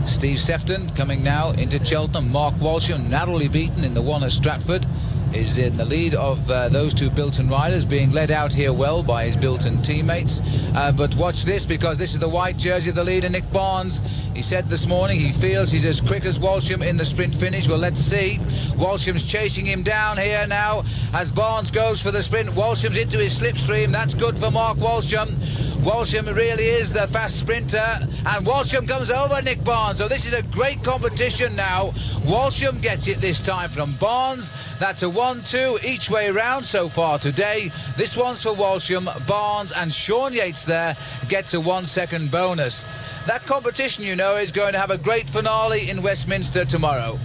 Steve Sefton coming now into Cheltenham. Mark Walsham, narrowly beaten in the one at Stratford, is in the lead of those 2 Bilton riders, being led out here well by his Bilton teammates. But watch this, because this is the white jersey of the leader, Nick Barnes. He said this morning he feels he's as quick as Walsham in the sprint finish. Well, let's see. Walsham's chasing him down here now as Barnes goes for the sprint. Walsham's into his slipstream. That's good for Mark Walsham. Walsham really is the fast sprinter, and Walsham comes over Nick Barnes. So this is a great competition now. Walsham gets it this time from Barnes. That's a 1-2 each way round so far today. This one's for Walsham, Barnes, and Sean Yates there gets a 1 second bonus. That competition, you know, is going to have a great finale in Westminster tomorrow.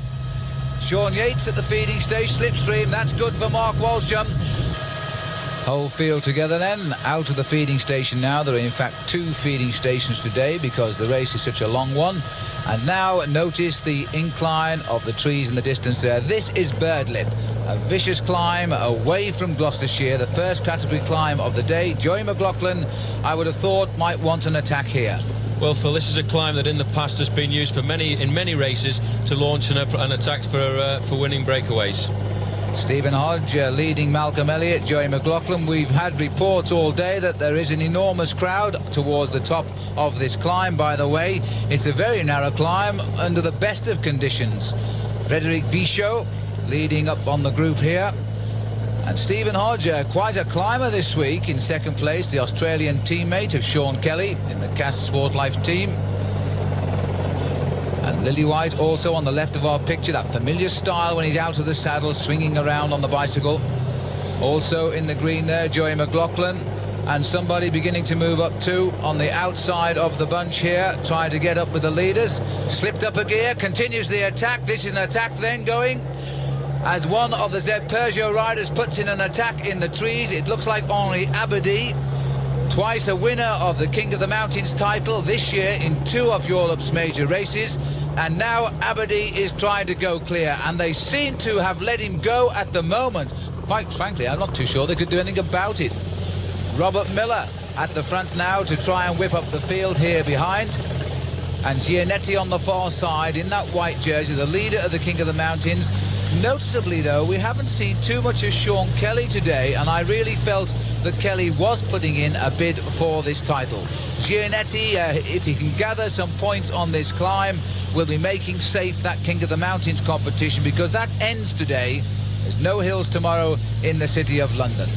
Sean Yates at the feeding stage, slipstream. That's good for Mark Walsham. Whole field together then, out of the feeding station now. There are in fact 2 feeding stations today because the race is such a long one. And now notice the incline of the trees in the distance there. This is Birdlip, a vicious climb away from Gloucestershire, the first category climb of the day. Joey McLaughlin, I would have thought, might want an attack here. Well, Phil, this is a climb that in the past has been used for in many races to launch an attack for winning breakaways. Stephen Hodge leading Malcolm Elliott, Joey McLaughlin. We've had reports all day that there is an enormous crowd towards the top of this climb, by the way. It's a very narrow climb under the best of conditions. Frederic Vichot leading up on the group here. And Stephen Hodge, quite a climber this week, in second place, the Australian teammate of Sean Kelly in the Cass Sportlife team. And Lillywhite also on the left of our picture, that familiar style when he's out of the saddle, swinging around on the bicycle. Also in the green there, Joey McLaughlin, and somebody beginning to move up too on the outside of the bunch here, trying to get up with the leaders. Slipped up a gear, continues the attack. This is an attack then going as one of the Zeb Peugeot riders puts in an attack in the trees. It looks like Henri Abadie, twice a winner of the King of the Mountains title this year in 2 of Europe's major races. And now Abadie is trying to go clear, and they seem to have let him go at the moment. Quite frankly, I'm not too sure they could do anything about it. Robert Miller at the front now to try and whip up the field here behind. And Giannetti on the far side in that white jersey, the leader of the King of the Mountains. Noticeably, though, we haven't seen too much of Sean Kelly today, and I really felt that Kelly was putting in a bid for this title. Giannetti, if he can gather some points on this climb, will be making safe that King of the Mountains competition, because that ends today. There's no hills tomorrow in the city of London.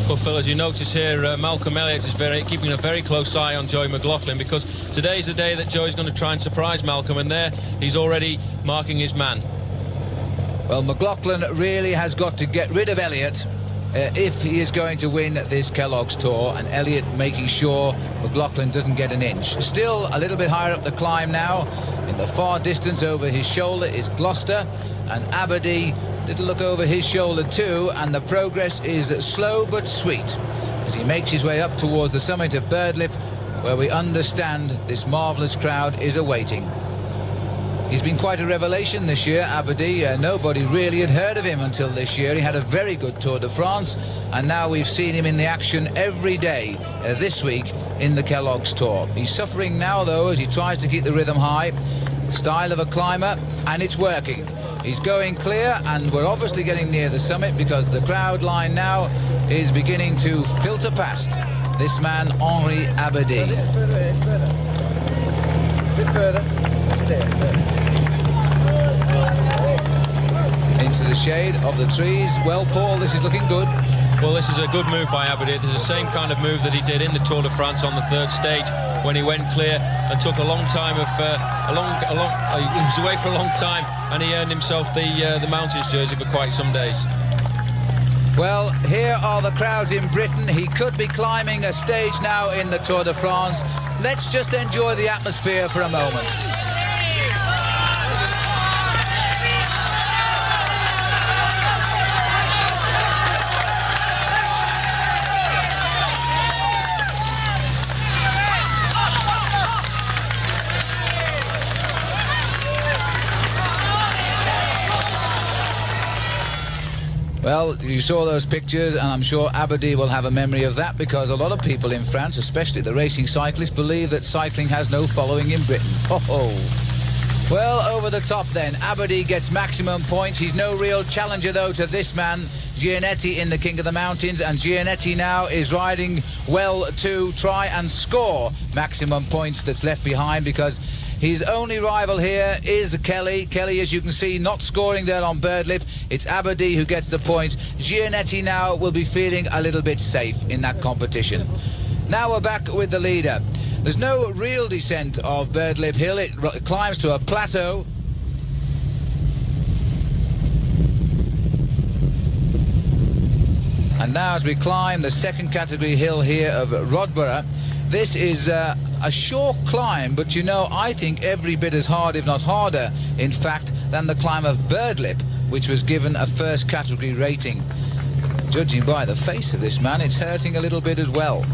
Well, Phil, as you notice here, Malcolm Elliott is keeping a very close eye on Joey McLaughlin, because today's the day that Joey's going to try and surprise Malcolm, and there he's already marking his man. Well, McLaughlin really has got to get rid of Elliott if he is going to win this Kellogg's Tour, and Elliott making sure McLaughlin doesn't get an inch. Still a little bit higher up the climb now. In the far distance over his shoulder is Gloucester, and Aberdeen did a look over his shoulder too, and the progress is slow but sweet as he makes his way up towards the summit of Birdlip, where we understand this marvellous crowd is awaiting. He's been quite a revelation this year, Aberdeen. Nobody really had heard of him until this year. He had a very good Tour de France, and now we've seen him in the action every day this week in the Kellogg's Tour. He's suffering now, though, as he tries to keep the rhythm high. Style of a climber, and it's working. He's going clear, and we're obviously getting near the summit because the crowd line now is beginning to filter past this man, Henri Aberdeen. A bit further. Into the shade of the trees. Well, Paul, this is looking good. Well, this is a good move by Aberdeen. This is the same kind of move that he did in the Tour de France on the third stage when he went clear and took a long time of he was away for a long time, and he earned himself the Mountains jersey for quite some days. Well, here are the crowds in Britain. He could be climbing a stage now in the Tour de France. Let's just enjoy the atmosphere for a moment. Well, you saw those pictures, and I'm sure Aberdeen will have a memory of that, because a lot of people in France, especially the racing cyclists, believe that cycling has no following in Britain. Ho-ho. Well, over the top then. Aberdeen gets maximum points. He's no real challenger, though, to this man, Gianetti, in the King of the Mountains, and Gianetti now is riding well to try and score maximum points that's left behind, because his only rival here is Kelly. Kelly, as you can see, not scoring there on Birdlip. It's Aberdeen who gets the points. Gianetti now will be feeling a little bit safe in that competition. Now we're back with the leader. There's no real descent of Birdlip Hill. It climbs to a plateau. And now as we climb the second category hill here of Rodborough, this is a short climb, but you know, I think every bit as hard, if not harder, in fact, than the climb of Birdlip, which was given a first category rating. Judging by the face of this man, it's hurting a little bit as well.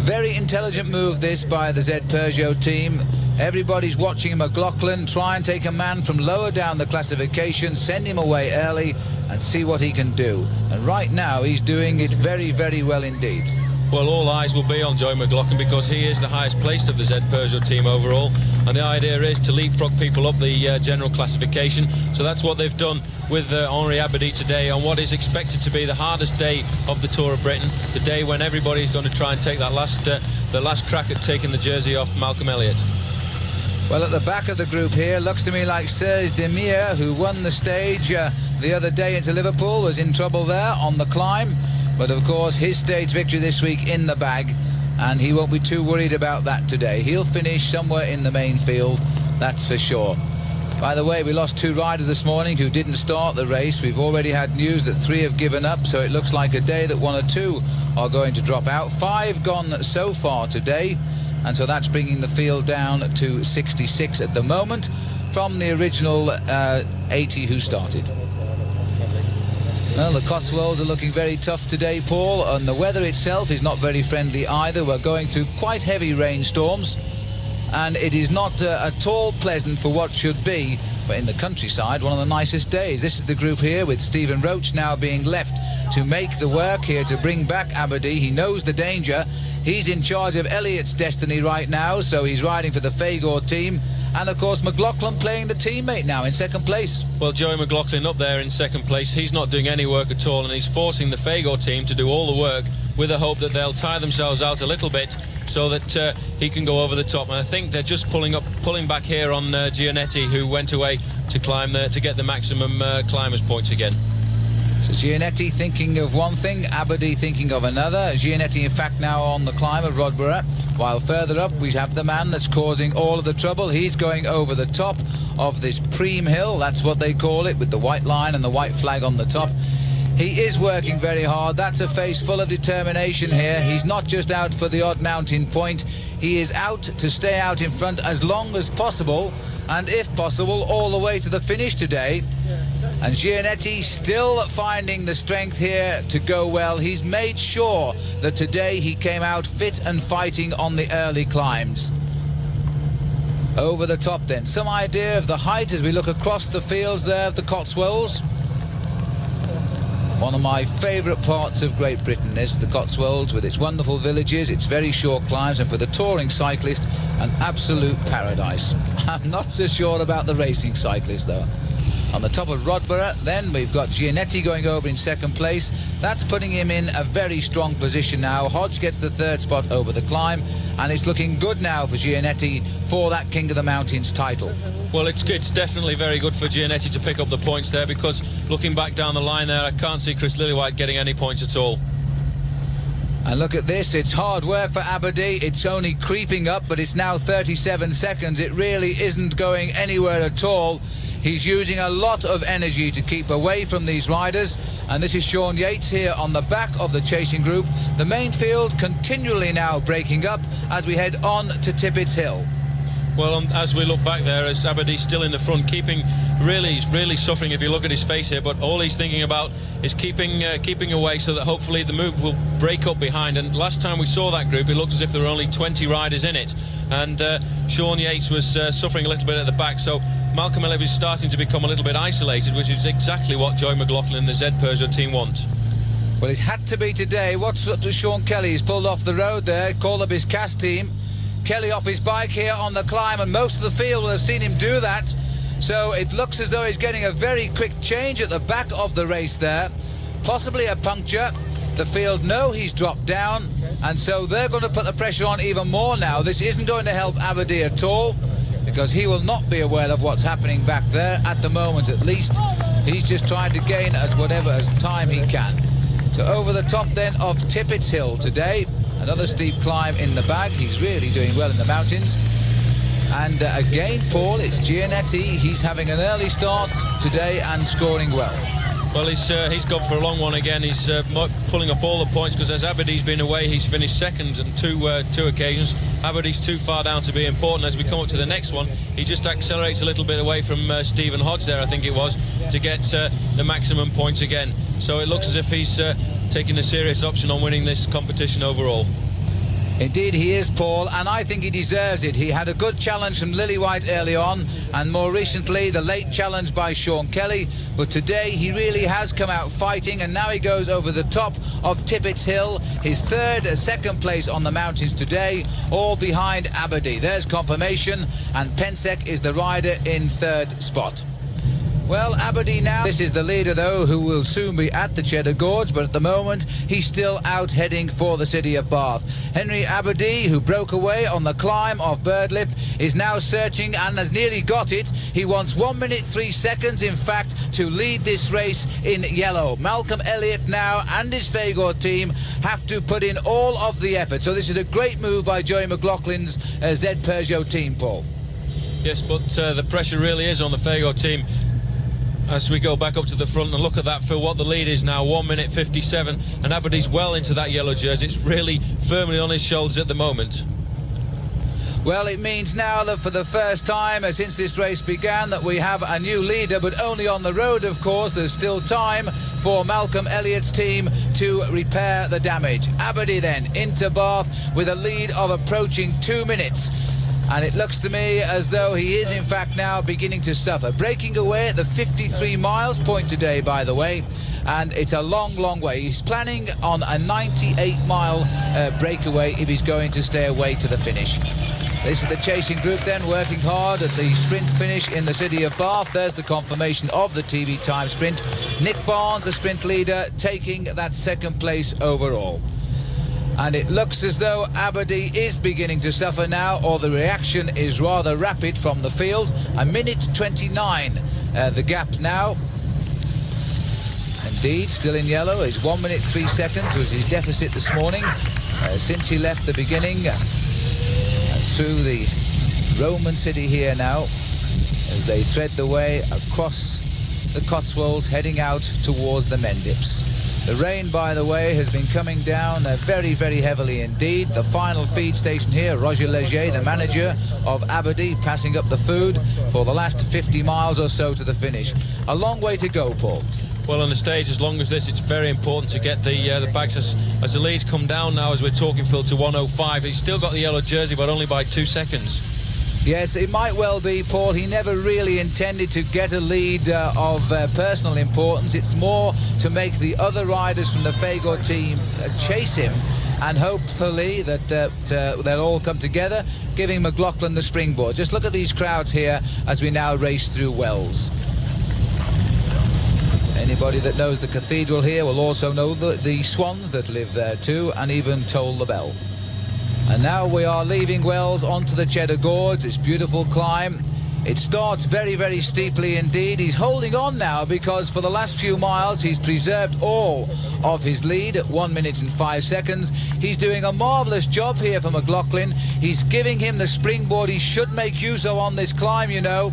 Very intelligent move this by the Z Peugeot team. Everybody's watching McLaughlin try and take a man from lower down the classification, send him away early and see what he can do. And right now he's doing it very, very well indeed. Well, all eyes will be on Joey McLaughlin because he is the highest placed of the Z Peugeot team overall, and the idea is to leapfrog people up the general classification. So that's what they've done with Henri Aberdeen today on what is expected to be the hardest day of the Tour of Britain, the day when everybody's going to try and take that the last crack at taking the jersey off Malcolm Elliott. Well, at the back of the group here, looks to me like Serge Demir, who won the stage the other day into Liverpool, was in trouble there on the climb. But of course, his stage victory this week in the bag, and he won't be too worried about that today. He'll finish somewhere in the main field, that's for sure. By the way, we lost 2 riders this morning who didn't start the race. We've already had news that 3 have given up, so it looks like a day that 1 or 2 are going to drop out. 5 gone so far today, and so that's bringing the field down to 66 at the moment from the original 80 who started. Well, the Cotswolds are looking very tough today, Paul, and the weather itself is not very friendly either. We're going through quite heavy rainstorms, and it is not at all pleasant for what should be, for in the countryside, one of the nicest days. This is the group here with Stephen Roach now being left to make the work here to bring back Aberdeen. He knows the danger. He's in charge of Elliott's destiny right now, so he's riding for the Fagor team. And of course McLaughlin playing the teammate now in second place. Well, Joey McLaughlin up there in second place, he's not doing any work at all, and he's forcing the Fagor team to do all the work with the hope that they'll tire themselves out a little bit so that he can go over the top. And I think they're just pulling back here on Gianetti, who went away to climb to get the maximum climbers points again. So Gianetti thinking of one thing, Aberdeen thinking of another. Gianetti in fact now on the climb of Rodborough, while further up we have the man that's causing all of the trouble. He's going over the top of this Preem Hill, that's what they call it, with the white line and the white flag on the top. He is working very hard. That's a face full of determination here. He's not just out for the odd mountain point. He is out to stay out in front as long as possible, and if possible, all the way to the finish today. And Giannetti still finding the strength here to go well. He's made sure that today he came out fit and fighting on the early climbs. Over the top then, some idea of the height as we look across the fields there of the Cotswolds. One of my favourite parts of Great Britain is the Cotswolds, with its wonderful villages, its very short climbs, and for the touring cyclist, an absolute paradise. I'm not so sure about the racing cyclist though. On the top of Rodborough, then we've got Giannetti going over in second place. That's putting him in a very strong position now. Hodge gets the third spot over the climb, and it's looking good now for Giannetti for that King of the Mountains title. Well, it's definitely very good for Giannetti to pick up the points there, because looking back down the line there, I can't see Chris Lillywhite getting any points at all. And look at this, it's hard work for Aberdeen. It's only creeping up, but it's now 37 seconds. It really isn't going anywhere at all. He's using a lot of energy to keep away from these riders, and this is Sean Yates here on the back of the chasing group. The main field continually now breaking up as we head on to Tippett's Hill. Well, as we look back there, as Aberdeen's still in the front, he's really suffering if you look at his face here, but all he's thinking about is keeping away so that hopefully the move will break up behind. And last time we saw that group, it looked as if there were only 20 riders in it, and Sean Yates was suffering a little bit at the back, so Malcolm Elliott is starting to become a little bit isolated, which is exactly what Joey McLaughlin and the Z Peugeot team want. Well, it had to be today. What's up to Sean Kelly? He's pulled off the road there, called up his cast team. Kelly off his bike here on the climb, and most of the field will have seen him do that. So it looks as though he's getting a very quick change at the back of the race there. Possibly a puncture. The field know he's dropped down, and so they're going to put the pressure on even more now. This isn't going to help Aberdeen at all, because he will not be aware of what's happening back there at the moment. At least he's just trying to gain as time he can. So over the top then of Tippett's Hill today, another steep climb in the bag. He's really doing well in the mountains. And again, Paul, it's Giannetti. He's having an early start today and scoring well. Well, he's gone for a long one again. He's pulling up all the points, because as Aberdeen's been away, he's finished second on two occasions. Aberdeen's too far down to be important. As we come up to the next one, he just accelerates a little bit away from Stephen Hodge there, I think it was, to get the maximum points again. So it looks as if he's taking a serious option on winning this competition overall. Indeed he is, Paul, and I think he deserves it. He had a good challenge from Lillywhite early on, and more recently the late challenge by Sean Kelly, but today he really has come out fighting, and now he goes over the top of Tippett's Hill, his second place on the mountains today, all behind Aberdeen. There's confirmation, and Pensek is the rider in third spot. Well, Aberdeen now. This is the leader, though, who will soon be at the Cheddar Gorge, but at the moment, he's still out heading for the city of Bath. Henry Aberdeen, who broke away on the climb of Birdlip, is now searching and has nearly got it. He wants 1 minute 3 seconds, in fact, to lead this race in yellow. Malcolm Elliott now and his Fagor team have to put in all of the effort. So this is a great move by Joey McLaughlin's Z Peugeot team, Paul. Yes, but the pressure really is on the Fagor team. As we go back up to the front and look at that for what the lead is now, 1 minute 57, and Aberdeen's well into that yellow jersey. It's really firmly on his shoulders at the moment. Well, it means now that for the first time since this race began that we have a new leader, but only on the road, of course. There's still time for Malcolm Elliott's team to repair the damage. Aberdeen then into Bath with a lead of approaching 2 minutes. And it looks to me as though he is in fact now beginning to suffer. Breaking away at the 53 miles point today, by the way, and it's a long way. He's planning on a 98-mile breakaway if he's going to stay away to the finish. This is the chasing group then, working hard at the sprint finish in the city of Bath. There's the confirmation of the TV time sprint. Nick Barnes, the sprint leader, taking that second place overall. And it looks as though Aberdeen is beginning to suffer now, or the reaction is rather rapid from the field. A minute 29, the gap now. Indeed, still in yellow is 1 minute 3 seconds was his deficit this morning since he left the beginning. Through the Roman city here now, as they thread the way across the Cotswolds heading out towards the Mendips. The rain, by the way, has been coming down very, very heavily indeed. The final feed station here, Roger Leger, the manager of Aberdeen, passing up the food for the last 50 miles or so to the finish. A long way to go, Paul. Well, on a stage as long as this, it's very important to get the bags as the leads come down now, as we're talking, Phil, to 105. He's still got the yellow jersey, but only by 2 seconds. Yes, it might well be, Paul. He never really intended to get a lead of personal importance. It's more to make the other riders from the Fagor team chase him, and hopefully that they'll all come together, giving McLaughlin the springboard. Just look at these crowds here as we now race through Wells. Anybody that knows the cathedral here will also know the swans that live there too, and even toll the bell. And now we are leaving Wells onto the Cheddar Gorge. It's beautiful climb. It starts very, very steeply indeed. He's holding on now because for the last few miles he's preserved all of his lead at 1 minute and 5 seconds. He's doing a marvellous job here for McLaughlin. He's giving him the springboard he should make use of on this climb, you know,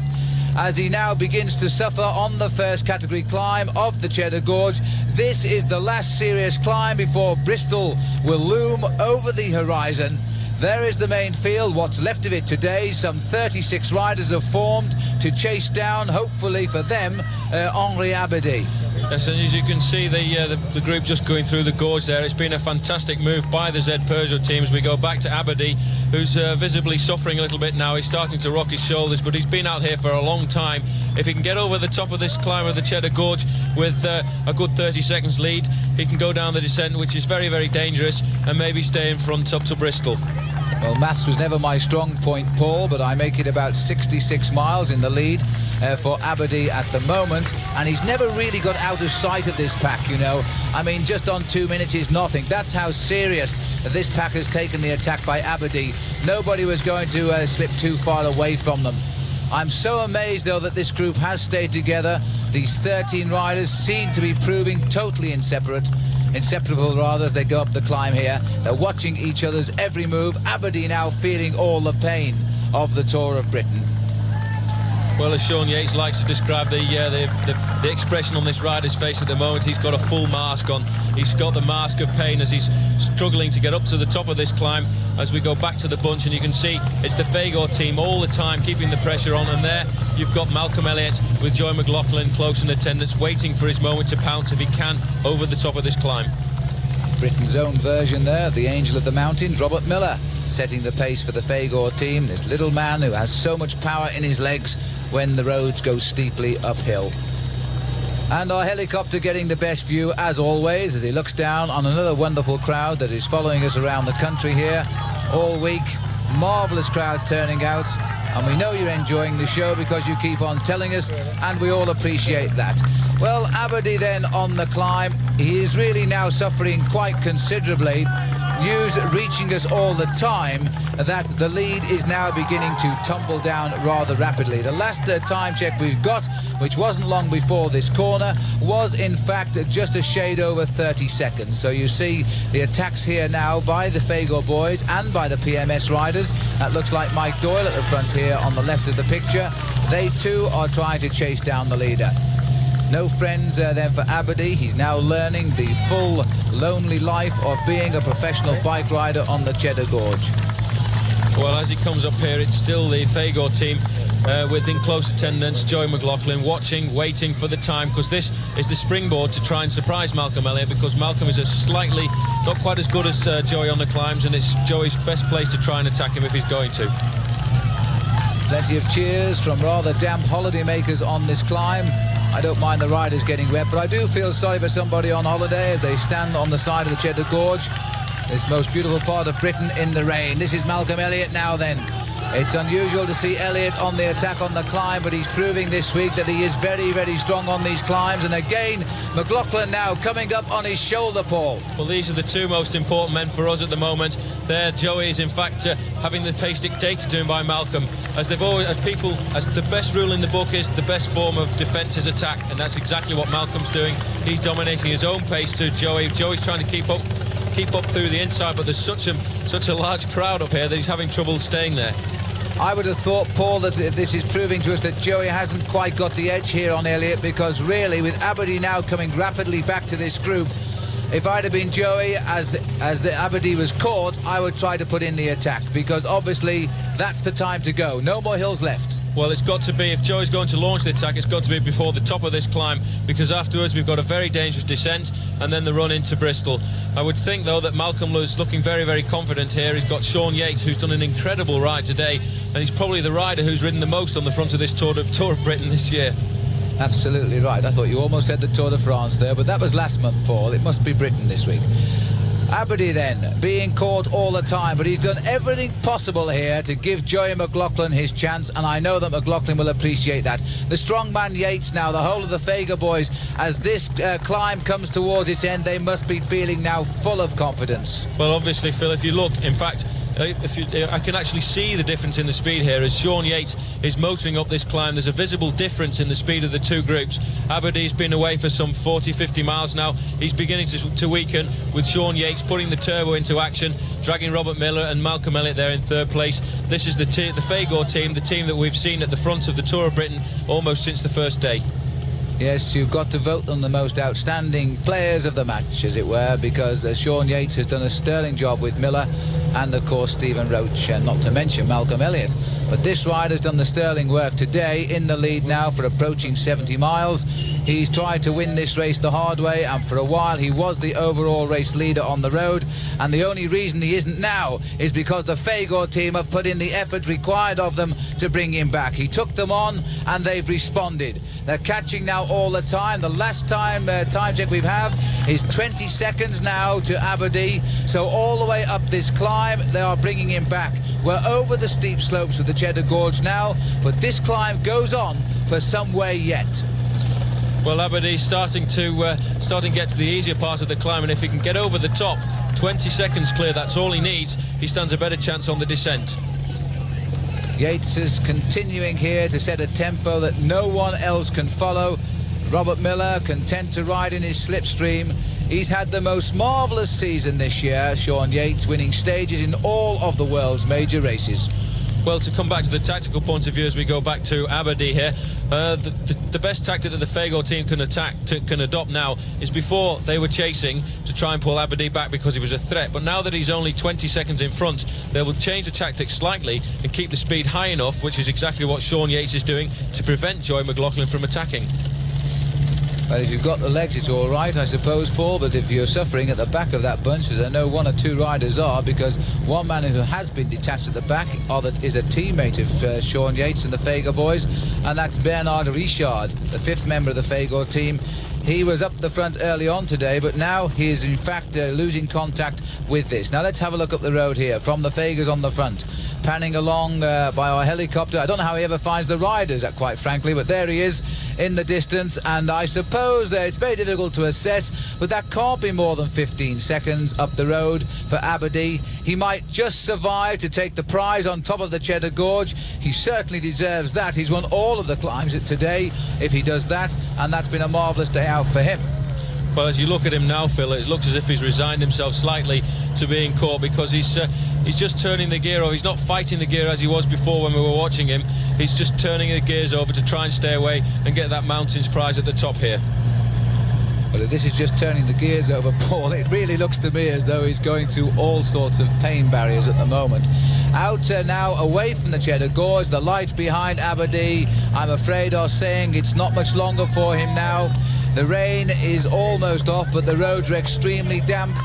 as he now begins to suffer on the first category climb of the Cheddar Gorge. This is the last serious climb before Bristol will loom over the horizon. There is the main field, what's left of it today. Some 36 riders have formed to chase down, hopefully for them, Henri Aberdeen. Yes, and as you can see, the group just going through the gorge there. It's been a fantastic move by the Z Peugeot team. As we go back to Aberdeen, who's visibly suffering a little bit now. He's starting to rock his shoulders, but he's been out here for a long time. If he can get over the top of this climb of the Cheddar Gorge with a good 30 seconds lead, he can go down the descent, which is very, very dangerous, and maybe stay in front up to Bristol. Well, maths was never my strong point, Paul, but I make it about 66 miles in the lead for Aberdeen at the moment, and he's never really got out of sight of this pack, you know. I mean, just on 2 minutes is nothing. That's how serious this pack has taken the attack by Aberdeen. Nobody was going to slip too far away from them. I'm so amazed, though, that this group has stayed together. These 13 riders seem to be proving totally inseparable as they go up the climb here. They're watching each other's every move. Aberdeen now feeling all the pain of the Tour of Britain. Well, as Sean Yates likes to describe the expression on this rider's face at the moment, he's got a full mask on. He's got the mask of pain as he's struggling to get up to the top of this climb. As we go back to the bunch, and you can see it's the Fagor team all the time keeping the pressure on, and there you've got Malcolm Elliott with Joy McLaughlin close in attendance, waiting for his moment to pounce if he can over the top of this climb. Britain's own version there, the Angel of the Mountains, Robert Miller, setting the pace for the Fagor team. This little man who has so much power in his legs when the roads go steeply uphill. And our helicopter getting the best view, as always, as he looks down on another wonderful crowd that is following us around the country here all week. Marvellous crowds turning out, and we know you're enjoying the show because you keep on telling us, and we all appreciate that. Well, Aberdeen then on the climb. He is really now suffering quite considerably. News reaching us all the time that the lead is now beginning to tumble down rather rapidly. The last time check we've got, which wasn't long before this corner, was in fact just a shade over 30 seconds. So you see the attacks here now by the Fagor boys and by the PMS riders. That looks like Mike Doyle at the front here on the left of the picture. They too are trying to chase down the leader. No friends then for Aberdeen. He's now learning the full lonely life of being a professional bike rider on the Cheddar Gorge. Well, as he comes up here, it's still the Fagor team within close attendance. Joey McLaughlin watching, waiting for the time, because this is the springboard to try and surprise Malcolm Elliott, because Malcolm is a slightly not quite as good as Joey on the climbs, and it's Joey's best place to try and attack him if he's going to. Plenty of cheers from rather damp holidaymakers on this climb. I don't mind the riders getting wet, but I do feel sorry for somebody on holiday as they stand on the side of the Cheddar Gorge, this most beautiful part of Britain, in the rain. This is Malcolm Elliott now then. It's unusual to see Elliott on the attack on the climb, but he's proving this week that he is very, very strong on these climbs. And again, McLaughlin now coming up on his shoulder, Paul. Well, these are the two most important men for us at the moment. There, Joey is in fact having the pace dictated to him by Malcolm. As they've always, as the best rule in the book is, the best form of defence is attack, and that's exactly what Malcolm's doing. He's dominating his own pace to Joey. Joey's trying to keep up through the inside, but there's such a large crowd up here that he's having trouble staying there. I would have thought, Paul, that this is proving to us that Joey hasn't quite got the edge here on Elliott, because really, with Aberdeen now coming rapidly back to this group, if I'd have been Joey, as the Aberdeen was caught, I would try to put in the attack, because obviously that's the time to go. No more hills left. Well, it's got to be, if Joey's going to launch the attack, it's got to be before the top of this climb, because afterwards we've got a very dangerous descent and then the run into Bristol. I would think, though, that Malcolm was looking very, very confident here. He's got Sean Yates, who's done an incredible ride today, and he's probably the rider who's ridden the most on the front of this Tour of Britain this year. Absolutely right. I thought you almost said the Tour de France there, but that was last month, Paul. It must be Britain this week. Aberdeen then, being caught all the time, but he's done everything possible here to give Joey McLaughlin his chance, and I know that McLaughlin will appreciate that. The strongman Yates now, the whole of the Fager boys, as this climb comes towards its end, they must be feeling now full of confidence. Well, obviously, Phil, if you look, in fact, I can actually see the difference in the speed here as Sean Yates is motoring up this climb. There's a visible difference in the speed of the two groups. Aberdeen's been away for some 40-50 miles now. He's beginning to weaken, with Sean Yates putting the turbo into action, dragging Robert Miller and Malcolm Elliott there in third place. This is the Fagor team, the team that we've seen at the front of the Tour of Britain almost since the first day. Yes, you've got to vote them the most outstanding players of the match, as it were, because Sean Yates has done a sterling job with Miller and, of course, Stephen Roach, and not to mention Malcolm Elliott. But this rider's done the sterling work today, in the lead now for approaching 70 miles. He's tried to win this race the hard way, and for a while he was the overall race leader on the road, and the only reason he isn't now is because the Fagor team have put in the effort required of them to bring him back. He took them on and they've responded. They're catching now all the time. The last time check we've have is 20 seconds now to Aberdeen, so all the way up this climb they are bringing him back. We're over the steep slopes of the Cheddar Gorge now, but this climb goes on for some way yet. Well, Aberdeen's starting to get to the easier part of the climb, and if he can get over the top, 20 seconds clear, that's all he needs. He stands a better chance on the descent. Yates is continuing here to set a tempo that no one else can follow. Robert Miller content to ride in his slipstream. He's had the most marvellous season this year, Sean Yates, winning stages in all of the world's major races. Well, to come back to the tactical point of view as we go back to Aberdeen here, the best tactic that the Fagor team can adopt now is, before they were chasing to try and pull Aberdeen back because he was a threat, but now that he's only 20 seconds in front, they will change the tactic slightly and keep the speed high enough, which is exactly what Sean Yates is doing, to prevent Joey McLaughlin from attacking. Well, if you've got the legs, it's all right, I suppose, Paul, but if you're suffering at the back of that bunch, as I know one or two riders are, because one man who has been detached at the back is a teammate of Sean Yates and the Fagor boys, and that's Bernard Richard, the fifth member of the Fagor team. He was up the front early on today, but now he is in fact losing contact with this. Now let's have a look up the road here from the Fagors on the front, panning along by our helicopter. I don't know how he ever finds the riders, quite frankly, but there he is in the distance, and I suppose it's very difficult to assess, but that can't be more than 15 seconds up the road for Aberdeen. He might just survive to take the prize on top of the Cheddar Gorge. He certainly deserves that. He's won all of the climbs today if he does that, and that's been a marvellous day out for him. Well, as you look at him now, Phil, it looks as if he's resigned himself slightly to being caught, because he's just turning the gear over. He's not fighting the gear as he was before when we were watching him. He's just turning the gears over to try and stay away and get that mountains prize at the top here. Well, if this is just turning the gears over, Paul, it really looks to me as though he's going through all sorts of pain barriers at the moment. Out now, away from the Cheddar Gorge, the lights behind Aberdeen, I'm afraid, are saying it's not much longer for him now. The rain is almost off, but the roads are extremely damp.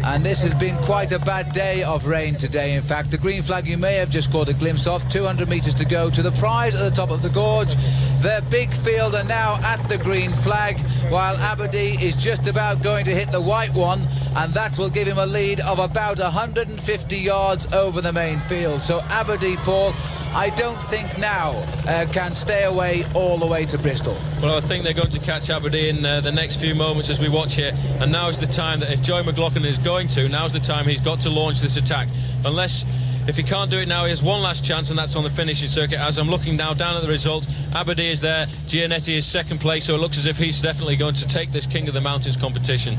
And this has been quite a bad day of rain today. In fact, the green flag you may have just caught a glimpse of, 200 metres to go to the prize at the top of the gorge. The big field are now at the green flag, while Aberdeen is just about going to hit the white one, and that will give him a lead of about 150 yards over the main field. So Aberdeen, Paul, I don't think now can stay away all the way to Bristol. Well, I think they're going to catch Aberdeen the next few moments as we watch here, and now is the time that if Joey McLaughlin is going to, now's the time he's got to launch this attack. If he can't do it now, he has one last chance, and that's on the finishing circuit. As I'm looking now down at the result, Aberdeen is there, Gianetti is second place, so it looks as if he's definitely going to take this King of the Mountains competition.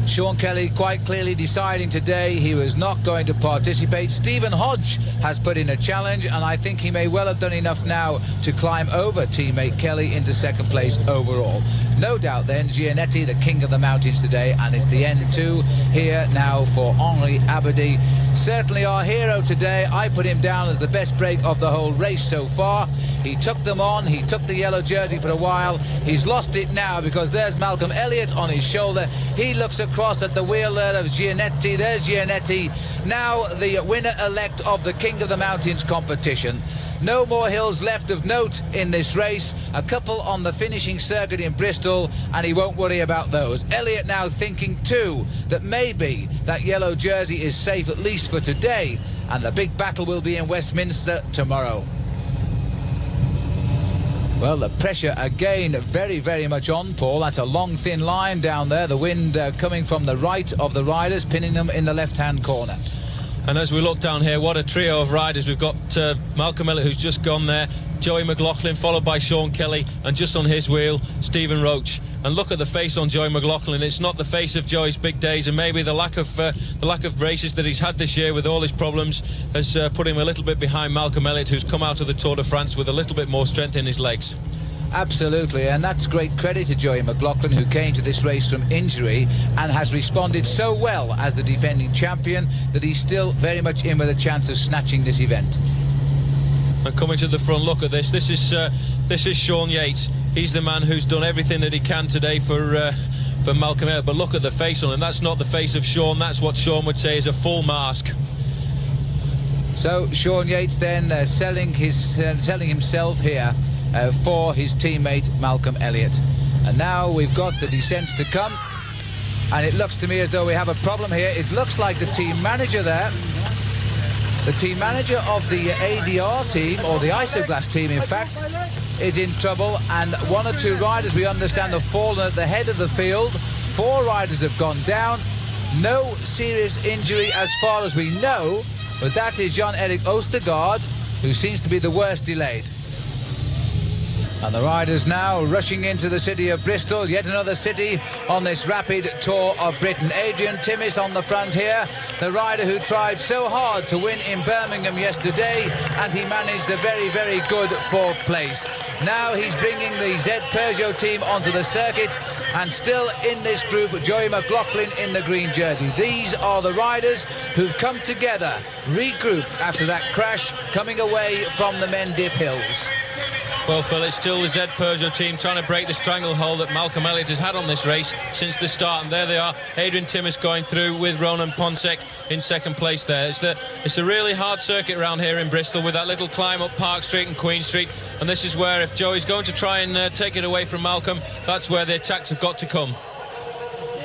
Sean Kelly quite clearly deciding today he was not going to participate. Stephen Hodge has put in a challenge, and I think he may well have done enough now to climb over teammate Kelly into second place overall. No doubt then, Gianetti, the king of the mountains today, and it's the N2 here now for Henri Abadie. Certainly our hero today. I put him down as the best break of the whole race so far. He took them on, he took the yellow jersey for a while. He's lost it now because there's Malcolm Elliott on his shoulder. He looks across at the wheel there of Gianetti. There's Gianetti, now the winner-elect of the King of the Mountains competition. No more hills left of note in this race. A couple on the finishing circuit in Bristol, and he won't worry about those. Elliott now thinking too that maybe that yellow jersey is safe, at least for today, and the big battle will be in Westminster tomorrow. Well, the pressure again very, very much on, Paul. That's a long, thin line down there. The wind coming from the right of the riders, pinning them in the left-hand corner. And as we look down here, what a trio of riders. We've got Malcolm Elliott, who's just gone there, Joey McLaughlin, followed by Sean Kelly, and just on his wheel, Stephen Roach. And look at the face on Joey McLaughlin. It's not the face of Joey's big days, and maybe the lack of races that he's had this year with all his problems has put him a little bit behind Malcolm Elliott, who's come out of the Tour de France with a little bit more strength in his legs. Absolutely, and that's great credit to Joey McLaughlin, who came to this race from injury and has responded so well as the defending champion that he's still very much in with a chance of snatching this event. And coming to the front, look at this. This is Sean Yates. He's the man who's done everything that he can today for Malcolm Elliott. But look at the face on him. That's not the face of Sean. That's what Sean would say is a full mask. So Sean Yates then selling himself here for his teammate Malcolm Elliott. And now we've got the descents to come, and it looks to me as though we have a problem here. It looks like the team manager there, the team manager of the ADR team, or the Isoglass team in fact, is in trouble, and one or two riders we understand have fallen at the head of the field. 4 riders have gone down. No serious injury as far as we know, but that is Jan-Erik Oostergaard, who seems to be the worst delayed. And the riders now rushing into the city of Bristol, yet another city on this rapid tour of Britain. Adrian Timmis on the front here, the rider who tried so hard to win in Birmingham yesterday, and he managed a very, very good 4th place. Now he's bringing the Z Peugeot team onto the circuit, and still in this group, Joey McLaughlin in the green jersey. These are the riders who've come together, regrouped after that crash, coming away from the Mendip Hills. Well, Phil, it's still the Z Peugeot team trying to break the stranglehold that Malcolm Elliott has had on this race since the start. And there they are, Adrian Timmis going through with Ronan Ponsek in second place there. It's a really hard circuit around here in Bristol with that little climb up Park Street and Queen Street. And this is where, if Joey's going to try and take it away from Malcolm, that's where the attacks have got to come.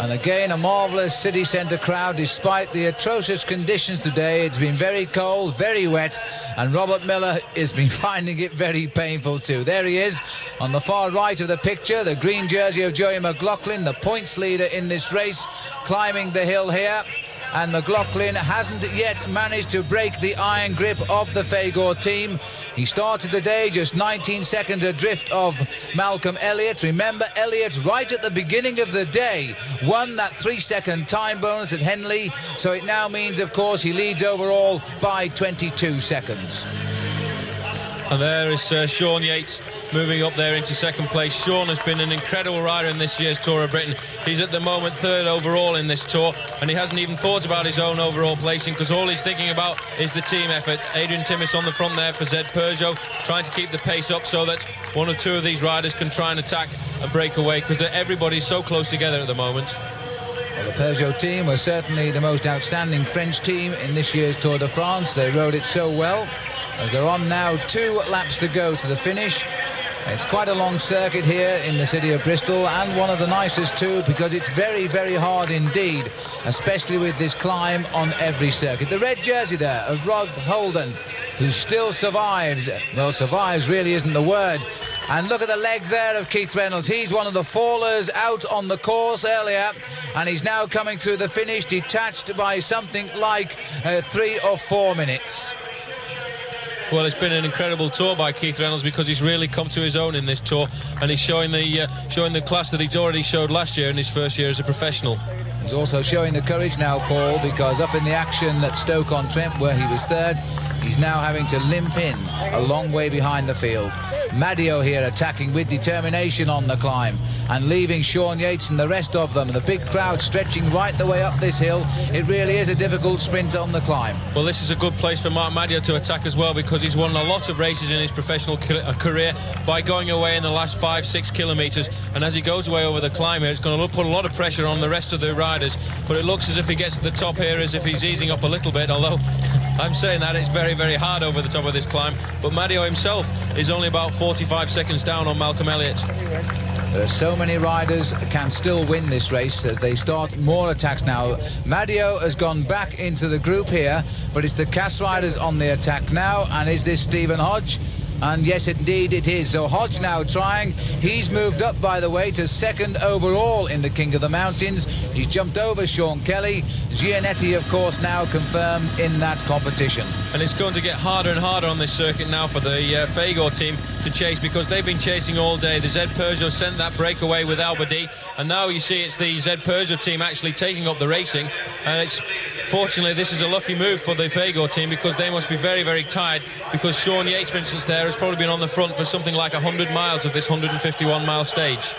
And again, a marvellous city centre crowd despite the atrocious conditions today. It's been very cold, very wet, and Robert Miller has been finding it very painful too. There he is on the far right of the picture, the green jersey of Joey McLaughlin, the points leader in this race, climbing the hill here. And McLaughlin hasn't yet managed to break the iron grip of the Fagor team. He started the day just 19 seconds adrift of Malcolm Elliott. Remember, Elliott, right at the beginning of the day, won that 3-second time bonus at Henley. So it now means, of course, he leads overall by 22 seconds. And there is Sean Yates moving up there into second place. Sean has been an incredible rider in this year's Tour of Britain. He's at the moment 3rd overall in this Tour, and he hasn't even thought about his own overall placing, because all he's thinking about is the team effort. Adrian Timmis on the front there for Z Peugeot, trying to keep the pace up so that 1 or 2 of these riders can try and attack and break away, because everybody's so close together at the moment. Well, the Peugeot team was certainly the most outstanding French team in this year's Tour de France. They rode it so well, as they're on now 2 laps to go to the finish. It's quite a long circuit here in the city of Bristol, and one of the nicest too, because it's very, very hard indeed, especially with this climb on every circuit. The red jersey there of Rob Holden, who still survives. Well, survives really isn't the word. And look at the leg there of Keith Reynolds. He's one of the fallers out on the course earlier, and he's now coming through the finish detached by something like 3 or 4 minutes. Well, it's been an incredible tour by Keith Reynolds because he's really come to his own in this tour, and he's showing the class that he's already showed last year in his first year as a professional. He's also showing the courage now, Paul, because up in the action at Stoke-on-Trent, where he was third, he's now having to limp in a long way behind the field. Madio here attacking with determination on the climb and leaving Sean Yates and the rest of them. The big crowd stretching right the way up this hill. It really is a difficult sprint on the climb. Well, this is a good place for Mark Madio to attack as well, because he's won a lot of races in his professional career by going away in the last 5-6 kilometres, and as he goes away over the climb here, it's going to put a lot of pressure on the rest of the riders. But it looks as if he gets to the top here as if he's easing up a little bit, although I'm saying that it's very, very hard over the top of this climb. But Madio himself is only about 45 seconds down on Malcolm Elliott. There are so many riders can still win this race as they start more attacks now. Madio has gone back into the group here, but it's the Cass riders on the attack now. And is this Stephen Hodge? And yes, indeed it is. So Hodge now trying. He's moved up, by the way, to second overall in the King of the Mountains. He's jumped over Sean Kelly. Gianetti, of course, now confirmed in that competition. And it's going to get harder and harder on this circuit now for the Fagor team to chase, because they've been chasing all day. The Z Peugeot sent that breakaway with Albady, and now you see it's the Z Peugeot team actually taking up the racing. And it's fortunately, this is a lucky move for the Fagor team, because they must be very, very tired, because Sean Yates, for instance, there has probably been on the front for something like 100 miles of this 151-mile stage.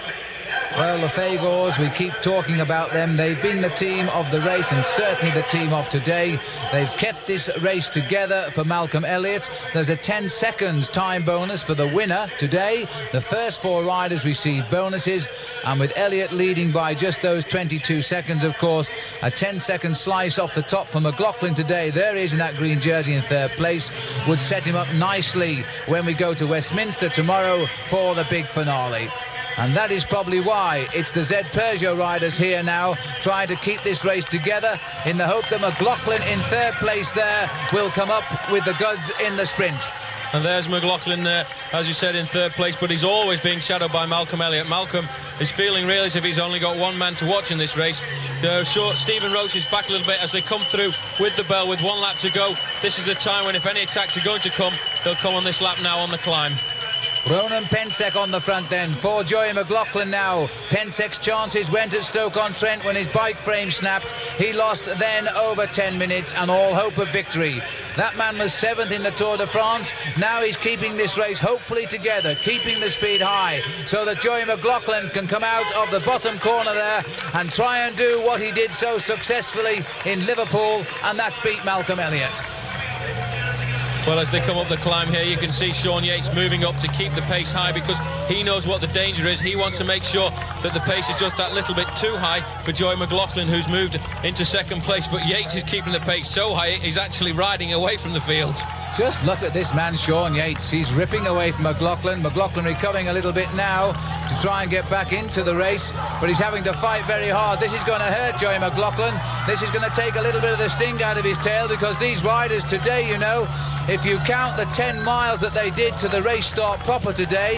Well, the Fagors, we keep talking about them. They've been the team of the race, and certainly the team of today. They've kept this race together for Malcolm Elliott. There's a 10 seconds time bonus for the winner today. The first 4 riders receive bonuses, and with Elliott leading by just those 22 seconds, of course, a 10-second slice off the top for McLaughlin today. There he is in that green jersey in third place. Would set him up nicely when we go to Westminster tomorrow for the big finale. And that is probably why it's the Z Peugeot riders here now trying to keep this race together in the hope that McLaughlin in third place there will come up with the goods in the sprint. And there's McLaughlin, as you said, in third place, but he's always being shadowed by Malcolm Elliott. Malcolm is feeling really as if he's only got one man to watch in this race. Stephen Roach is back a little bit as they come through with the bell with 1 lap to go. This is the time when, if any attacks are going to come, they'll come on this lap now on the climb. Ronan Pensek on the front then for Joey McLaughlin now. Pensek's chances went at Stoke-on-Trent when his bike frame snapped. He lost then over 10 minutes and all hope of victory. That man was 7th in the Tour de France. Now he's keeping this race hopefully together, keeping the speed high, so that Joey McLaughlin can come out of the bottom corner there and try and do what he did so successfully in Liverpool, and that's beat Malcolm Elliott. Well, as they come up the climb here, you can see Sean Yates moving up to keep the pace high, because he knows what the danger is. He wants to make sure that the pace is just that little bit too high for Joey McLaughlin, who's moved into second place. But Yates is keeping the pace so high, he's actually riding away from the field. Just look at this man, Sean Yates. He's ripping away from McLaughlin. McLaughlin recovering a little bit now to try and get back into the race, but he's having to fight very hard. This is going to hurt Joey McLaughlin. This is going to take a little bit of the sting out of his tail, because these riders today, you know, if you count the 10 miles that they did to the race start proper today,